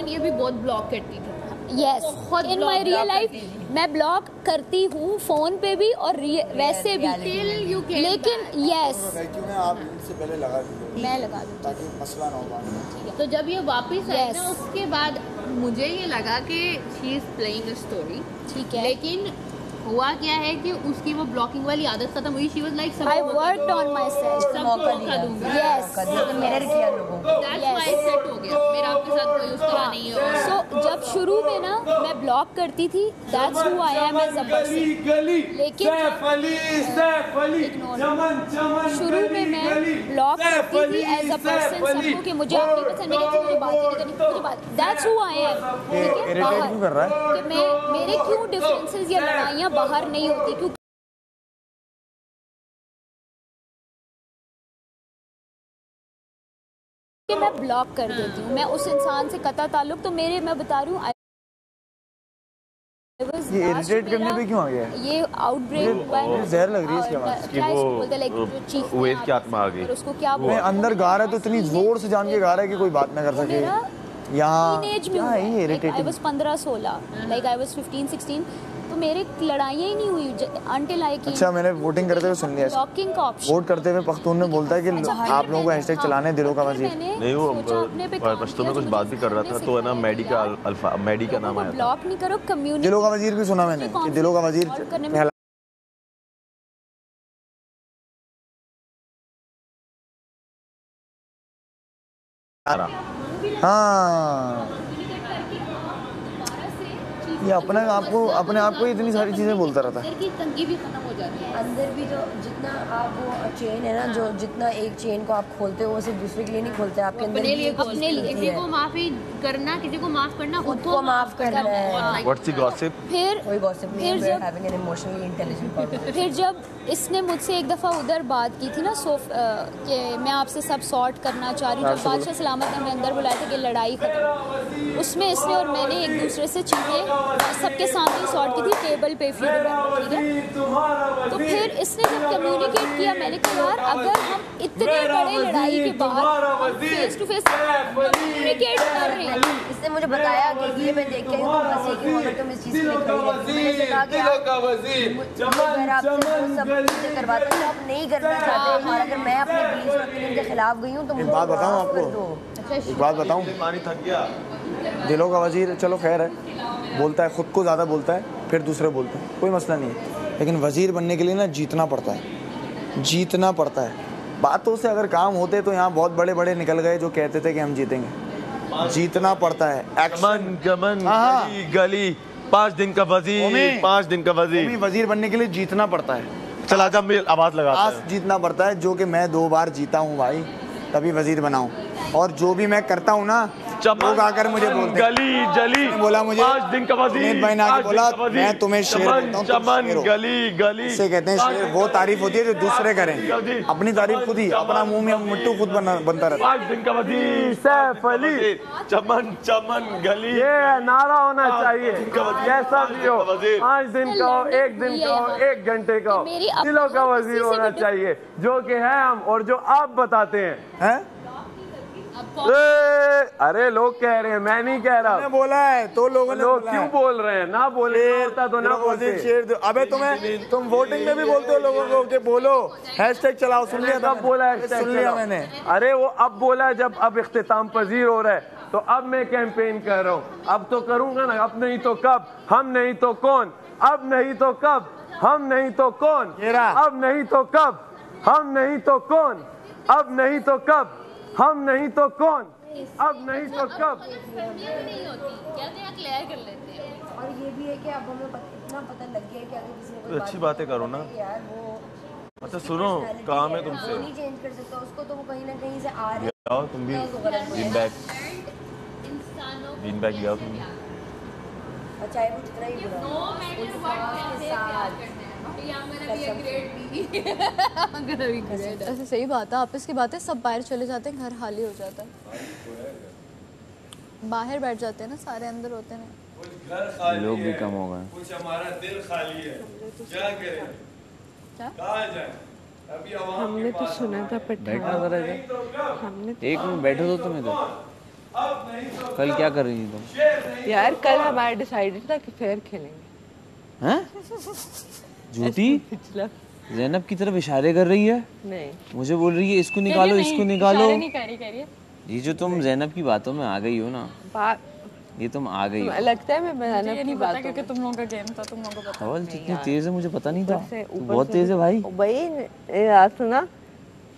K: ये भी बहुत ब्लॉक करती थी।
C: Yes, in my real life मैं ब्लॉक करती हूँ, फोन पे भी और वैसे भी, लेकिन यस
L: आप इनसे पहले लगा दीजिए,
C: मैं लगा दूँ
L: ताकि मसला ना हो।
K: तो जब ये वापस आई ना, उसके बाद मुझे ये लगा कि she is playing a story,
C: ठीक है,
K: लेकिन हुआ क्या है कि उसकी वो ब्लॉकिंग वाली आदत खत्म हुई। She was like
C: I worked on my self,
K: मौका दूंगी,
C: यस,
G: मिरर किया लोगों को,
K: दैट्स व्हाई सेट हो गया। मेरा आपके साथ कोई उस तरह नहीं है।
C: सो जब शुरू में ना मैं ब्लॉक करती थी, that's who I am as a person, लेकिन शुरू में मैं ब्लॉक करती थी एज अ पर्सन सबको कि मुझे आप नहीं पसंद, मुझे बात नहीं करनी, मुझे बात, दैट्स हु आई एम। ठीक है, बाहर कि मैं मेरे क्यों डिफरेंसेस या लड़ाइयाँ बाहर नहीं होती, क्योंकि मैं ब्लॉक कर देती हूँ, मैं उस इंसान से कता ताल्लुक, तो मेरे मैं बता रही हूँ
F: ये इरिटेट करने पे क्यों आ गया है?
C: ये आउटब्रेक
F: जहर लग रही है इसकी आवाज।
C: क्या इसको बोलते हैं, लाइक चीख
B: वेद की आत्मा आ गई,
C: उसको क्या
F: मैं अंदर गा रहा है तो इतनी जोर से जान के गा रहा है कि कोई बात ना कर सके। यहाँ
C: I was 15-16, like I was 15-16, तो मेरे लड़ाइयाँ ही नहीं हुई अंटिल आई की।
F: अच्छा, मैंने वोटिंग करते हुए सुन लिया,
C: ब्लॉकिंग का ऑप्शन
F: वोट करते हुए पख्तून में बोलता है कि आप लोगों को हैशटैग चलाने दिलों का वजीर।
B: नहीं, वो पश्तो में कुछ बात भी कर रहा था, तो है ना मैडी का नाम आया था।
C: ब्लॉक नहीं करो, कम्युनिटी
F: दिलों का वजीर भी सुना मैंने कि दिलों का वजीर हाँ, ये अपने आप को इतनी सारी चीजें बोलता रहता है।
K: तंगी भी खत्म हो जाती है
G: अंदर भी, जो जितना आप वो चेन है ना, जो जितना एक चेन को आप खोलते हो वो सिर्फ दूसरे के लिए नहीं खोलते, आपके अंदर
K: अपने लिए किसी को माफी करना, किसी को माफ करना,
G: खुद को माफ करना है।
B: What's the gossip?
C: फिर
G: कोई गॉसिप नहीं है, we're having an emotionally intelligent partner।
C: फिर जब इसने मुझसे एक दफ़ा उधर बात की थी ना, कि मैं आपसे सब सॉर्ट करना चाह रही हूँ, जब बादशाह सलामत ने हमें अंदर बुलाया था कि लड़ाई खत्म, उसमें इसने और मैंने एक दूसरे से चीज़ें सबके सामने सॉर्ट की थी, टेबल पे, ठीक है। तो फिर इसने जब कम्युनिकेट किया, मैंने कहा यार अगर हम इतने बड़े लड़ाई के बाद फेस टू फेस कम्युनिकेट कर रहे हैं,
G: इसने मुझे बताया कि ये मैं देख के हंसी की अगर तुम इस चीज़ के लिए खड़ी रहती, अगर आप सब चीज़ें करवाते हैं, आप नहीं करना चाहते, और अगर मैं अपने बिलीफ और ओपिनियन के खिलाफ गई हूँ तो
F: एक बात बताऊँ आपको, एक बात बताऊँ,
B: पानी थक गया।
F: दिलों का वजीर चलो खैर है, बोलता है, खुद को ज़्यादा बोलता है, फिर दूसरे बोलते हैं, कोई मसला नहीं है, लेकिन वजीर बनने के लिए ना जीतना पड़ता है, जीतना पड़ता है। बातों से अगर काम होते तो यहाँ बहुत बड़े बड़े निकल गए जो कहते थे कि हम जीतेंगे,
L: जीतना पड़ता है।
B: चमन चमन
L: हाँ।
B: गली गली 5 दिन का वजीर, 5 दिन का वजीर।
L: वजीर बनने के लिए जीतना पड़ता है।
B: चला जा मेरी आवाज लगाता
L: आज जीतना पड़ता है, जो कि मैं 2 बार जीता हूँ भाई, तभी वजीर बना हूँ। और जो भी मैं करता हूँ ना, लोग आकर मुझे बोलते हैं,
B: गली जली
L: बोला मुझे
B: 5 दिन का वजीर,
L: भाई ने आके बोला मैं तुम्हें शेर बोलता हूँ, तुम
B: चमन
L: शेर हो।
B: गली गली।
L: इसे कहते हैं शेर। वो तारीफ होती है जो दूसरे करें, अपनी तारीफ खुद ही, अपना मुंह में मिट्टू खुद बनता रहता है।
B: 5 दिन का वजीर सैफ अली, चमन चमन गली।
J: ये नारा होना चाहिए, जैसा भी हो, 5 दिन का हो, 1 दिन का हो, 1 घंटे का हो, दिलों का वजीर होना चाहिए, जो कि है हम और जो आप बताते हैं। अरे लोग कह रहे हैं, मैं नहीं कह रहा।
L: मैंने बोला है तो लोगों ने
J: लोग
L: बोला
J: क्यों
L: है।
J: बोल रहे हैं? ना बोले होता तो ना बोलते।
L: शेर दो। अबे तुम वोटिंग में भी बोलते हो लोगों को कि बोलो हैशटैग चलाओ। सुन लिया था,
J: कब बोला हैशटैग
L: सुन लिया
J: चलाओ?
L: मैंने।
J: अरे वो अब बोला है जब अब इख्तिताम पजीर हो रहा है, तो अब मैं कैंपेन कर रहा हूँ। अब तो करूंगा ना, अब नहीं तो कब, हम नहीं तो कौन, अब नहीं तो कब, हम नहीं तो कौन, अब नहीं तो कब, हम नहीं तो कौन, अब नहीं तो कब, हम नहीं तो कौन, अब नहीं तो कब।
K: नहीं होती क्या तो क्लियर कर लेते हैं।
G: और ये भी है कि अब हमें इतना पता लग गया है कि अगर किसी ने कोई
B: अच्छी बातें करो ना
G: यार वो
B: अच्छा सुनो, काम है तुमसे।
G: नहीं चेंज कर सकता उसको, तो वो कहीं ना कहीं से आ रहे
B: आओ तुम भी बीन बैग, बीन बैग लिया तुम।
G: और चाहे वो जितना ही बुरा
E: ऐसे सही बात है, आपस की बातें सब बाहर चले जाते हैं, घर खाली हो जाता है। बाहर बैठ जाते हैं ना सारे, अंदर होते हैं।
H: लोग भी कम हो गए।
M: कुछ हमारा दिल खाली है, क्या करें, कहाँ जाए? अभी
D: हमने तो सुना था
H: बैठना जरा इधर।
D: हमने
H: 1 मिनट बैठो तो तुम इधर। कल क्या कर रही थी तुम?
D: यार कल हमारा डिसाइडेड था कि फेयर खेलेंगे।
H: हैं? झूठी? ज़ैनब की तरफ इशारे कर रही है।
D: नहीं,
H: मुझे बोल रही है इसको निकालो, इसको निकालो।
D: नहीं कह रही
H: ये जो तुम ज़ैनब की बातों में आ गई हो ना, ये तुम आ गई हो।
D: लगता है मैं ज़ैनब की बात,
I: क्योंकि तुम लोगों का गेम था, तुम लोगों को पता।
H: कवल कितनी तेज है मुझे पता नहीं था। तू बहुत तेज है भाई।
D: भाई आज सुना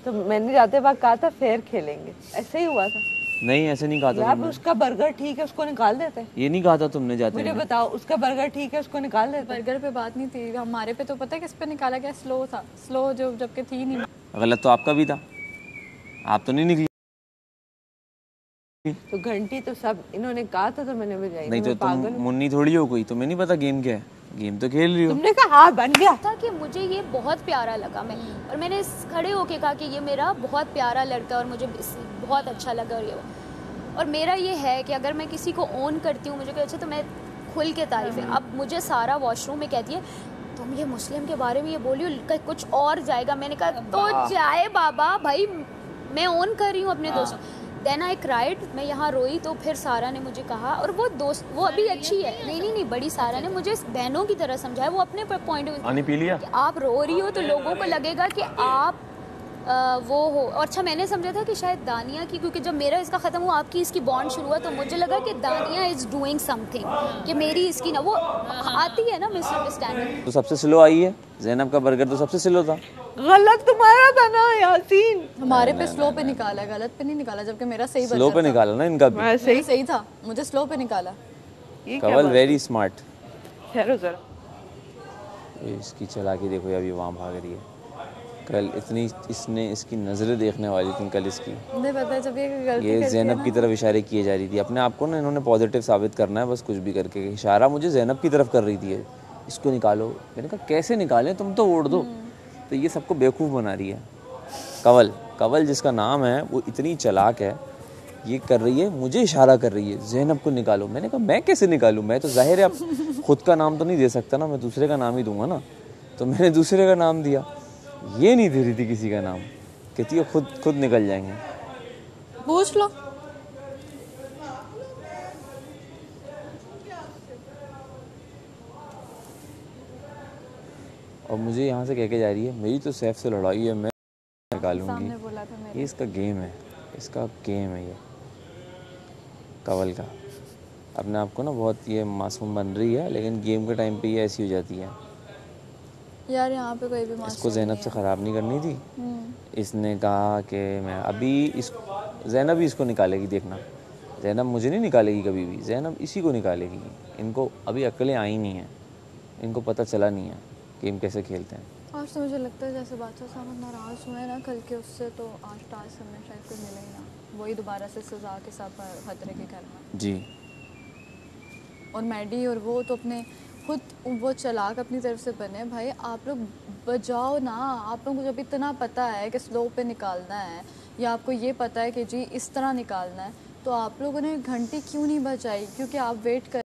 D: तो मैंने जाते वक्त कहा था फेयर खेलेंगे, ऐसे ही हुआ था।
H: नहीं ऐसे नहीं कहा था
D: यार
H: तुमने।
D: उसका बर्गर ठीक है, उसको निकाल देते।
H: ये नहीं कहा था तुमने जाते
D: मुझे
H: हुए।
D: बताओ, उसका बर्गर ठीक है, उसको निकाल देते।
E: बर्गर पे बात नहीं थी हमारे पे, तो पता है किस पे निकाला गया? स्लो था, स्लो जो जबकि थी नहीं।
H: गलत तो आपका भी था, आप तो नहीं निकली।
D: तो घंटी तो सब इन्होंने कहा था तो मैंने बजाई।
H: नहीं तो तुम मुन्नी थोड़ी हो कोई, तुम्हें नहीं पता गेम क्या है, गेम तो खेल रही हो।
D: तुमने कहा हाँ बन गया
C: था कि मुझे ये बहुत प्यारा लगा, मैं और मैंने खड़े होके कहा कि ये मेरा बहुत प्यारा लड़का है और मुझे बहुत अच्छा लगा। और ये और मेरा ये है कि अगर मैं किसी को ओन करती हूँ, मुझे कोई अच्छा, तो मैं खुल के तारीफ है। अब मुझे सारा वॉशरूम में कहती है तुम ये मुस्लिम के बारे में ये बोली हो, कुछ और जाएगा। मैंने कहा तो जाए बाबा, भाई मैं ओन कर रही हूँ अपने दोस्तों। देन आई क्राइड, मैं यहाँ रोई। तो फिर सारा ने मुझे कहा, और वो दोस्त वो अभी अच्छी है, नहीं बड़ी सारा ने मुझे बहनों की तरह समझाया। वो अपने पॉइंट ऑफ
B: पानी पी लिया?
C: आप रो रही हो तो लोगों को लगेगा कि आप वो हो। और अच्छा मैंने समझा था कि शायद दानिया की, क्योंकि जब मेरा इसका ख़त्म हुआ आपकी इसकी बॉन्ड शुरू हुआ, तो मुझे लगा कि दानिया इज़ डूइंग समथिंग, कि मेरी इसकी ना वो आती है ना मिसअंडरस्टैंडिंग।
H: तो सबसे स्लो आई है ज़ैनब का बर्गर, तो सबसे स्लो था।
D: गलत तुम्हारा था ना यासीन,
E: हमारे पे स्लो पे निकाला, गलत पे नहीं निकाला, जबकि मेरा सही
H: स्लो पे निकाला ना इनका भी।
E: सही था, मुझे स्लो पे निकाला।
H: कवल वेरी स्मार्ट।
D: ठहरो जरा,
H: इसकी चला के देखो अभी वहाँ भाग रही है। कल इतनी इसने इसकी नज़रें देखने वाली थी कल इसकी।
E: नहीं पता, जब ये गलती
H: ये ज़ैनब की तरफ इशारे किए जा रही थी। अपने आप को ना इन्होंने पॉजिटिव साबित करना है, बस कुछ भी करके। इशारा मुझे ज़ैनब की तरफ कर रही थी, इसको निकालो। मैंने कहा कैसे निकालें, तुम तो वोट दो। तो ये सबको बेवकूफ़ बना रही है। कवल जिसका नाम है वो इतनी चालाक है, ये कर रही है, मुझे इशारा कर रही है ज़ैनब को निकालो। मैंने कहा मैं कैसे निकालूं, मैं तो जाहिर है अब खुद का नाम तो नहीं दे सकता ना, मैं दूसरे का नाम ही दूंगा ना। तो मैंने दूसरे का नाम दिया, ये नहीं दे रही थी किसी का नाम, कहती है खुद निकल जाएंगे।
E: पूछ लो।
H: और मुझे यहाँ से कह के जा रही है मेरी तो सैफ से लड़ाई है, मैं निकालूंगी। ये इसका गेम है, इसका गेम है ये कवल का। अपने आप को ना बहुत ये मासूम बन रही है, लेकिन गेम के टाइम पे ये ऐसी हो जाती है।
E: यार यहाँ पे कोई भी
H: इसको ज़ैनब से ख़राब नहीं करनी थी। इसने कहा कि मैं अभी ज़ैनब ही इसको निकालेगी, देखना। ज़ैनब मुझे नहीं निकालेगी कभी भी, ज़ैनब इसी को निकालेगी। इनको अभी अक्लें आई नहीं हैं, इनको पता चला नहीं है गेम कैसे खेलते हैं।
E: आज तो मुझे लगता है जैसे बादशाह साहब नाराज़ हुए ना कल के उससे, तो आज टास्क हमें शायद कोई मिले ही ना, वही दोबारा से सज़ा के साथ खतरे के घर में
H: जी।
E: और मैडी और वो तो अपने खुद वो चालाक अपनी तरफ से बने। भाई आप लोग बजाओ ना, आप लोगों को जब इतना पता है कि स्लो पे निकालना है या आपको ये पता है कि जी इस तरह निकालना है, तो आप लोगों ने घंटी क्यों नहीं बजाई? क्योंकि आप वेट कर